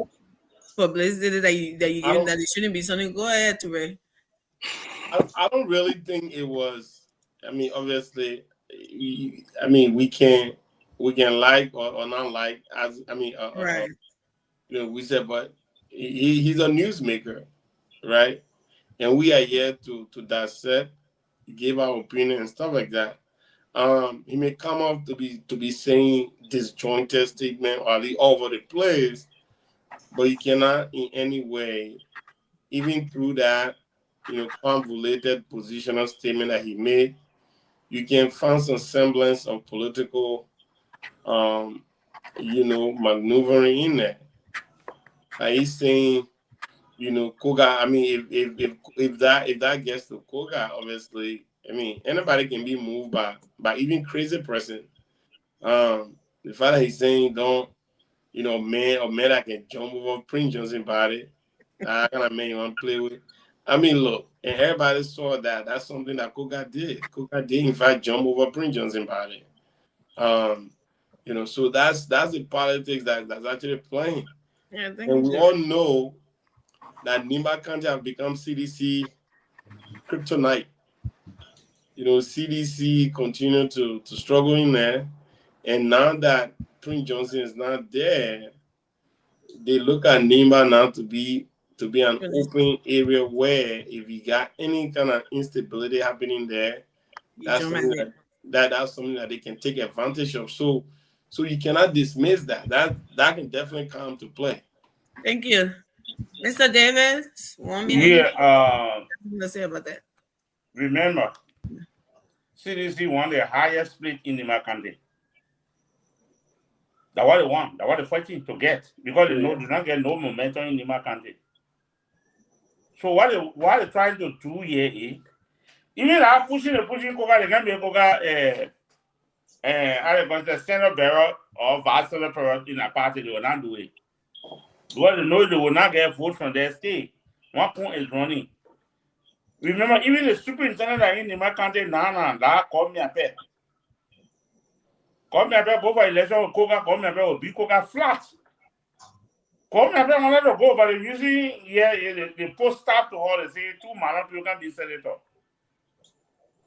publicity that you give them, that it shouldn't be something. Go ahead, Ture. I don't really think it was. I mean, obviously, we can like or not like, as right. We said, but he's a newsmaker, right? And we are here to dissect, give our opinion and stuff like that. He may come up to be saying disjointed statement or all over the place, but he cannot in any way, even through that convoluted positional statement that he made, you can find some semblance of political maneuvering in there. He's saying, Koga, if that gets to Koga, obviously, anybody can be moved by even crazy person. The fact that he's saying don't, man that can jump over Prince Johnson body, that kind of man you want to play with. Look, and everybody saw that. That's something that Koga did. Koga did, in fact, jump over Prince Johnson body. So that's the politics that's actually playing. Yeah, and we all know that Nima County have become CDC kryptonite. CDC continue to struggle in there, and now that Prince Johnson is not there, they look at Nima now to be an open area where if you got any kind of instability happening there, that's something that's something that they can take advantage of. So you cannot dismiss that. That can definitely come to play. Thank you. Mr. Davis, 1 minute. Yeah. Let's say about that. Remember, CDC won the highest split in the County. That's what they want. That's what they're fighting to get, because they know do not get no momentum in the County. So what they're trying to do here is, even after pushing Koga, they can be Koga the Senate bearer or vice Senate bearer in a party. They will not do it. Because they know they will not get vote from their state. One point is running. Remember, even the superintendent in the County, that called me a pet. Come here, go for election with Koga, come here, will be Koga flat. Come here, wanted to go, but they usually, they post start to all, they say 2 Malon people can be senator.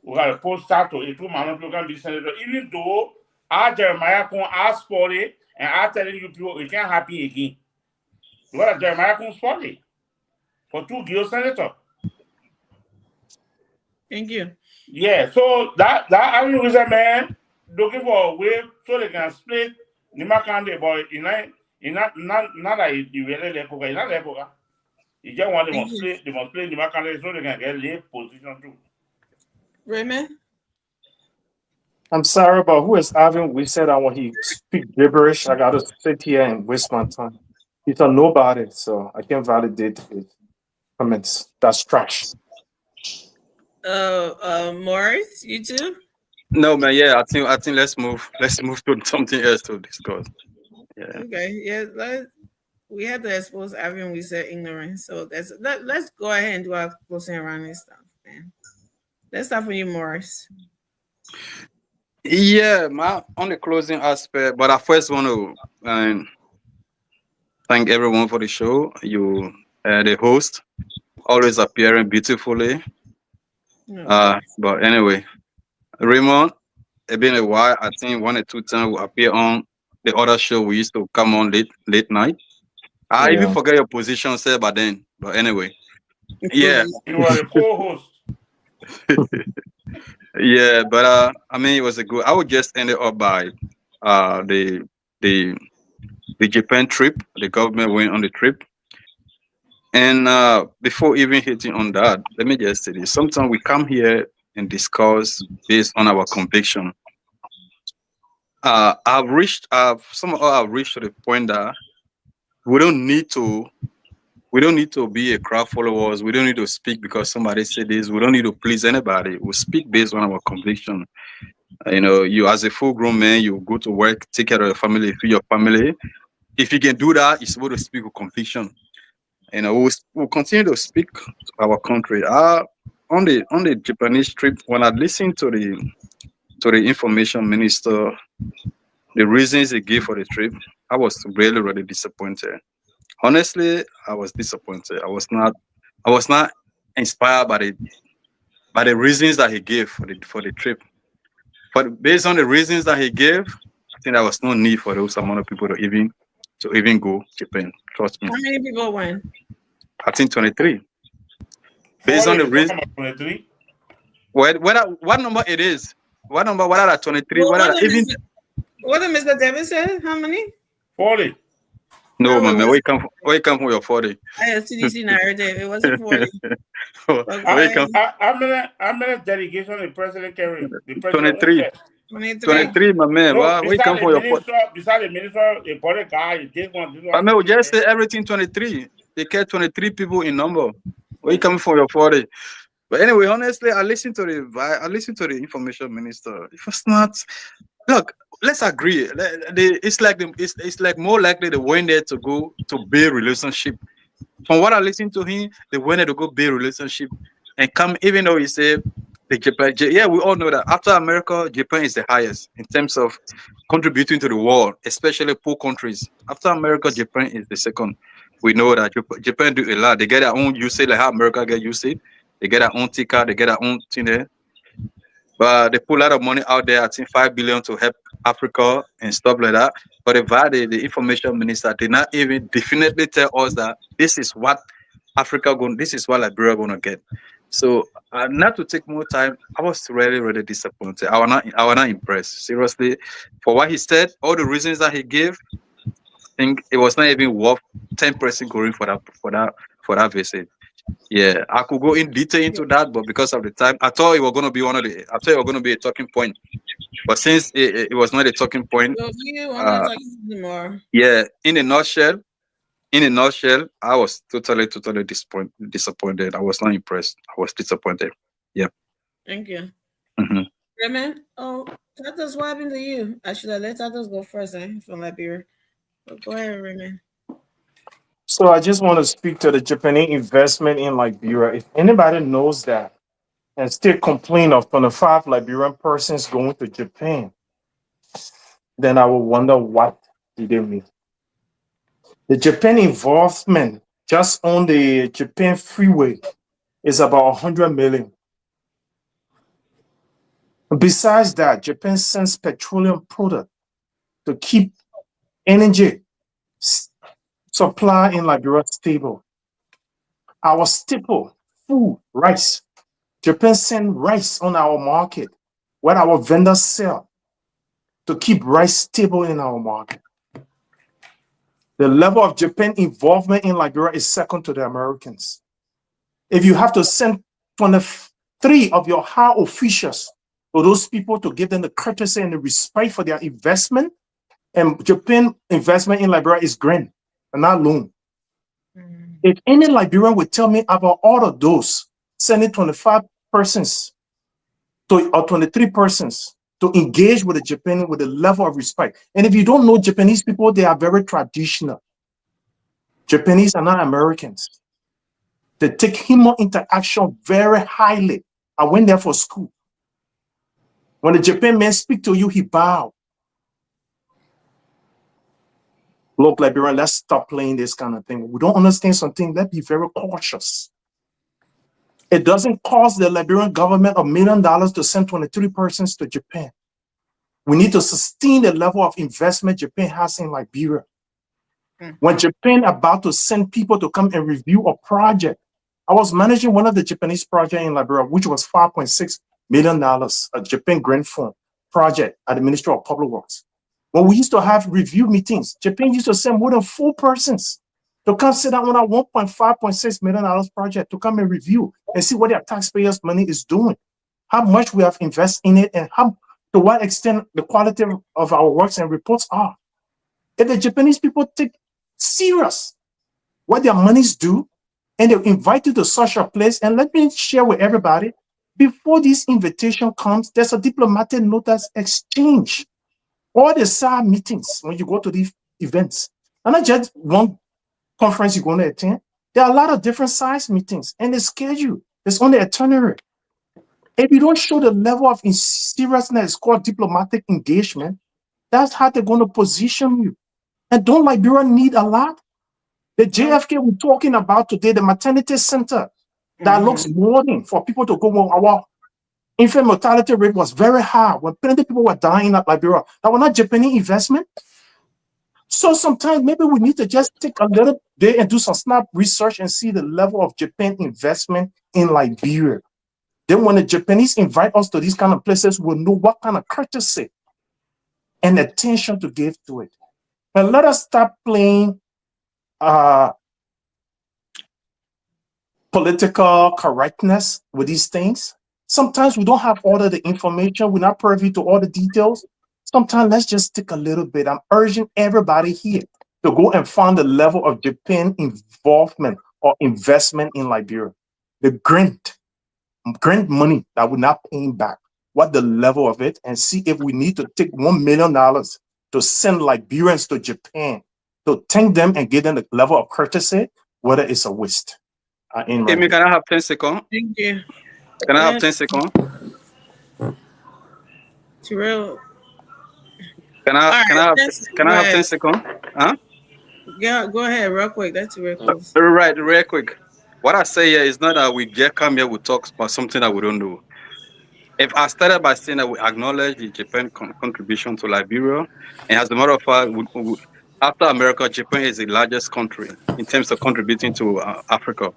We got a post start to 2 Malon people can be senator. Even though our Jeremiah can ask for it, and I'm telling you people, it can't happen again. We got a Jeremiah can spot it for 2 Gil senator. Thank you. Yeah, so that I mean, was a man looking for a way so they can split Nima County, but not that you really like Koga, not like Koga. You just want them to split Nima County so they can get late position too. Raymond? I'm sorry, but who is Alvin? We said I want he speak gibberish. I gotta sit here and waste my time. He's a nobody, so I can't validate his comments. That's trash. Morris, you too? No, man. Yeah, I think let's move to something else to discuss. Yeah. Okay. Yeah. We had to expose everyone. We said ignorance. So let's go ahead and do our closing around this stuff, man. Let's start with you, Morris. Yeah, on the closing aspect, but I first want to thank everyone for the show. You, the host, always appearing beautifully. But anyway, Raymond, it's been a while. I think 1 or 2 times we appear on the other show. We used to come on late night. I even forget your position, sir, by then. But anyway, yeah. You are a co-host. Yeah, but I mean, it was a good. I would just end it up by the Japan trip. The government went on the trip. And before even hitting on that, let me just say this. Sometimes we come here and discuss based on our conviction. I've reached to the point that we don't need to be a crowd followers. We don't need to speak because somebody said this. We don't need to please anybody. We speak based on our conviction. You as a full-grown man, you go to work, take care of your family, feed your family. If you can do that, you're supposed to speak with conviction. We'll continue to speak to our country. On the Japanese trip, when I listened to the information minister, the reasons he gave for the trip, I was really, really disappointed. Honestly, I was disappointed. I was not inspired by the reasons that he gave for the trip. But based on the reasons that he gave, I think there was no need for those amount of people to even go Japan. Trust me. How many people went? I think 23. Based on the reason. 23. What number it is? What number? What are 23? What did Mr. Davis say? How many? 40. No, man. Where you come from your 40? I had CDC narrative. It wasn't 40. I'm in a delegation the president carrying. 23. 23, my man. No, where you come from your 40? Beside the minister, the body guy, this one. I mean, we just say everything 23. They care 23 people in number. Where you coming from your 40? But anyway, honestly, I listened to the information minister. It was not. Look, let's agree. It's like more likely they went there to go to build relationship. From what I listened to him, they went there to go build relationship and come. Even though he said the Japan, yeah, we all know that after America, Japan is the highest in terms of contributing to the world, especially poor countries. After America, Japan is the second. We know that Japan do a lot. They get their own USAID, like how America get USAID. They get their own TICA, they get their own thing there. But they put a lot of money out there, I think 5 billion to help Africa and stuff like that. But the information minister did not even definitely tell us that this is what this is what Liberia gonna get. So not to take more time, I was really disappointed. I was not impressed. Seriously, for what he said, all the reasons that he gave, I think it was not even worth 10% going for that visit. Yeah, I could go in detail into that, but because of the time, I thought it was going to be a talking point. But since it was not a talking point, So you want to talk more? yeah, in a nutshell, I was totally disappointed. I was not impressed. I was disappointed. Yeah. Thank you. Mm-hmm. Raymond, Tatos, what happened to you? I should have let Tatos go first, from Liberia. But go ahead, Raymond. So I just want to speak to the Japanese investment in Liberia. If anybody knows that and still complain of 25 Liberian persons going to Japan, then I will wonder what did they mean. The Japan involvement just on the Japan freeway is about 100 million. Besides that, Japan sends petroleum product to keep energy supply in Liberia stable. Our staple food, rice. Japan send rice on our market, what our vendors sell, to keep rice stable in our market. The level of Japan involvement in Liberia is second to the Americans. If you have to send 23 of your high officials to those people to give them the courtesy and the respect for their investment, and Japan investment in Liberia is grand and not loan. If any Liberian would tell me about all of those, sending 25 persons or 23 persons to engage with the Japan with a level of respect. And if you don't know Japanese people, they are very traditional. Japanese are not Americans. They take human interaction very highly. I went there for school. When the Japan man speak to you, he bow. Look, Liberian, let's stop playing this kind of thing. We don't understand something. Let's be very cautious. It doesn't cost the Liberian government $1 million to send 23 persons to Japan. We need to sustain the level of investment Japan has in Liberia. When Japan about to send people to come and review a project, I was managing one of the Japanese projects in Liberia, which was $5.6 million, a Japan grant fund project at the Ministry of Public Works. When we used to have review meetings, Japan used to send more than 4 persons to come sit down on our $5.6 million project to come and review and see what their taxpayers' money is doing, how much we have invested in it, and to what extent the quality of our works and reports are. If the Japanese people take serious what their monies do, and they invite you to such a place, and let me share with everybody, before this invitation comes, there's a diplomatic notice exchange. All the SAR meetings, when you go to these events, and not just one conference you're going to attend, there are a lot of different size meetings, and the schedule is on the itinerary. If you don't show the level of seriousness called diplomatic engagement, that's how they're going to position you. And don't Liberia need a lot? The JFK we're talking about today, the maternity center that looks modern for people to go on. Our infant mortality rate was very high when plenty of people were dying at Liberia. That was not Japanese investment. So sometimes maybe we need to just take a little day and do some snap research and see the level of Japan investment in Liberia. Then when the Japanese invite us to these kind of places, we'll know what kind of courtesy and attention to give to it. And let us stop playing political correctness with these things. Sometimes we don't have all of the information. We're not privy to all the details. Sometimes let's just take a little bit. I'm urging everybody here to go and find the level of Japan involvement or investment in Liberia. The grant money that we're not paying back, what the level of it, and see if we need to take $1 million to send Liberians to Japan to thank them and give them the level of courtesy, whether it's a waste. Amy, can I have 10 seconds? Thank you. Can I have 10 seconds? Terrell. Can I have 10 seconds? Huh? Yeah, go ahead, real quick. That's real quick. Right, real quick. What I say here is not that we just come here, we talk about something that we don't know. If I started by saying that we acknowledge the Japan contribution to Liberia, and as a matter of fact, after America, Japan is the largest country in terms of contributing to Africa.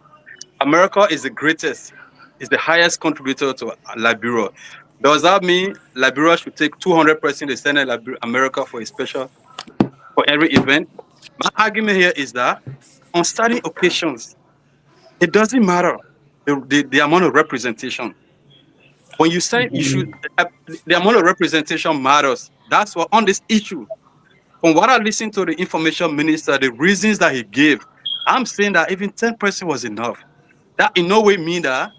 America is the greatest is the highest contributor to Liberia. Does that mean Liberia should take 200% they send America for a special for every event? My argument here is that on study occasions, it doesn't matter the amount of representation. When you say you should, the amount of representation matters. That's what on this issue. From what I listened to the information minister, the reasons that he gave, I'm saying that even 10% was enough. That in no way mean that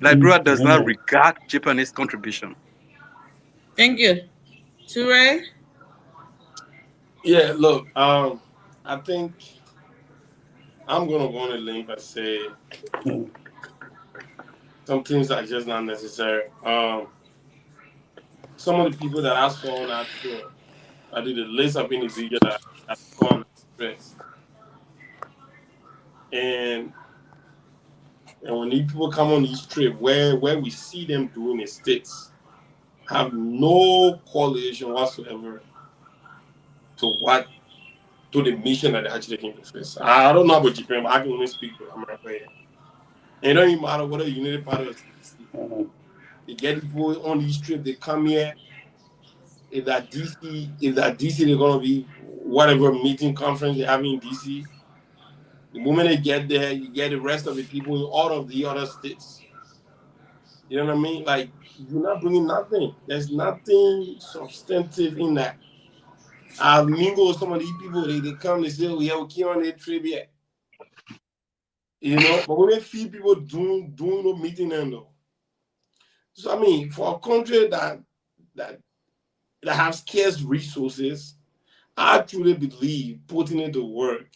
Liberia does not regard Japanese contribution. Thank you. Ture? Yeah, look, I think I'm gonna go on a limb and say some things are just not necessary. Some of the people that I saw on that tour, I did a list of individuals that I saw on that trip. And when these people come on this trip, where we see them doing mistakes, have no correlation whatsoever to the mission that they actually came to face. I don't know about Japan, but I can only speak for America here. It don't even matter whether you're United Party or they get people on this trip, they come here. If that DC, they're gonna be whatever meeting conference they're having in DC. The moment they get there, you get the rest of the people in all of the other states. You know what I mean? Like, you're not bringing nothing. There's nothing substantive in that. I've mingled with some of these people. They come, they say, "Oh, yeah, we can't on their trip yet." You know, but when they see people doing no meeting them though. So I mean, for a country that has scarce resources, I truly believe putting it to work,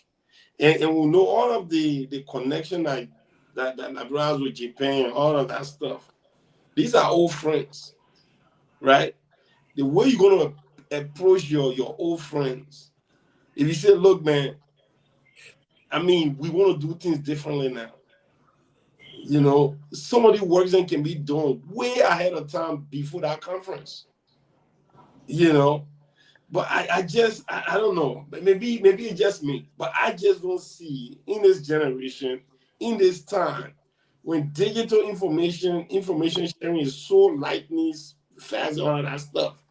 and we know all of the connection that has with Japan, all of that stuff. These are old friends, right? The way you're gonna approach your old friends, if you say, "Look, man, I mean, we want to do things differently now." You know, some of the work that can be done way ahead of time before that conference. You know, but I don't know. Maybe it's just me, but I just don't see in this generation, in this time, when digital information sharing is so lightning fast and all that stuff,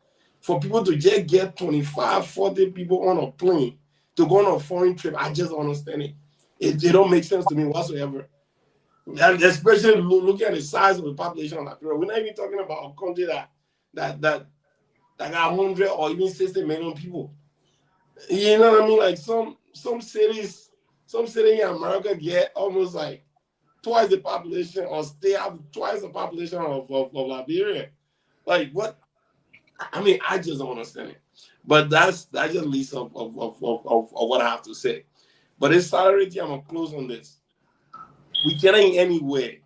for people to just get 25, 40 people on a plane to go on a foreign trip, I just don't understand it. It don't make sense to me whatsoever. And especially looking at the size of the population of Liberia. We're not even talking about a country that got 100 or even 60 million people. You know what I mean? Like some cities in America get almost like twice the population, or stay have twice the population of Liberia. Like what? I mean, I just don't understand it. But that's just least of what I have to say. But it's solidarity. I'm gonna close on this. We cannot in any way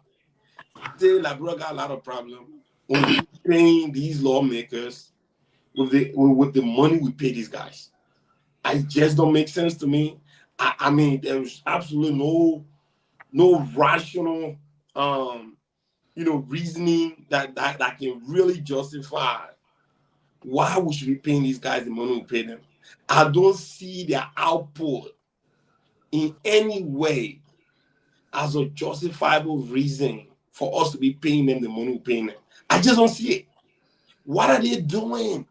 say Liberia got a lot of problems when we paying these lawmakers with the money we pay these guys. It just don't make sense to me. I mean, there's absolutely no rational reasoning that can really justify why we should be paying these guys the money we pay them. I don't see their output in any way as a justifiable reason for us to be paying them the money we're paying them. I just don't see it. What are they doing?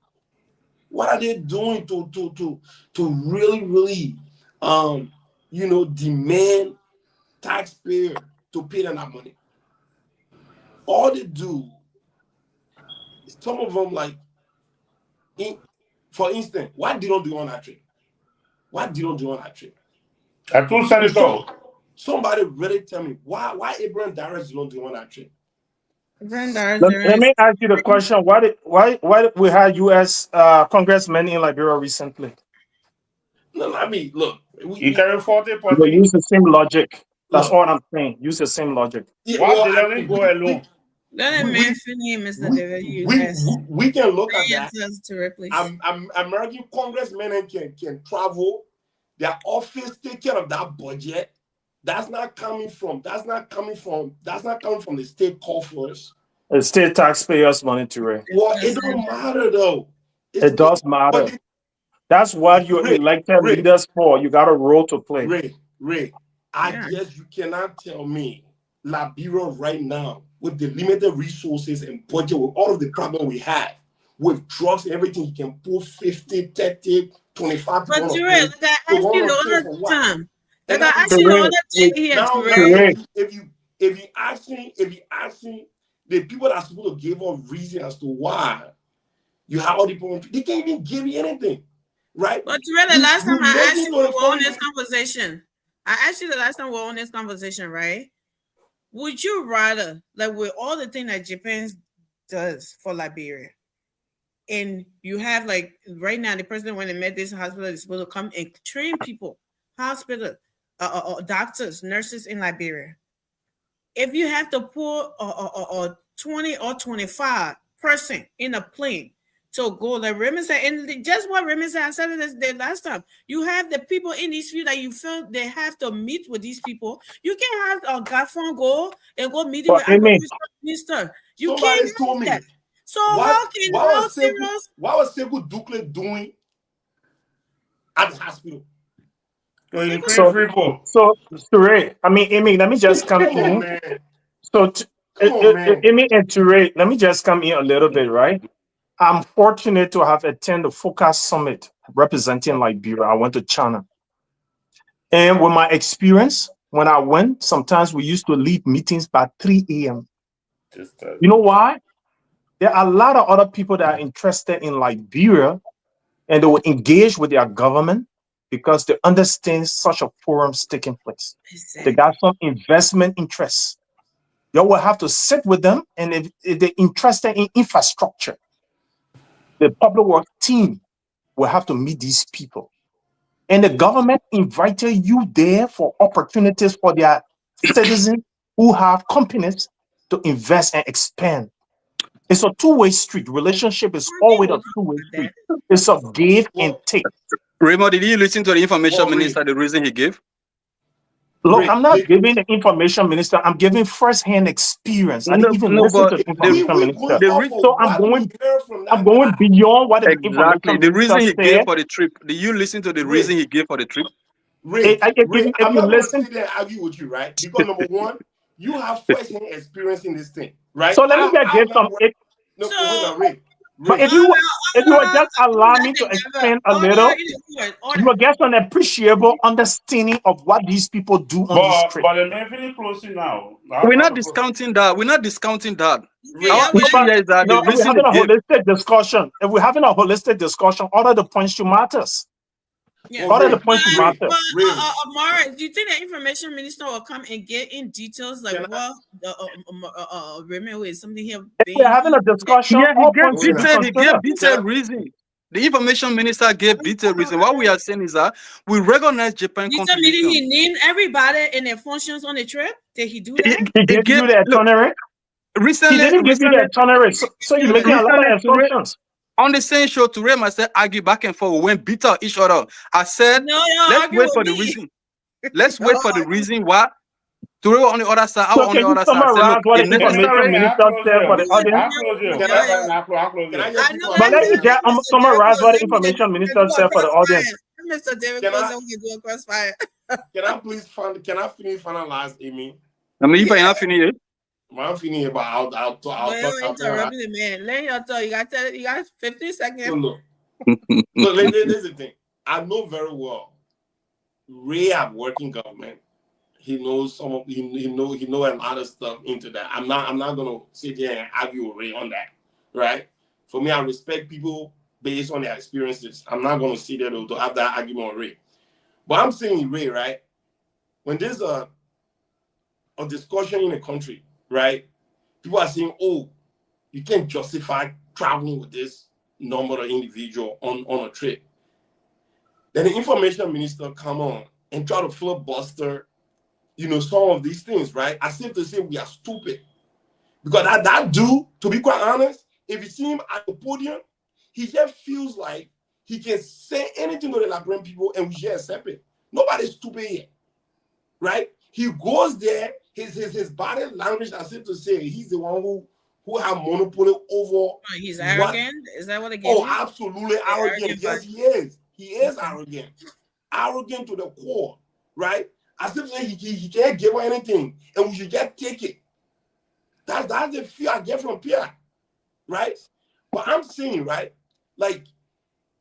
What are they doing to really demand taxpayer to pay them that money? All they do, some of them, like, for instance, why didn't do on that trip? Why didn't do on that trip? I told Senator. Somebody really tell me why Abraham Darius don't do on that trip. Let me ask you the question: why we had U.S. congressmen in Liberia recently? No, I mean, look, you carry 40%. They use the same logic. That's all I'm saying. Use the same logic. Yeah, why did they go alone? Let me finish, Mr. David. We can look at that. Ture, please. American congressmen can travel. Their office take care of that budget. That's not coming from the state coffers. The state taxpayers' money, Ture. Well, it don't matter though. It does matter. That's what you're elected leaders for. You got a role to play. Ray, you cannot tell me Liberia right now, with the limited resources and budget, with all of the problems we have, with drugs and everything, you can pull 50, 30, 25 people. But Ture, like I asked you the other time. Like I asked you the other day here, now, Ture. if you ask me, the people that are supposed to give us reason as to why you have all the people, they can't even give you anything, right? But Ture, the last time I asked you, we were on this conversation. I asked you the last time we were on this conversation, right? Would you rather, like with all the things that Japan does for Liberia, and you have like right now the president when they met this hospital is supposed to come and train people, hospital, doctors, nurses in Liberia. If you have to pull a 20 or 25 person in a plane to go, like Remy said, and just what Remy said, I said it the last time. You have the people in these field that you feel they have to meet with these people. You can't have a Godfrey go and go meeting with minister. You can't do that. So why was Sekou Dukle doing at the hospital? So Ture, I mean, Amy, let me just come in. So, Amy and Ture, let me just come in a little bit, right? I'm fortunate to have attended the Focus Summit representing Liberia. I went to China. And with my experience, when I went, sometimes we used to leave meetings by 3 a.m. You know why? There are a lot of other people that are interested in Liberia, and they will engage with their government because they understand such a forum's taking place. Exactly. They got some investment interests. You will have to sit with them, and if they're interested in infrastructure, the public works team will have to meet these people. And the government invited you there for opportunities for their citizens who have companies to invest and expand. It's a two-way street. Relationship is always a two-way street. It's a give and take. Raymond, did you listen to the information minister, the reason he gave? Look, I'm not giving the information minister. I'm giving first-hand experience. I didn't even listen to the information minister. So I'm going beyond what the information the reason he said. gave for the trip. Did you listen to the reason he gave for the trip? I'm not going to sit there and argue with you, right? Because number one, you have first-hand experience in this thing, right? So let me give some. But if you would just allow me to expand a little, you will get an appreciable understanding of what these people do on this trip. But the main thing closing now. We're not discounting that. We're not discounting that. We're having a holistic discussion. If we're having a holistic discussion, all of the points you matters. Yeah. All of the points you matter. Morris, do you think the information minister will come and get in details like what Remy is something here? We're having a discussion. He gave detailed reason. The information minister gave detailed reason. What we are saying is that we recognize Japan contribution. Meaning he named everybody and their functions on the trip. Did he do that? He gave you the itinerary. Recently, he didn't give you the itinerary. So you're making a lot of assumptions. On the same show, Ture I said argue back and forth. We went bitter each other. I said, let's wait for the reason. Let's wait for the reason why. Ture on the other side, I on the other side. Summarize what the information minister said for the audience. But let me just summarize what the information minister said for the audience. Mr. David Wilson, we can do a crossfire. Can I finish finalize, Amy? I mean, if I have finished it. I'm feeling about I'll talk. Interrupting the man. Let your talk. You got 50 seconds. Look, there's the thing. I know very well. Ray have working government. He knows some of he know a lot of stuff into that. I'm not gonna sit there and argue with Ray on that. Right? For me, I respect people based on their experiences. I'm not gonna sit there to have that argument with Ray. But I'm saying Ray, right? When there's a discussion in a country, right? People are saying, oh, you can't justify traveling with this number of individual on a trip. Then the information minister come on and try to filibuster, some of these things, right? As if to say we are stupid. Because that dude, to be quite honest, if you see him at the podium, he just feels like he can say anything to the Liberian people and we just accept it. Nobody's stupid here, right? He goes there, his body language, as if to say he's the one who have monopoly over. He's arrogant. Is that what it gave? Oh, absolutely arrogant. Yes, he is. He is arrogant. Arrogant to the core, right? as if he can't give her anything, and we should just take it. That's the fear I get from Pierre, right? But I'm saying, right, like,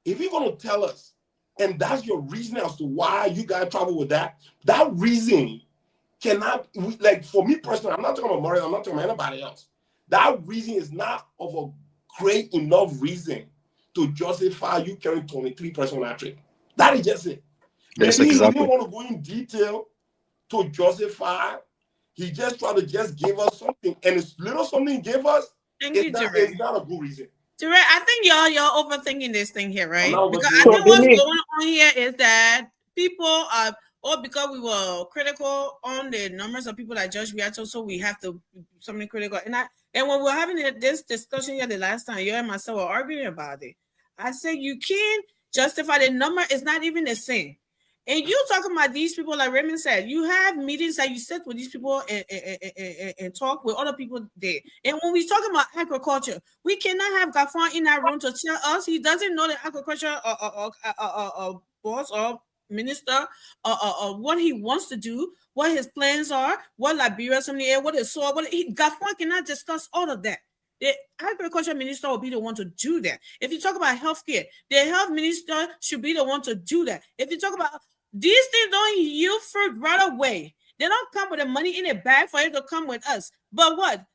if you're gonna tell us, and that's your reason as to why you guys travel with that reason cannot, like, for me personally, I'm not talking about Mario, I'm not talking about anybody else. That reason is not of a great enough reason to justify you carrying 23 person on that trip. That is just it. Yes, Maybe exactly. he didn't want to go in detail to justify. He just tried to just give us something, and it's little something he gave us. It's not a good reason. Direct, I think y'all overthinking this thing here, right? Because I So think what's Amy- going on here is that people are, or because we were critical on the numbers of people that Judge Beato, so we have to something critical. And when we were having this discussion here the last time, you and myself were arguing about it. I said you can't justify the number is not even the same. And you talking about these people, like Raymond said, you have meetings that you sit with these people and talk with other people there. And when we talking about agriculture, we cannot have Gafan in that room to tell us he doesn't know the agriculture boss or minister or what he wants to do, what his plans are, what Liberia something here, what is so Gafan cannot discuss all of that. The agriculture minister will be the one to do that. If you talk about healthcare, the health minister should be the one to do that. If you talk about these things, don't yield fruit right away. They don't come with the money in a bag for it to come with us. But what?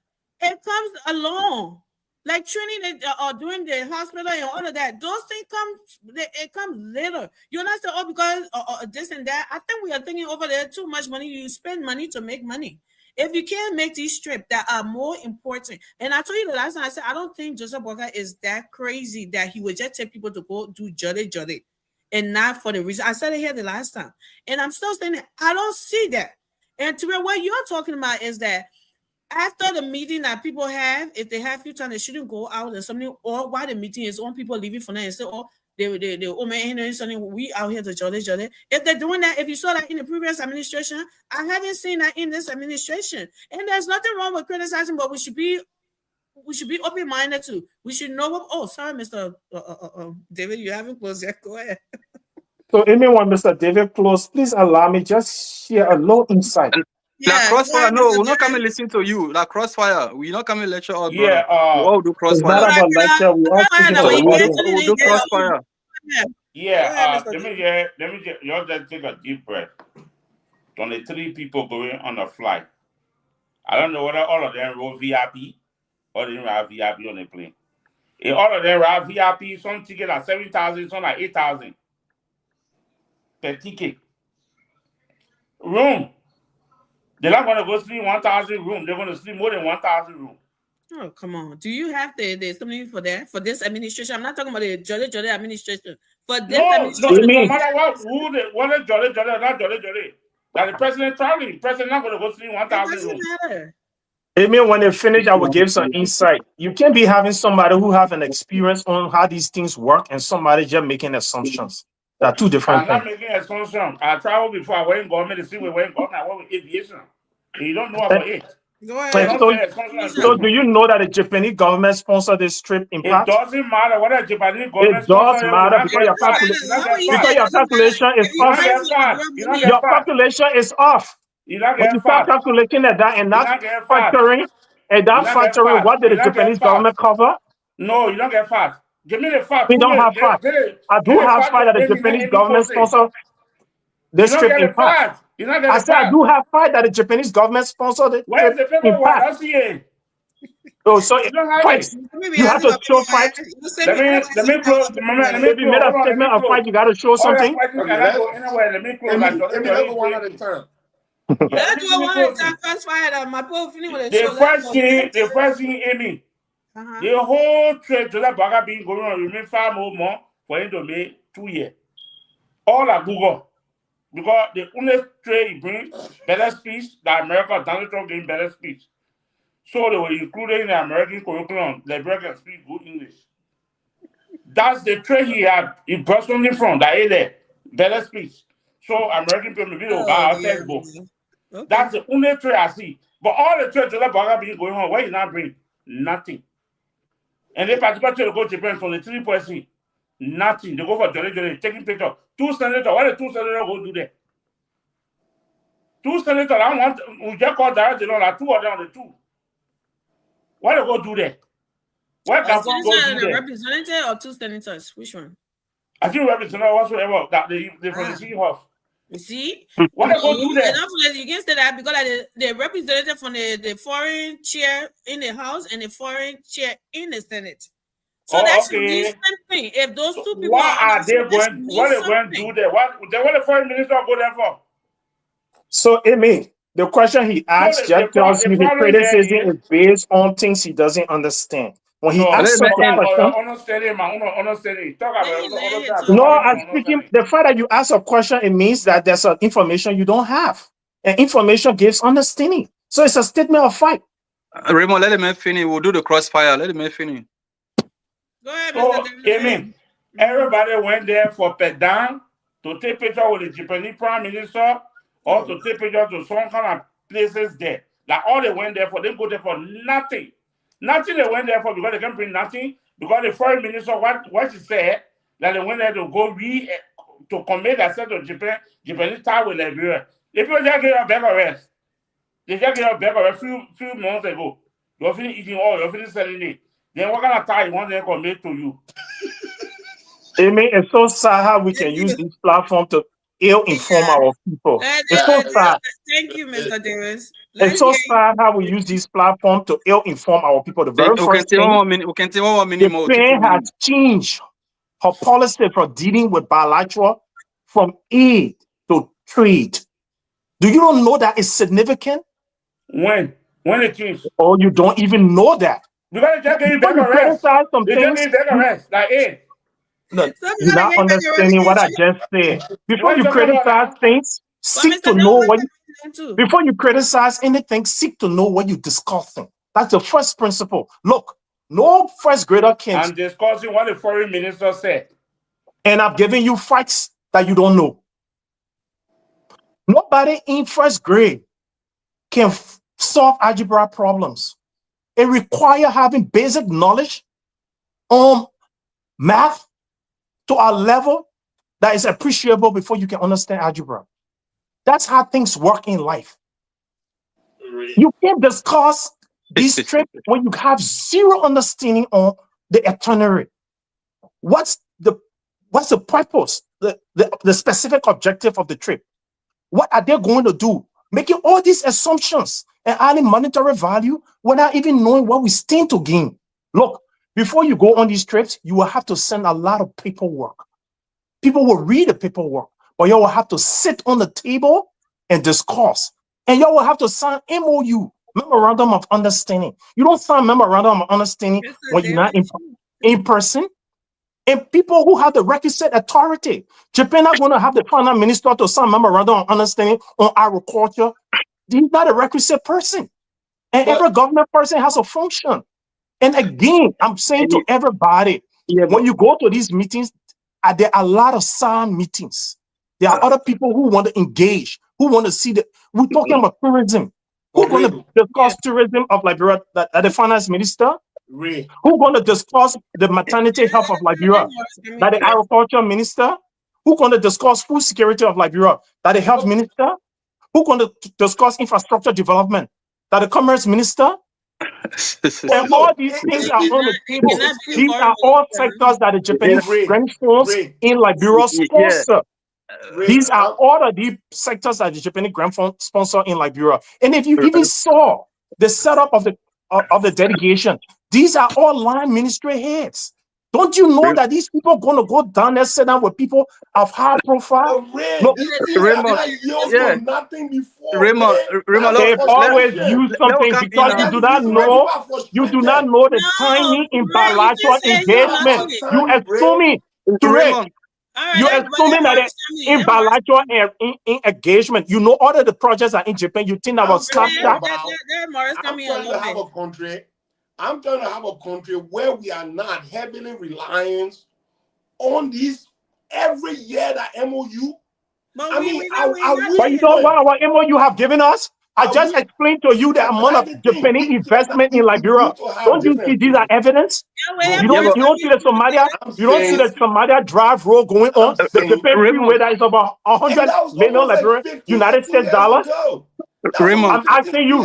It comes along. Like training or doing the hospital and all of that. Those things it comes later. You're not saying, because this and that. I think we are thinking over there too much money. You spend money to make money. If you can't make these trips that are more important, and I told you the last time, I said, I don't think Joseph Boakai is that crazy that he would just take people to go do jolly, and not for the reason. I said it here the last time, and I'm still saying it. I don't see that. And to me, what you're talking about is that after the meeting that people have, if they have few time, they shouldn't go out and something, or while the meeting is on, people leaving for now and say, we out here to jolly. If they're doing that, if you saw that in the previous administration, I haven't seen that in this administration. And there's nothing wrong with criticizing, but we should be open-minded too. We should know what. Sorry, Mr. David, you haven't closed yet. Go ahead. So anyone, Mr. David, close. Please allow me just share a little insight. Crossfire, no, we're not coming listen to you. Crossfire, we're not coming lecture all, brother. Yeah, we all do Crossfire. It's not about lecture. We all we'll do Crossfire. Yeah, let me just take a deep breath. 23 people going on a flight. I don't know whether all of them roll VIP or they didn't have VIP on the plane. If all of them have VIP, some ticket are 7,000, some are 8,000 per ticket. Room. They're not going to go sleep 1,000 room. They're going to sleep more than 1,000 room. Oh, come on. Do you have the something for that? For this administration? I'm not talking about the Jolly administration. For this administration. No matter what the Jolly or not Jolly. That the president traveling. The president not going to go sleep 1,000 room. Matter. Amen. When they finish, I will give some insight. You can't be having somebody who have an experience on how these things work and somebody just making assumptions. There are two different things. I'm not making assumptions. I traveled before. I went in government to see where I went government. I went with aviation. You don't know about it. Go ahead. So do you know that the Japanese government sponsored this trip in part? It doesn't matter whether the Japanese government it does matter because your calculation is off. Your calculation is off. When you start calculating at that and not factoring what did the Japanese government cover? No, you don't get fat. Give me the fact. We don't have fact. I do have fact that the Japanese government sponsored this trip in part. I said I do have fact that the Japanese government sponsored it. Where is the paperwork? Oh, so you have to show fact. Let me close. If you made a statement of fact, you got to show something. Let me close. Let me go one at a time. The first thing, Amy. The whole trade to that Baga being going on remain far more for him to make 2 years. All are Google. Because the only trade he brings better speech, that America, Donald Trump getting better speech. So they were included in the American curriculum. The Americans speak good English. That's the trade he had. He personally from that area. Better speech. So American people will buy our textbook. Okay. That's the only trade I see. But all the trade to that Baga being going on, where he not bring? Nothing. And they particularly go to Japan from the 3%. Nothing. They go for Jolly, taking picture. 2 senators. Why the 2 senators go do that? 2 senators, I want, we just call directly on like 2 of them on the 2. What they go do there? What can go do there? Representative or 2 senators? Which one? I think representative whatsoever that they from the city house. You see? What they go do there? You can say that because the representative from the foreign chair in the House and the foreign chair in the Senate. So that should be the same thing. If those 2 people what are they going to do there? What the foreign minister go there for? So, Amy, the question he asked just tells you the criticism is based on things he doesn't understand. When he asks such a question, I'm speaking. The fact that you ask a question, it means that there's some information you don't have, and information gives understanding. So it's a statement of fact. Raymond, let him finish. We'll do the crossfire. Let him finish. Go ahead, so, Amen. Everybody went there for Pedan to take picture with the Japanese Prime Minister or to take picture to some kind of places there. Like all they went there for, they go there for nothing. Nothing they went there for because they can bring nothing. Because the foreign minister, what she said, that they went there to go to commit themselves to Japanese tie with Liberia. The people just get a back arrest. They just get a back arrest few months ago. You're finished eating all, you're finished selling it. Then what kind of tie you want them to commit to you? Amy, it's so sad how we can use this platform to ill-inform our people. It's so sad. Thank you, Mr. Davis. It's so sad how we use this platform to ill-inform our people. The very first thing, the Spain has changed her policy for dealing with bilateral from aid to trade. Do you don't know that is significant? When it changed? Oh, you don't even know that. Because they just get back arrest. They just get back arrest. Like, hey. No, you're not understanding what I just said. Before you criticize things, seek to know what before you criticize anything, seek to know what you're discussing. That's the first principle. Look, no first grader can. I'm discussing what the foreign minister said. And I'm giving you facts that you don't know. Nobody in first grade can solve algebra problems. It requires having basic knowledge on math to a level that is appreciable before you can understand algebra. That's how things work in life. You can't discuss this trip when you have zero understanding on the itinerary. What's the purpose, the specific objective of the trip? What are they going to do? Making all these assumptions and adding monetary value without even knowing what we stand to gain. Look, before you go on these trips, you will have to send a lot of paperwork. People will read the paperwork, but you will have to sit on the table and discuss. And you will have to sign MOU, Memorandum of Understanding. You don't sign Memorandum of Understanding when you're not in person. And people who have the requisite authority. Japan are going to have the finance minister to sign Memorandum of Understanding on agriculture. He's not a requisite person. And every government person has a function. And again, I'm saying to everybody, when you go to these meetings, there are a lot of silent meetings. There are other people who want to engage, who want to see we're talking about tourism. Who's going to discuss tourism of Liberia, the finance minister? Who's going to discuss the maternity health of Liberia? That the agriculture minister? Who's going to discuss food security of Liberia? That the health minister? Who's going to discuss infrastructure development? That the commerce minister? And all these things are on the table. These are all sectors that the Japanese French force in Liberia sponsor. These are all of the sectors that the Japanese Grand Fund sponsor in Liberia. And if you even saw the setup of the delegation, these are all line ministry heads. Don't you know that these people are going to go down there, sit down with people of high profile? Look, nothing before. They've always used something because you do not know the timing in bilateral engagement. You assuming you're assuming that in bilateral engagement, you know all of the projects are in Japan. You think about Snapchat. I'm trying to have a country where we are not heavily reliant on these every year that MOU. But you know what our MOU have given us? I just explained to you the amount of Japanese investment in Liberia. Don't you see these are evidence? You don't see the Somalia. You don't see the Somalia drive road going on. The Japan freeway that is about 100 million Liberian United States dollars. I'm asking you,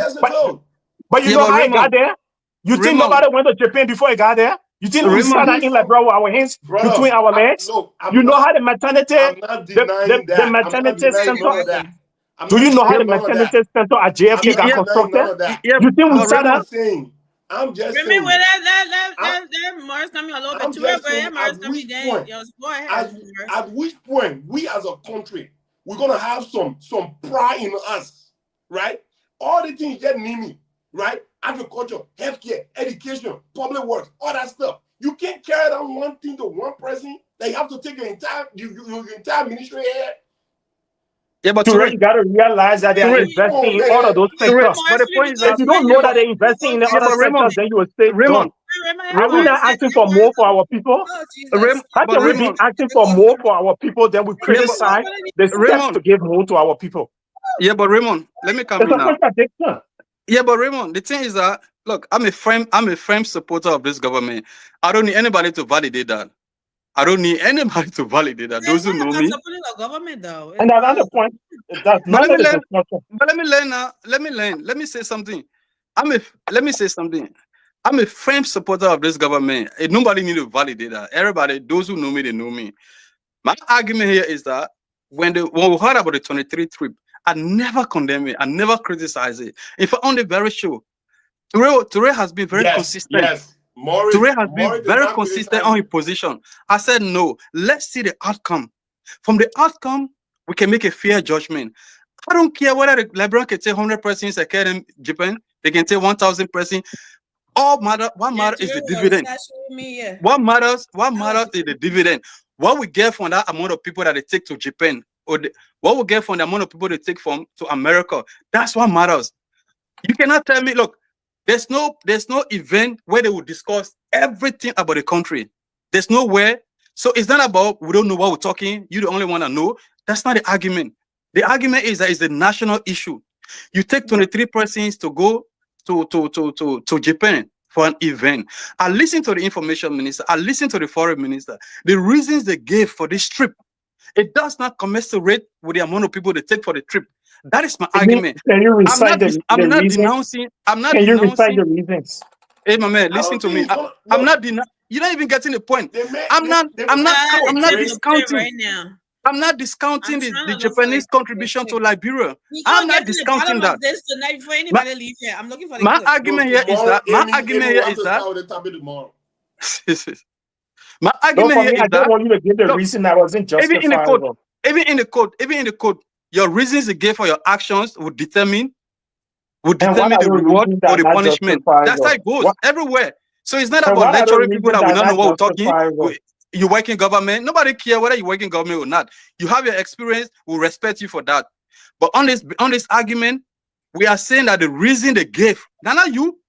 but you know how it got there? You think nobody went to Japan before it got there? You think we sat in Liberia with our hands between our legs? You know how the maternity, the maternity center. Do you know how the maternity center at JFK got constructed? You think we sat down? I'm just saying. Remember that Morris coming a little bit too early, Morris coming then. At which point we as a country we're gonna have some pride in us, right? All the things that need me, right? Agriculture, healthcare, education, public works, all that stuff. You can't carry down one thing to one person. They have to take your entire ministry here. Yeah, but you got to realize that they are investing in all of those sectors. But the point is that if you don't know that they're investing in the other sectors, then you will stay Raymond. Are we not asking for more for our people? How can we be asking for more for our people, then we criticize the steps to give more to our people? Yeah, but Raymond, let me come in now. Yeah, but Raymond, the thing is that, look, I'm a firm supporter of this government. I don't need anybody to validate that. Those who know me. Government, though. And another point, that's not the discussion. But let me learn now. Let me say something. I'm a firm supporter of this government. Nobody need to validate that. Everybody, those who know me, they know me. My argument here is that when we heard about the 23 trip, I never condemn it. I never criticize it. In fact, on the very show, Toure has been very consistent. Yes. Toure has been very consistent on his position. I said, no, let's see the outcome. From the outcome, we can make a fair judgment. I don't care whether the Liberian can take 100 persons in Japan, they can take 1,000 persons. What matters is the dividend. What matters is the dividend. What we get from that amount of people that they take to Japan, or what we get from the amount of people they take to America, that's what matters. You cannot tell me, look, there's no event where they will discuss everything about the country. There's nowhere. So it's not about we don't know what we're talking. You the only one to know. That's not the argument. The argument is that it's a national issue. You take 23 persons to go to Japan for an event. I listened to the information minister. I listened to the foreign minister. The reasons they gave for this trip, it does not commensurate with the amount of people they take for the trip. That is my argument. Can you recite I'm not denouncing. Can you recite the reasons? Hey, my man, listen to me. I'm not denying. You're not even getting the point. I'm not discounting right now. I'm not discounting the Japanese contribution to Liberia. I'm not discounting that. I'm looking for my argument here is that. My argument here is that. My argument here is that. I don't want you to give the reason that wasn't justifiable. Even in the code, your reasons you gave for your actions will determine the reward or the punishment. That's how it goes everywhere. So it's not about lecturing people that will not know what we're talking. You work in government, nobody cares whether you work in government or not. You have your experience, we'll respect you for that. But on this argument, we are saying that the reason they gave, not you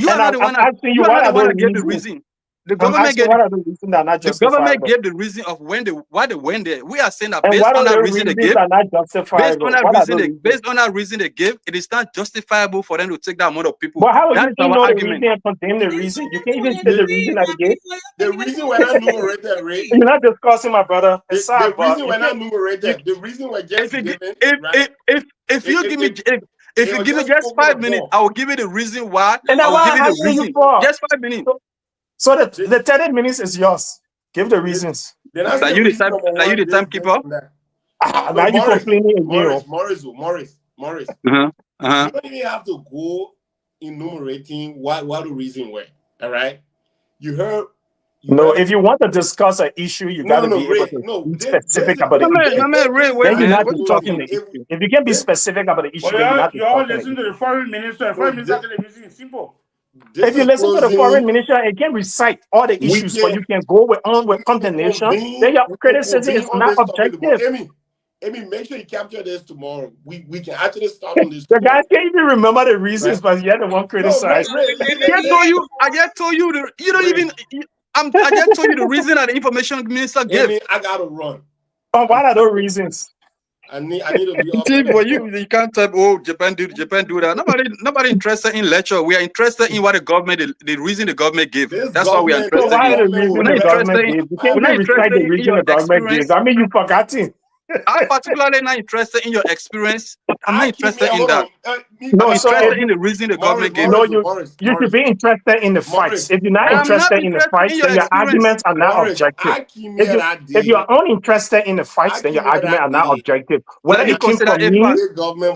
are not the one that gave the reason. The government gave the reason of why they went there. We are saying that based on that reason they gave, based on that reason they gave, it is not justifiable for them to take that amount of people. But how would you know the reason and condemn the reason? You can't even say the reason that they gave. The reason we're not numerated, Ray. You're not discussing, my brother. The reason we're not numerated. The reason we're just given. If you give me just 5 minutes, I will give you the reason why. And I will give you the reason. Just 5 minutes. So the 30 minutes is yours. Give the reasons. Are you the timekeeper? Now you complaining again. Morris. You don't even have to go enumerating what the reason were. All right. You heard. If you want to discuss an issue, you got to be able to be specific about the issue. Then you're not talking the issue. If you can be specific about the issue, then you're not you all listen to the foreign minister. The foreign minister is simple. If you listen to the foreign minister, it can recite all the issues, but you can go on with condemnation. Then your criticism is not objective. Amy, make sure you capture this tomorrow. We can actually start on this. The guys can't even remember the reasons, but you're the one criticized. I just told you you don't even. I just told you the reason that the information minister gave. I gotta run. Oh, what are those reasons? I need to be up. See, but you can't tell, oh, Japan do that. Nobody interested in lecture. We are interested in what the government, the reason the government gave. That's what we are interested so why in. the reason the government gave? You can't even recite the reason the government gave. I mean, you forgot it. I'm particularly not interested in your experience. I'm not interested in that. No, I'm so interested in the reason the government gave. No, you should be interested in the fights. If you're not interested in the fights, then your arguments are not objective. If you're uninterested in the fights, then your arguments are not objective. Whether it came from me,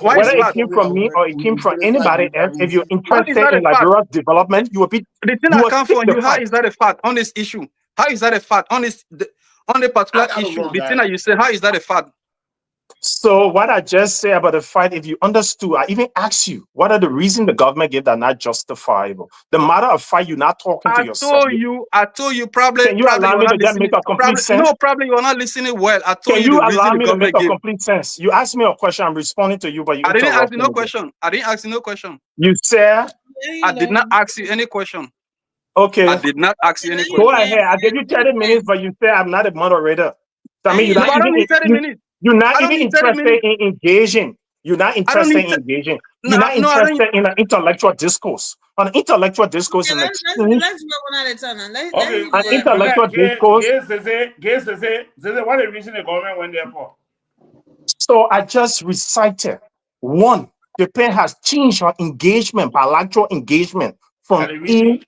whether it came from me or it came from anybody else, if you're interested in Liberia's development, you will be. The thing I come from you, how is that a fact on this issue? How is that a fact on this? On the particular issue, the thing that you say, how is that a fact? So what I just said about the fight, if you understood, I even asked you, what are the reasons the government gave that are not justifiable? The matter of fact, you're not talking to yourself. I told you probably. Can you allow me to just make a complete sense? No, probably you're not listening well. I told Can you you the reason allow the me to make government a gave. complete sense? You asked me a question, I'm responding to you, but you I didn't ask you no me. question. I didn't ask you no question. You said? I did not ask you any question. Okay. I did not ask you any question. Go ahead. I gave you 30 minutes, but you said I'm not a moderator. So, I mean, you're not even interested in engaging. You're not interested in engaging. You're not interested in an intellectual discourse. An intellectual discourse and let's go one at a time. An intellectual discourse. What the reason the government went there for? So I just recited. One, Japan has changed her engagement, bilateral engagement from E.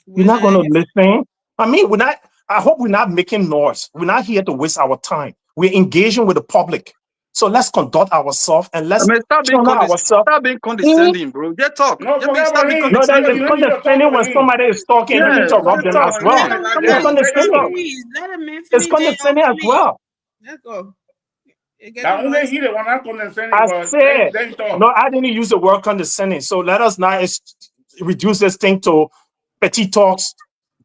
You're not going to listen. I mean, I hope we're not making noise. We're not here to waste our time. We're engaging with the public. So let's conduct ourselves and let's stop being condescending, bro. Get talk. Stop being condescending. No, that's condescending when somebody is talking and interrupt them as well. It's condescending. It's condescending as well. Let's go. I said, no, I didn't use the word condescending. So let us not reduce this thing to petty talks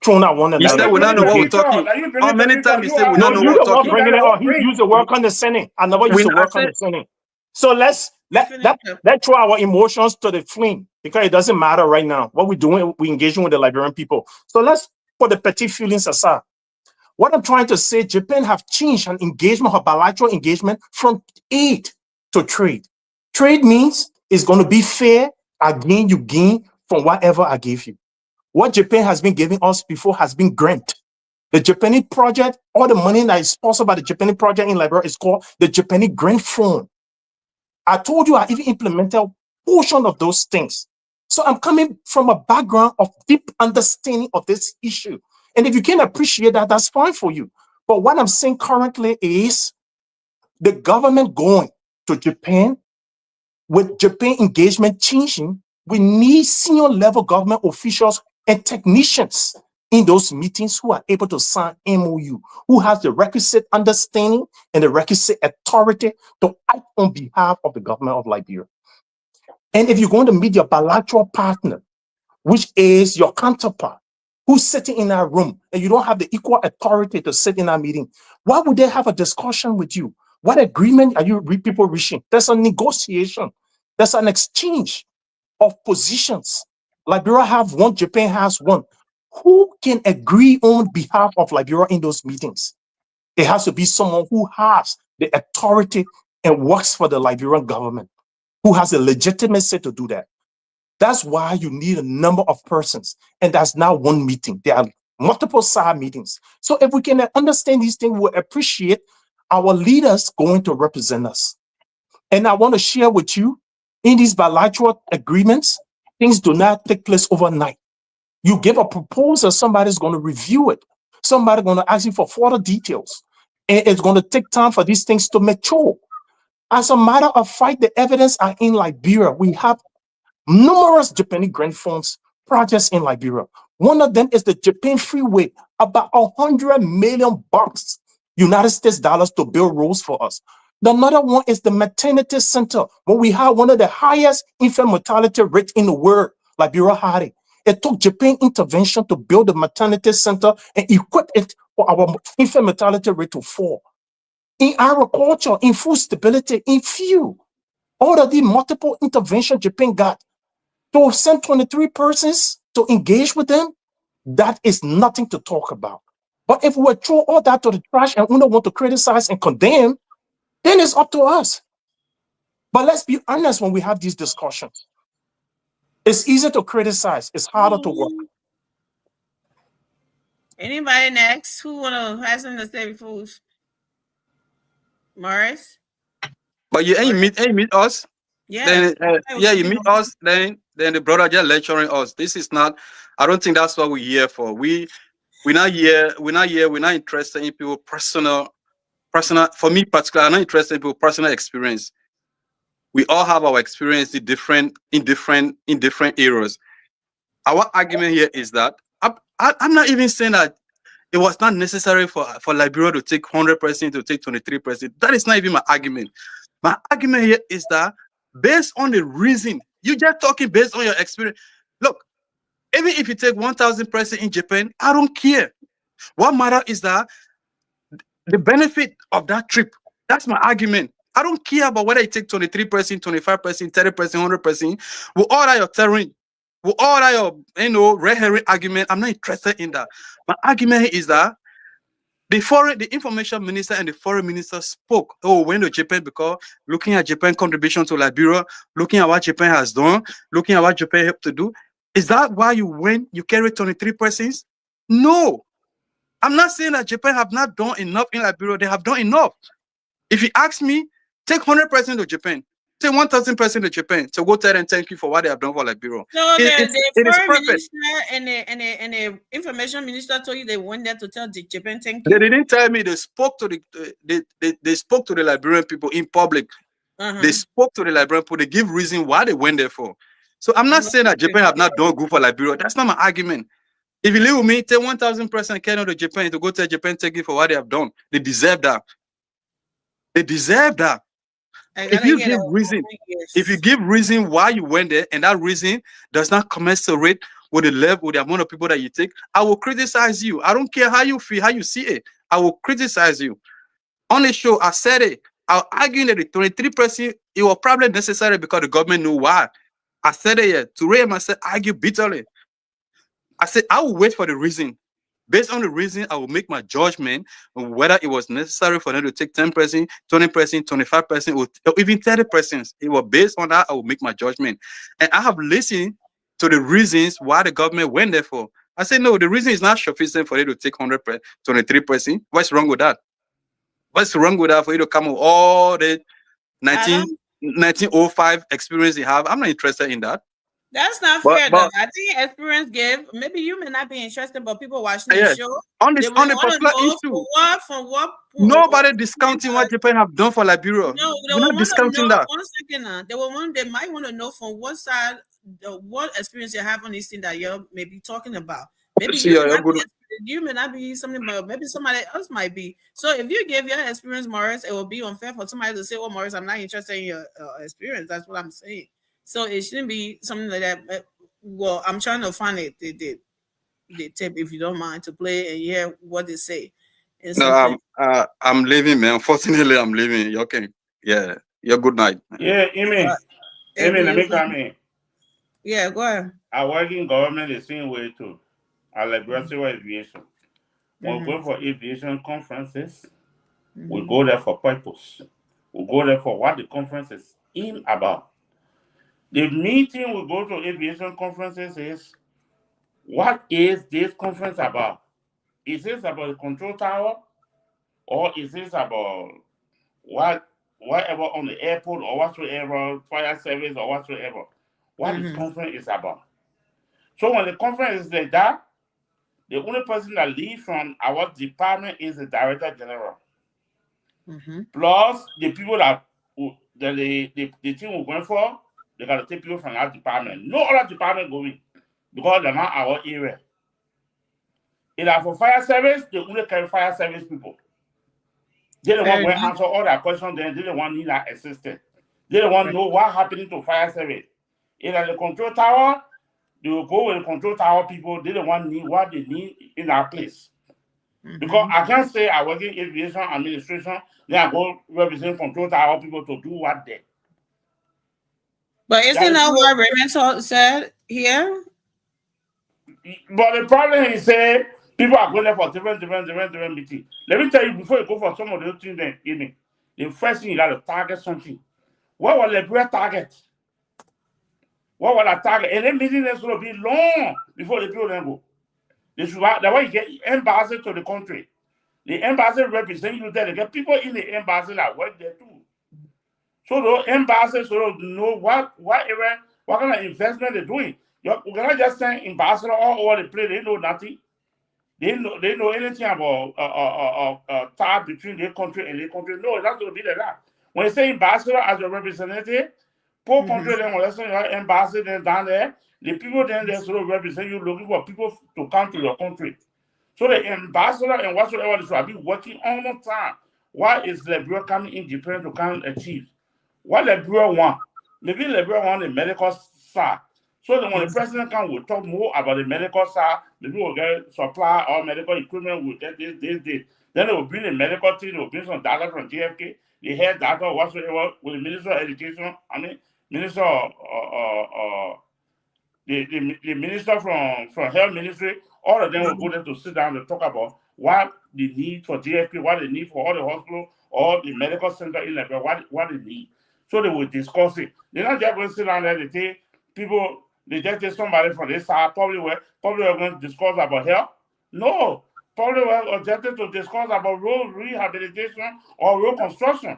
thrown at one another. You said we don't know what we're talking. How many times you say we don't know what we're talking? Bringing it up. He used the word condescending. I never used the word condescending. So let's throw our emotions to the flame because it doesn't matter right now. What we're doing, we're engaging with the Liberian people. So let's put the petty feelings aside. What I'm trying to say, Japan have changed an engagement, her bilateral engagement from aid to trade. Trade means it's going to be fair. I gain, you gain from whatever I give you. What Japan has been giving us before has been grant. The Japanese project, all the money that is sponsored by the Japanese project in Liberia is called the Japanese Grant Fund. I told you I even implemented a portion of those things. So I'm coming from a background of deep understanding of this issue. And if you can appreciate that, that's fine for you. But what I'm saying currently is the government going to Japan, with Japan engagement changing, we need senior level government officials and technicians in those meetings who are able to sign MOU, who has the requisite understanding and the requisite authority to act on behalf of the government of Liberia. And if you're going to meet your bilateral partner, which is your counterpart, who's sitting in that room, and you don't have the equal authority to sit in that meeting, why would they have a discussion with you? What agreement are you people reaching? There's a negotiation. There's an exchange of positions. Liberia have one, Japan has one. Who can agree on behalf of Liberia in those meetings? It has to be someone who has the authority and works for the Liberian government, who has the legitimacy to do that. That's why you need a number of persons, and that's not one meeting. There are multiple side meetings. So if we can understand these things, we'll appreciate our leaders going to represent us. And I want to share with you, in these bilateral agreements, things do not take place overnight. You give a proposal, somebody's going to review it. Somebody's going to ask you for further details. And it's going to take time for these things to mature. As a matter of fact, the evidence are in Liberia. We have numerous Japanese grant funds projects in Liberia. One of them is the Japan Freeway, about $100 million United States dollars to build roads for us. Another one is the maternity center, where we have one of the highest infant mortality rates in the world, Liberia had it. It took Japan intervention to build the maternity center and equip it for our infant mortality rate to fall. In agriculture, in food stability, in fuel, all of the multiple intervention Japan got. To send 23 persons to engage with them, that is nothing to talk about. But if we throw all that to the trash and we don't want to criticize and condemn, then it's up to us. But let's be honest when we have these discussions. It's easier to criticize. It's harder to work. Anybody next who wanna have something to say before Morris? But you meet us. Yeah. Then you meet us. Then the brother just lecturing us. This is not. I don't think that's what we're here for. We're not here. We're not interested in people personal. For me, particularly, I'm not interested in people personal experience. We all have our experience in different areas. Our argument here is that I'm not even saying that it was not necessary for Liberia to take 100%, to take 23%. That is not even my argument. My argument here is that based on the reason, you're just talking based on your experience. Look, even if you take 1,000% in Japan, I don't care. What matters is that the benefit of that trip. That's my argument. I don't care about whether you take 23%, 25%, 30%, 100%. With all that you're telling, with all that your red herring argument, I'm not interested in that. My argument is that the information minister and the foreign minister spoke. Oh, when to Japan, because looking at Japan's contribution to Liberia, looking at what Japan has done, looking at what Japan helped to do. Is that why you went? You carry 23%? No. I'm not saying that Japan have not done enough in Liberia. They have done enough. If you ask me, take 100% to Japan. Take 1,000% to Japan. So go tell them thank you for what they have done for Liberia. So the foreign minister and the information minister told you they went there to tell the Japan thank you. They didn't tell me. They spoke to they spoke to the Liberian people in public. They spoke to the Liberian people. They give reason why they went there for. So I'm not saying that Japan have not done good for Liberia. That's not my argument. If you live with me, take 1,000% Kenya to Japan to go tell Japan thank you for what they have done. They deserve that. They deserve that. If you give reason why you went there, and that reason does not commensurate with the level, with the amount of people that you take, I will criticize you. I don't care how you feel, how you see it. I will criticize you. On the show, I said it. I'll argue that the 23%, it was probably necessary because the government knew why. I said it here. To Ray, I said, argue bitterly. I said, I will wait for the reason. Based on the reason, I will make my judgment on whether it was necessary for them to take 10%, 20%, 25%, or even 30%. It was based on that, I will make my judgment. And I have listened to the reasons why the government went there for. I said, no, the reason is not sufficient for you to take 23%. What's wrong with that? What's wrong with that for you to come with all the 1905 experience you have? I'm not interested in that. That's not fair, though. I think experience gave. Maybe you may not be interested, but people watching the show on the particular issue. Nobody discounting what Japan have done for Liberia. No, we're not discounting that. 1 second. They might want to know from what side, what experience you have on this thing that you may be talking about. Maybe you may not be something, but maybe somebody else might be. So if you give your experience, Morris, it will be unfair for somebody to say, "Oh, Morris, I'm not interested in your experience." That's what I'm saying. So it shouldn't be something like that. Well, I'm trying to find it. The tape, if you don't mind, to play and hear what they say. No, I'm leaving, man. Unfortunately, I'm leaving. Okay. Yeah. Good night. Yeah, Amy, let me come in. Yeah, go ahead. I work in government the same way too. I like civil aviation. When we go for aviation conferences, we go there for purpose. We go there for what the conference is in about. The meeting we go to aviation conferences is, what is this conference about? Is this about the control tower? Or is this about whatever on the airport or whatsoever, fire service or whatsoever? What this conference is about. So when the conference is like that, the only person that leads from our department is the Director General. Plus the people that the team we're going for, they got to take people from that department. No other department going because they're not our area. If they're for fire service, they only carry fire service people. They don't want to answer all their questions, then they don't want to need that assistance. They don't want to know what happening to fire service. If they're the control tower, they will go with the control tower people. They don't want to need what they need in our place. Because I can't say I work in aviation administration, then I go represent control tower people to do what they. But isn't that what Raymond said here? But the problem is, people are going there for different meetings. Let me tell you, before you go for some of those things, the the first thing you got to target something. What will Liberia target? What will I target? And then meeting is going to be long before the people then go. That's why you get embassy to the country. The embassy represent you there. They get people in the embassy that work there too. So those ambassadors sort of know what kind of investment they're doing. You cannot just send ambassador all over the place. They know nothing. They know anything about tie between their country and their country. No, it's not going to be like that. When you say ambassador as a representative, poor country then when you say ambassador down there, the people then they sort of represent you, looking for people to come to your country. So the ambassador and whatsoever should be working all the time. Why is Liberia coming independent to come and achieve? What Liberia want? Maybe Liberia want the medical side. So that when the president comes, we'll talk more about the medical side. Maybe we'll get supply all medical equipment. We'll get this. Then they will bring the medical team. They will bring some data from JFK. They had data whatsoever with the Minister of Education. I mean, Minister the Minister from Health Ministry. All of them will go there to sit down and talk about what the need for JFK, what they need for all the hospitals, all the medical center in Liberia, what they need. So they will discuss it. They're not just going to sit down there. They take people. They just take somebody from this side. Probably we're going to discuss about health. No, probably we're objected to discuss about road rehabilitation or road construction.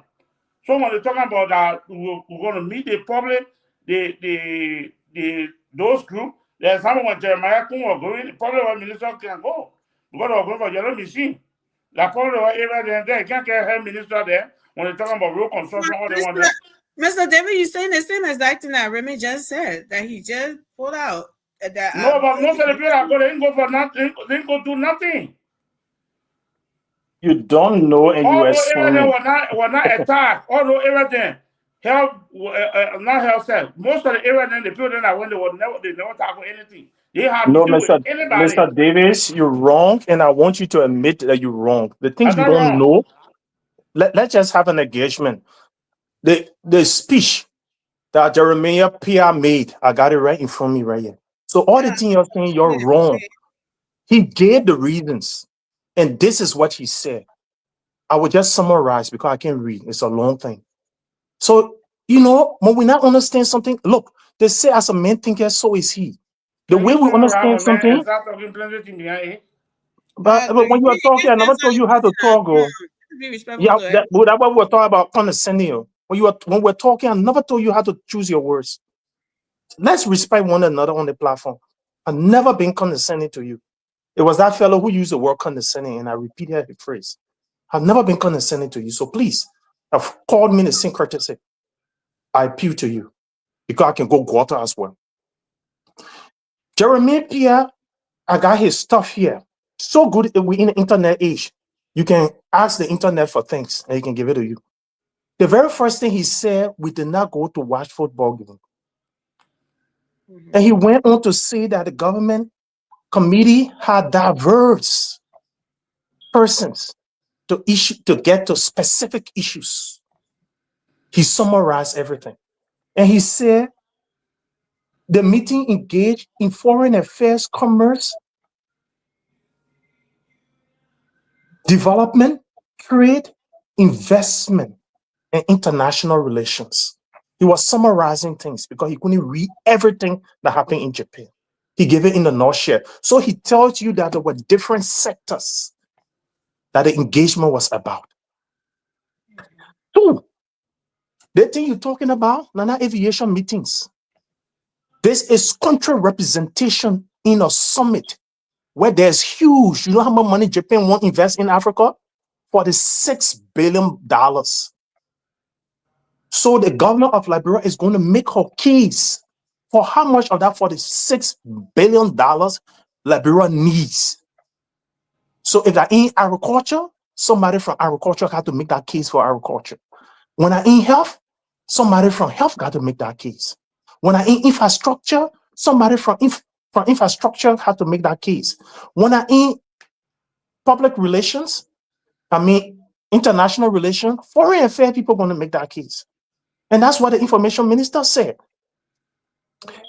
So when they're talking about that, we're going to meet the public, those groups. There's someone when Jeremiah Kun was going, probably when minister can go. Because they're going for yellow machine. Like probably what area there, you can't get health minister there when they're talking about road construction, all they want there. Mr. David, you're saying the same exact thing that Remy just said, that he just pulled out. That, no, but most of the people that go, they didn't go for nothing, they didn't go do nothing. You don't know, and you assuming. All were not attacked. Although everything, health, not health set. Most of the area then, the people that went, they never tackle anything. They had no, to do Mr. with anybody. Mr. Davis, you're wrong, and I want you to admit that you're wrong. The things you don't know, let's just have an engagement. The speech that Jeremiah Pierre made, I got it right in front of me right here. So all the things you're saying, you're wrong. He gave the reasons, and this is what he said. I will just summarize because I can't read. It's a long thing. So, when we not understand something, look, they say as a man thinketh, so is he. The way we understand something, but when you are talking, I never told you how to talk. Yeah, that's what we're talking about, condescending. When we're talking, I never told you how to choose your words. Let's respect one another on the platform. I've never been condescending to you. It was that fellow who used the word condescending, and I repeated the phrase. I've never been condescending to you. So please, I've called me the same courtesy. I appeal to you because I can go water as well. Jeremiah Pierre, I got his stuff here. So good we're in the internet age. You can ask the internet for things and he can give it to you. The very first thing he said, we did not go to watch football game. And he went on to say that the government committee had diverse persons to get to specific issues. He summarized everything. And he said the meeting engaged in foreign affairs, commerce, development, trade, investment, and international relations. He was summarizing things because he couldn't read everything that happened in Japan. He gave it in the nutshell. So he tells you that there were different sectors that the engagement was about. Two, the thing you're talking about, Nana aviation meetings. This is country representation in a summit where there's huge, you know how much money Japan won't invest in Africa? $46 billion. So the governor of Liberia is going to make her case for how much of that $46 billion Liberia needs. So if they're in agriculture, somebody from agriculture got to make that case for agriculture. When I'm in health, somebody from health got to make that case. When I'm in infrastructure, somebody from infrastructure had to make that case. When I'm in public relations, international relations, foreign affairs people are going to make that case. And that's what the information minister said.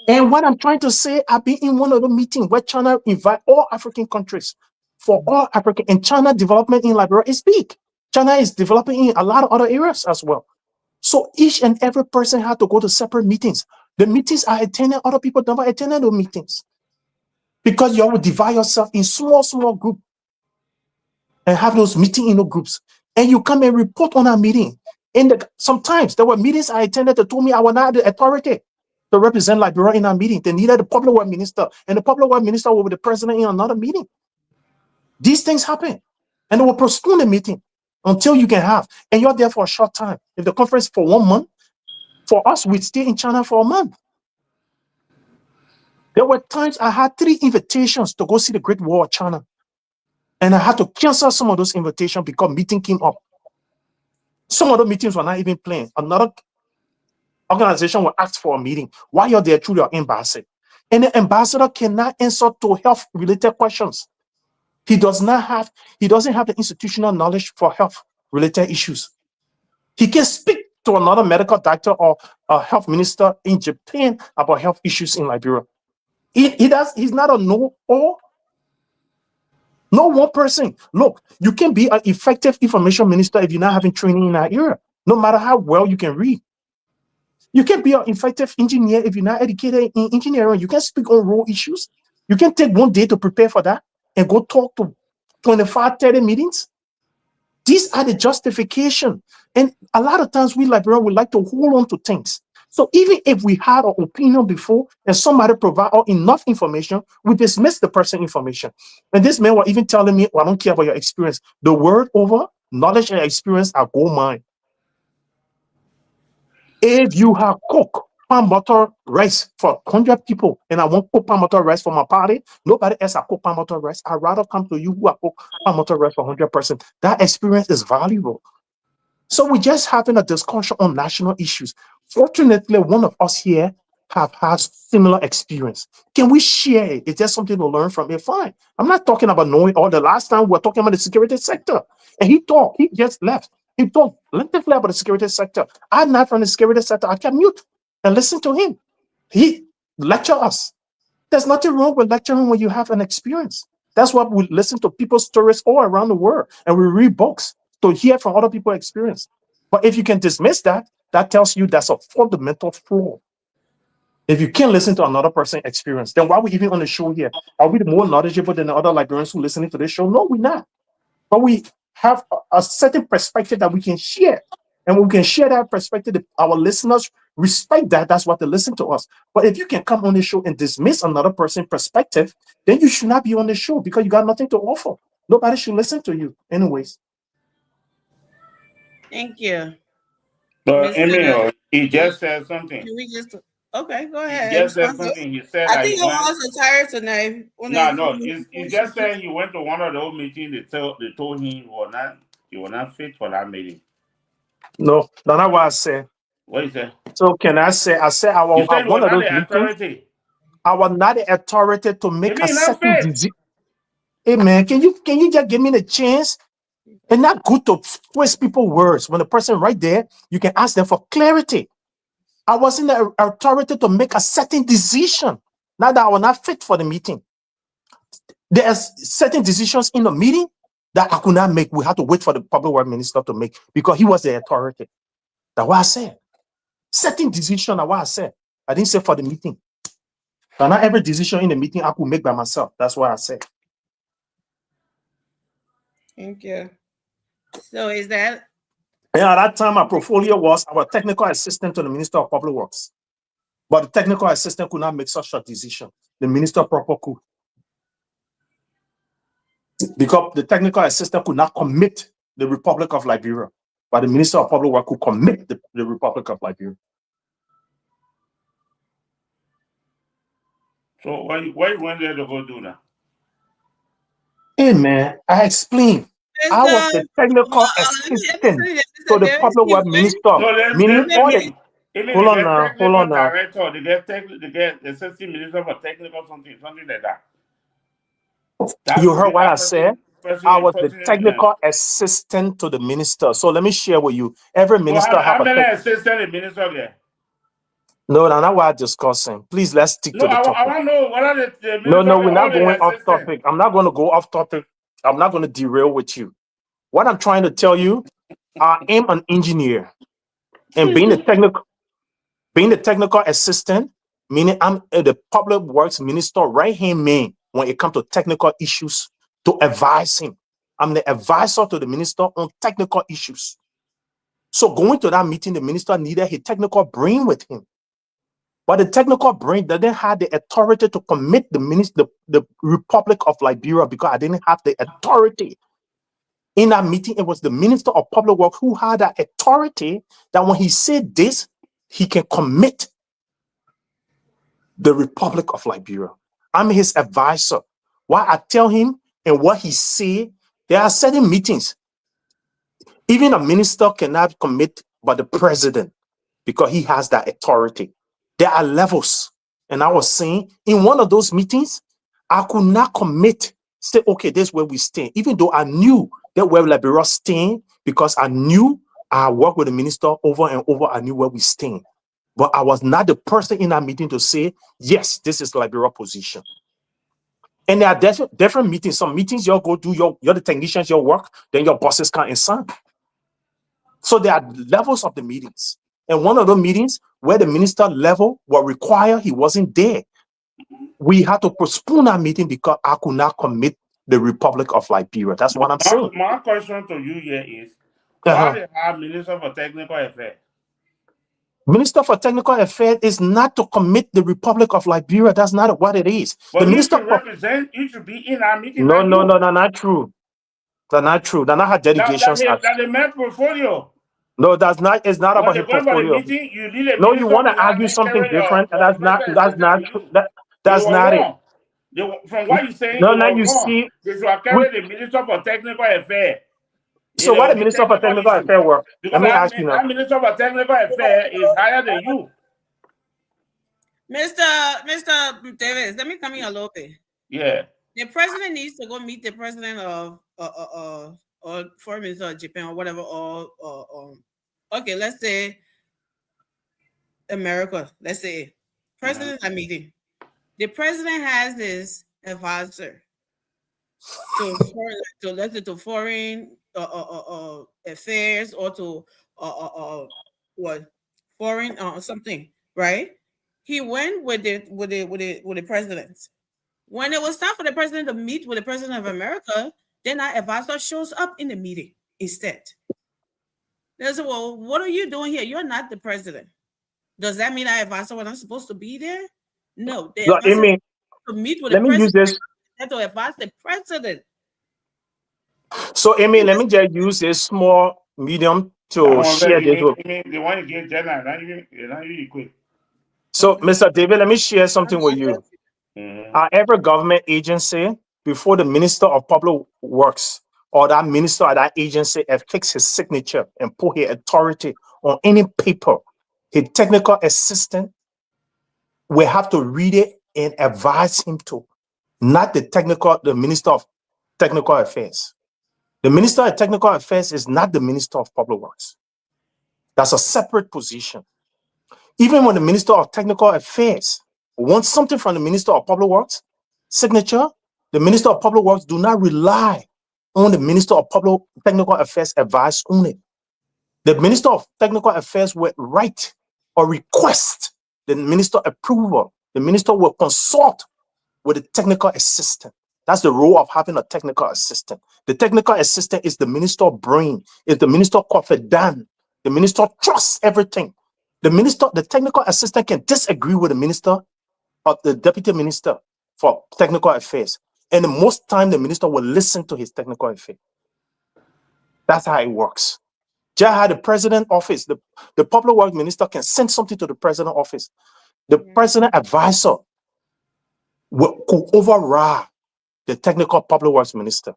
And what I'm trying to say, I've been in one of the meetings where China invite all African countries for all African, and China development in Liberia is big. China is developing in a lot of other areas as well. So each and every person had to go to separate meetings. The meetings I attended, other people never attended those meetings. Because you will divide yourself in small groups and have those meetings in those groups. And you come and report on a meeting. Sometimes there were meetings I attended that told me I was not the authority to represent Liberia in a meeting. They needed the public works minister, and the public works minister will be the president in another meeting. These things happen, and they will postpone the meeting until you can have, and you're there for a short time. If the conference for 1 month, for us, we'd stay in China for a month. There were times I had 3 invitations to go see the Great Wall of China, and I had to cancel some of those invitations because meeting came up. Some of the meetings were not even planned. Another organization will ask for a meeting while you're there through your ambassador. And the ambassador cannot answer to health-related questions. He doesn't have the institutional knowledge for health-related issues. He can speak to another medical doctor or a health minister in Japan about health issues in Liberia. He's not a know-all. No one person. Look, you can be an effective information minister if you're not having training in that area, no matter how well you can read. You can be an effective engineer if you're not educated in engineering. You can speak on road issues. You can take 1 day to prepare for that and go talk to 25, 30 meetings. These are the justification. And a lot of times we Liberians would like to hold on to things. So even if we had an opinion before and somebody provide us enough information, we dismiss the person information. And this man was even telling me, well, I don't care about your experience. The word over, knowledge and experience are gold mine. If you have cooked palm butter rice for 100 people and I want cook palm butter rice for my party, nobody else has cooked palm butter rice. I'd rather come to you who have cooked palm butter rice for 100%. That experience is valuable. So we're just having a discussion on national issues. Fortunately, one of us here have had similar experience. Can we share it? Is there something to learn from it? Fine. I'm not talking about knowing all. The last time we were talking about the security sector, and he just left. He talked lengthily about the security sector. I'm not from the security sector. I can mute and listen to him. He lecture us. There's nothing wrong with lecturing when you have an experience. That's why we listen to people's stories all around the world, and we read books to hear from other people's experience. But if you can dismiss that, that tells you that's a fundamental flaw. If you can't listen to another person's experience, then why are we even on the show here? Are we more knowledgeable than the other Liberians who are listening to this show? No, we're not. But we have a certain perspective that we can share. And when we can share that perspective, our listeners respect that. That's what they listen to us. But if you can come on the show and dismiss another person's perspective, then you should not be on the show because you got nothing to offer. Nobody should listen to you anyways. Thank you. But Emil, he just said something. Okay, go ahead. He just said something. He said I think I was tired tonight. No. He just said he went to one of those meetings. They told him he was not fit for that meeting. No, that's not what I said. What you say? So can I say? I said I was one of those meetings. I was not the authority to make a certain decision. Hey man, can you just give me the chance? It's not good to twist people's words. When the person right there, you can ask them for clarity. I wasn't the authority to make a certain decision. Not that I was not fit for the meeting. There are certain decisions in the meeting that I could not make. We had to wait for the public works minister to make because he was the authority. That's what I said. Certain decision, that's what I said. I didn't say for the meeting. But not every decision in the meeting I could make by myself. That's what I said. Thank you. So is that? Yeah, at that time, my portfolio was our technical assistant to the Minister of Public Works. But the technical assistant could not make such a decision. The minister proper could. Because the technical assistant could not commit the Republic of Liberia. But the Minister of Public Works could commit the Republic of Liberia. So why you went there to go do that? Hey man, I explained. I was the technical assistant to the public works minister. Hold on now. Director, they get assistant minister for technical something like that. You heard what I said? I was the technical assistant to the minister. So let me share with you. Every minister have a assistant the minister there. No, that's not what I'm discussing. Please, let's stick to the topic. I want to know what are the No, we're not going off topic. I'm not going to go off topic. I'm not going to derail with you. What I'm trying to tell you, I am an engineer, and being a technical assistant, meaning I'm the public works minister right-hand man when it comes to technical issues to advise him. I'm the advisor to the minister on technical issues. So going to that meeting, the minister needed his technical brain with him. But the technical brain didn't have the authority to commit the Republic of Liberia because I didn't have the authority. In that meeting, it was the Minister of Public Works who had that authority that when he said this, he can commit the Republic of Liberia. I'm his advisor. What I tell him and what he say, there are certain meetings. Even a minister cannot commit but the president because he has that authority. There are levels. And I was saying, in one of those meetings, I could not commit, say, okay, this is where we stand. Even though I knew that where Liberia stand, because I knew I worked with the minister over and over, I knew where we stand. But I was not the person in that meeting to say, yes, this is Liberia position. And there are different meetings. Some meetings you'll go do, you're the technicians, your work, then your bosses come and sign. So there are levels of the meetings. And one of the meetings where the minister level were required, he wasn't there. We had to postpone our meeting because I could not commit the Republic of Liberia. That's what I'm saying. My question to you here is, why they have Minister for Technical Affairs? Minister for Technical Affairs is not to commit the Republic of Liberia. That's not what it is. But the you minister should represent, you should be in our meeting. No, not true. That's not true. That's not how delegations are. That's the main portfolio. No, that's not. It's not about his portfolio. Meeting, you need a no, you want to argue something different, and that's not true. That's not it. From what you're saying, no, now you see, they should carry the Minister for Technical Affairs. So what the Minister for Technical Affairs work? Because Let me ask you now. That Minister for Technical Affairs is higher than you. Mr. Davis, let me come in a little bit. Yeah. The president needs to go meet the president of or foreign minister of Japan or whatever, or okay, let's say America. Let's say presidents are meeting. The president has his advisor to foreign affairs or to foreign something, right? He went with the president. When it was time for the president to meet with the president of America, then our advisor shows up in the meeting instead. They say, well, what are you doing here? You're not the president. Does that mean our advisor was not supposed to be there? No. To meet with the president. Use this. To advise the president. So, Amy, let me just use this small medium to share this with. They want to get general, not really quick. So, Mr. David, let me share something with you. Every government agency, before the Minister of Public Works or that minister at that agency affix his signature and put his authority on any paper, his technical assistant will have to read it and advise him to, not the Minister of Technical Affairs. The Minister of Technical Affairs is not the Minister of Public Works. That's a separate position. Even when the Minister of Technical Affairs wants something from the Minister of Public Works signature, the Minister of Public Works do not rely on the Minister of Technical Affairs advice on it. The Minister of Technical Affairs will write or request the Minister approval. The Minister will consult with the technical assistant. That's the role of having a technical assistant. The technical assistant is the Minister brain, is the Minister confidant. The Minister trusts everything. The technical assistant can disagree with the Minister or the Deputy Minister for Technical Affairs. And the most time the Minister will listen to his technical affairs. That's how it works. Just how the President office, the Public Works Minister can send something to the President office. The President advisor could override the technical Public Works Minister,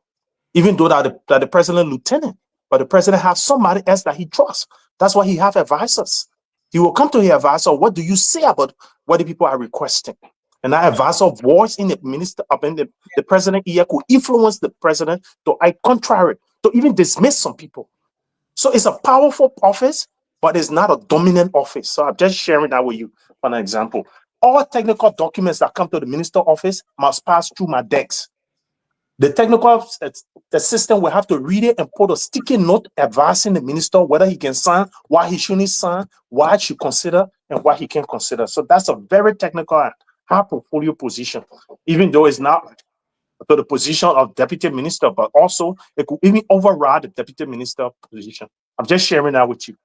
even though that the President lieutenant, but the President has somebody else that he trusts. That's why he have advisors. He will come to his advisor. What do you say about what the people are requesting? And that advisor voice in the minister, in the president ear could influence the president to act contrary, to even dismiss some people. So it's a powerful office, but it's not a dominant office. So I'm just sharing that with you for an example. All technical documents that come to the minister office must pass through my decks. The technical assistant will have to read it and put a sticky note advising the minister whether he can sign, why he shouldn't sign, why he should consider, and what he can consider. So that's a very technical and high portfolio position, even though it's not to the position of deputy minister, but also it could even override the deputy minister position. I'm just sharing that with you.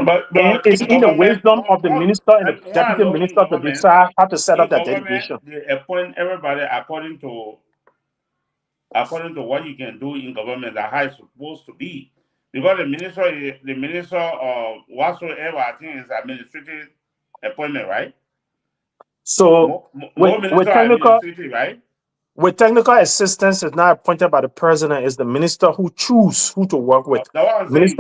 But And it's in the wisdom of the minister and the deputy minister to decide how to set up that delegation. They appoint everybody according to what you can do in government, and how it's supposed to be. Because the minister of whatsoever, I think, is administrative appointment, right? So with technical, right? With technical assistance, is not appointed by the president. Is the minister who choose who to work with. That's what I'm saying.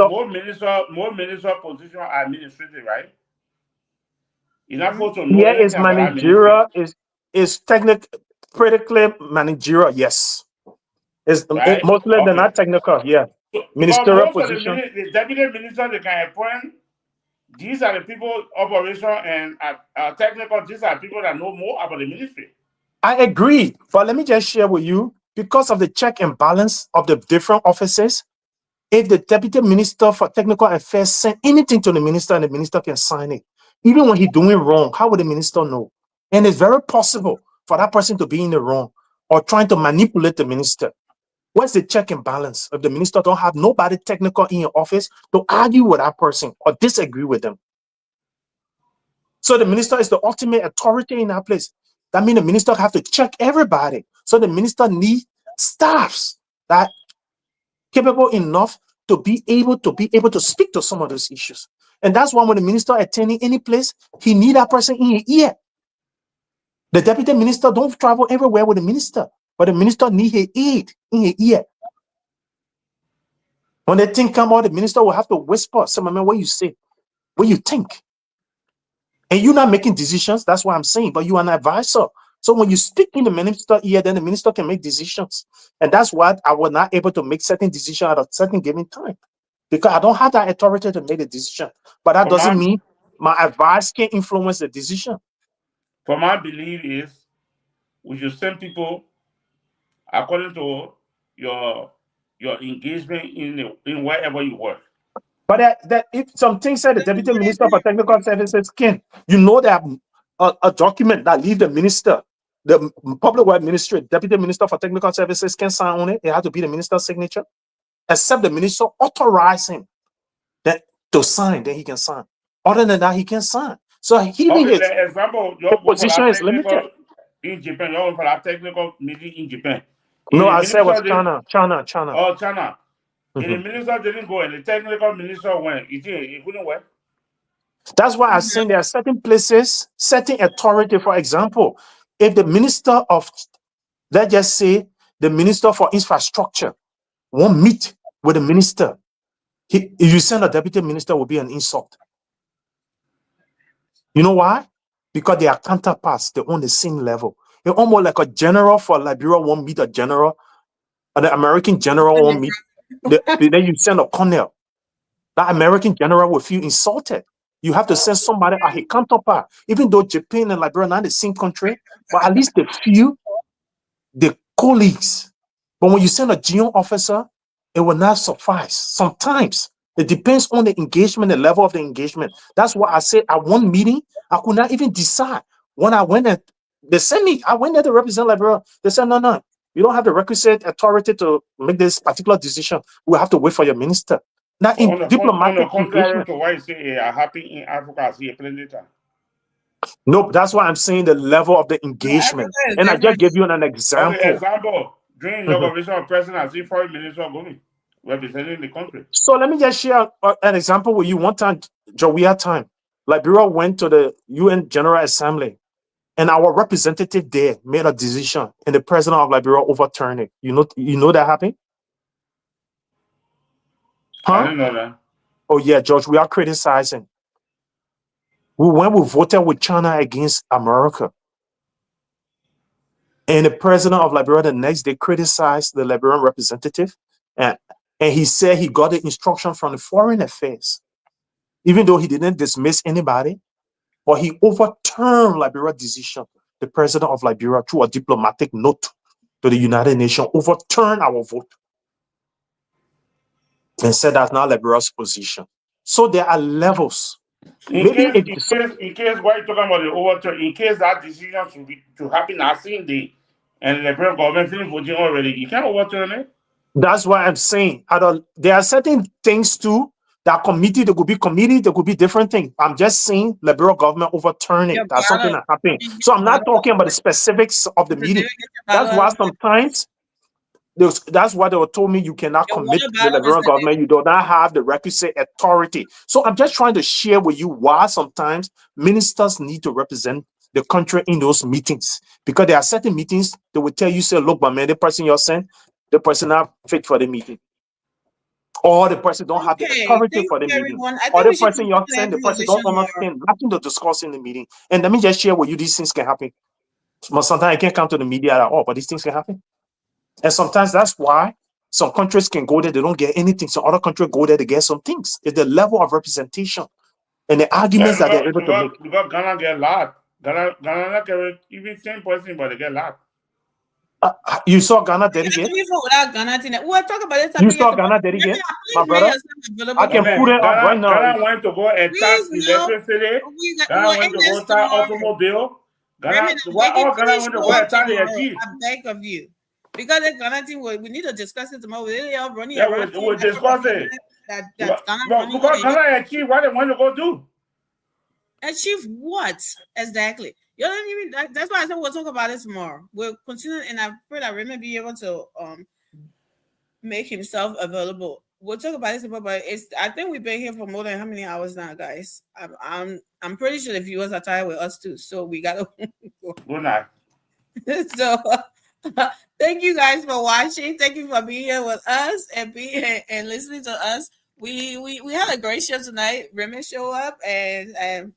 More minister position are administrative, right? You're not supposed to know. Yeah, is managerial. Is critically managerial. Yes, is right? Mostly they're not technical. Yeah, ministerial position. The deputy minister they can appoint. These are the people operation and technical. These are people that know more about the ministry. I agree, but let me just share with you, because of the check and balance of the different offices, if the deputy minister for technical affairs send anything to the minister and the minister can sign it, even when he's doing wrong, how would the minister know? And it's very possible for that person to be in the wrong or trying to manipulate the minister. Where's the check and balance if the minister don't have nobody technical in your office to argue with that person or disagree with them? So the minister is the ultimate authority in that place. That means the minister have to check everybody. So the minister needs staffs that capable enough to be able to speak to some of those issues. And that's why when the minister attending any place, he need that person in his ear. The deputy minister don't travel everywhere with the minister, but the minister need his aid in his ear. When the thing come out, the minister will have to whisper, "Say, man, what you say, what you think." And you're not making decisions. That's what I'm saying. But you're an advisor. So when you speak in the minister ear, then the minister can make decisions. And that's why I was not able to make certain decisions at a certain given time, because I don't have that authority to make a decision. But that doesn't mean my advice can influence the decision. For my belief is we should send people according to your engagement in wherever you work. But that if some things said the deputy minister for technical services can, you know, that a document that leave the minister, the public work ministry, deputy minister for technical services can sign on it. It has to be the minister's signature, except the minister authorize him that to sign, then he can sign. Other than that, he can sign. So he the example, your position is limited. In Japan, you're for that technical meeting in Japan. No, I said was China. Oh, China. The minister didn't go, and the technical minister went. It wouldn't work. That's why I'm saying there are certain places, certain authority. For example, if the minister of, let's just say, the minister for infrastructure won't meet with the minister, if you send a deputy minister, will be an insult. You know why? Because they are counterparts. They're on the same level. It's almost like a general for Liberia won't meet a general, and the American general won't meet. Then you send a colonel. That American general will feel insulted. You have to send somebody as a counterpart. Even though Japan and Liberia are not the same country, but at least they feel the colleagues. But when you send a GO officer, it will not suffice. Sometimes it depends on the engagement, the level of the engagement. That's why I said at one meeting, I could not even decide. When I went there, they sent me, I went there to represent Liberia. They said, no, you don't have the requisite authority to make this particular decision. We'll have to wait for your minister. Now, in diplomatic engagement, to why you say happy in Africa, I see a plenty time. No, that's why I'm saying the level of the engagement. And I just gave you an example. Okay, example, during inauguration of president, I see foreign minister going, representing the country. So let me just share an example with you. One time, Joe, we had time. Liberia went to the UN General Assembly, and our representative there made a decision, and the president of Liberia overturned it. You know that happened? Huh? I didn't know that. Oh yeah, George, we are criticizing. We voted with China against America. And the president of Liberia the next day criticized the Liberian representative, and he said he got the instruction from the Foreign Affairs, even though he didn't dismiss anybody, but he overturned Liberia's decision, the president of Liberia, through a diplomatic note. to the United Nations overturned our vote and said that's not Liberia's position. So there are levels. In case what you're talking about the overturn, in case that decision to happen as same day, and the Liberian government finished voting already, you can't overturn it. That's why I'm saying there are certain things too. That committee, there could be committee, there could be different things. I'm just saying Liberal government overturning. Yeah, that's something that happened. So I'm not talking about the specifics of the meeting. That's why sometimes that's why they were told me you cannot commit to the Liberal government. You do not have the requisite authority. So I'm just trying to share with you why sometimes ministers need to represent the country in those meetings. Because there are certain meetings that will tell you, say, look, but man, the person you're sent, the person not fit for the meeting. Or the person don't have the authority for the meeting. Or the person you're saying, the person don't understand nothing to discuss in the meeting. And let me just share with you, these things can happen. Sometimes I can't come to the media at all, but these things can happen. And sometimes that's why some countries can go there, they don't get anything. Some other countries go there, they get some things. It's the level of representation and the arguments that they're able to make. Because Ghana get a lot. Ghana not get even 10%, but they get a lot. You saw Ghana delegate? We'll talk about it. You saw Ghana delegate? My brother? I can put it up right now. Ghana went to go and tax electricity. Ghana went to go tax automobile. Ghana went to go and tax the achieve. I beg of you. Because the Ghana thing, we need to discuss it tomorrow. We'll discuss it. Because Ghana achieve what they want to go do. Achieve what exactly? You don't even. That's why I said we'll talk about it tomorrow. We'll continue, and I pray that Raymond be able to make himself available. We'll talk about it tomorrow, but I think we've been here for more than how many hours now, guys? I'm pretty sure the viewers are tired with us too, so we gotta. Good night. So, thank you guys for watching. Thank you for being here with us and and listening to us. We had a great show tonight. Raymond showed up and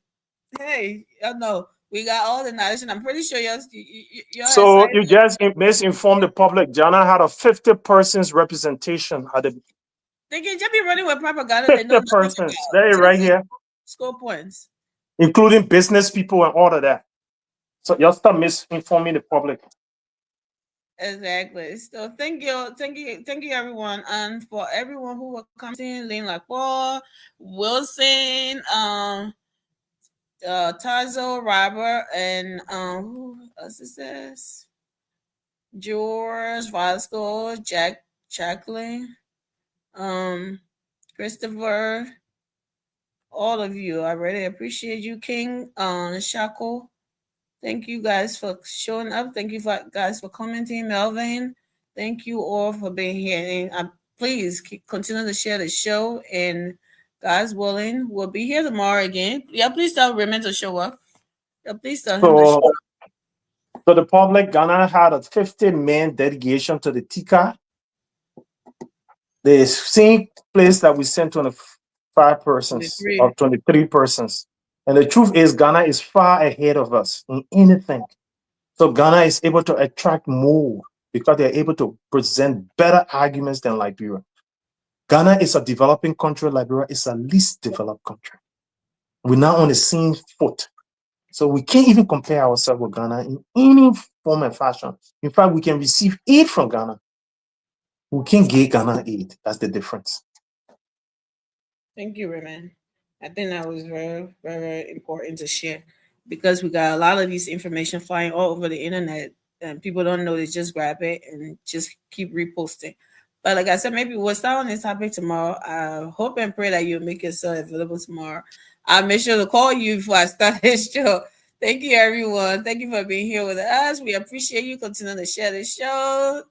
hey, I know. We got all the knowledge, and I'm pretty sure you're so excited. You just misinformed the public. Ghana had a 50 persons representation at the. They can just be running with propaganda. 50 persons. They're right here. Score points. Including business people and all of that. So y'all stop misinforming the public. Exactly. So thank you, everyone, and for everyone who will come in, Lynn Lacroix, Wilson, Tazo, Robert, and who else is this? George, Vasco, Jacqueline, Christopher, all of you. I really appreciate you, King, Shackle. Thank you guys for showing up. Thank you guys for commenting, Melvin. Thank you all for being here. And please continue to share the show. And God's willing, we'll be here tomorrow again. Yeah, please tell Raymond to show up. Yeah, please tell him to show up. So the public, Ghana had a 50-man delegation to the TICA. The same place that we sent 25 persons 23. Or 23 persons. And the truth is, Ghana is far ahead of us in anything. So Ghana is able to attract more because they're able to present better arguments than Liberia. Ghana is a developing country. Liberia is a least developed country. We're not on the same foot. So we can't even compare ourselves with Ghana in any form and fashion. In fact, we can receive aid from Ghana. We can't give Ghana aid. That's the difference. Thank you, Raymond. I think that was very, very important to share because we got a lot of these information flying all over the internet and people don't know, they just grab it and just keep reposting. But like I said, maybe we'll start on this topic tomorrow. I hope and pray that you'll make yourself available tomorrow. I'll make sure to call you before I start this show. Thank you, everyone. Thank you for being here with us. We appreciate you. Continue to share this show.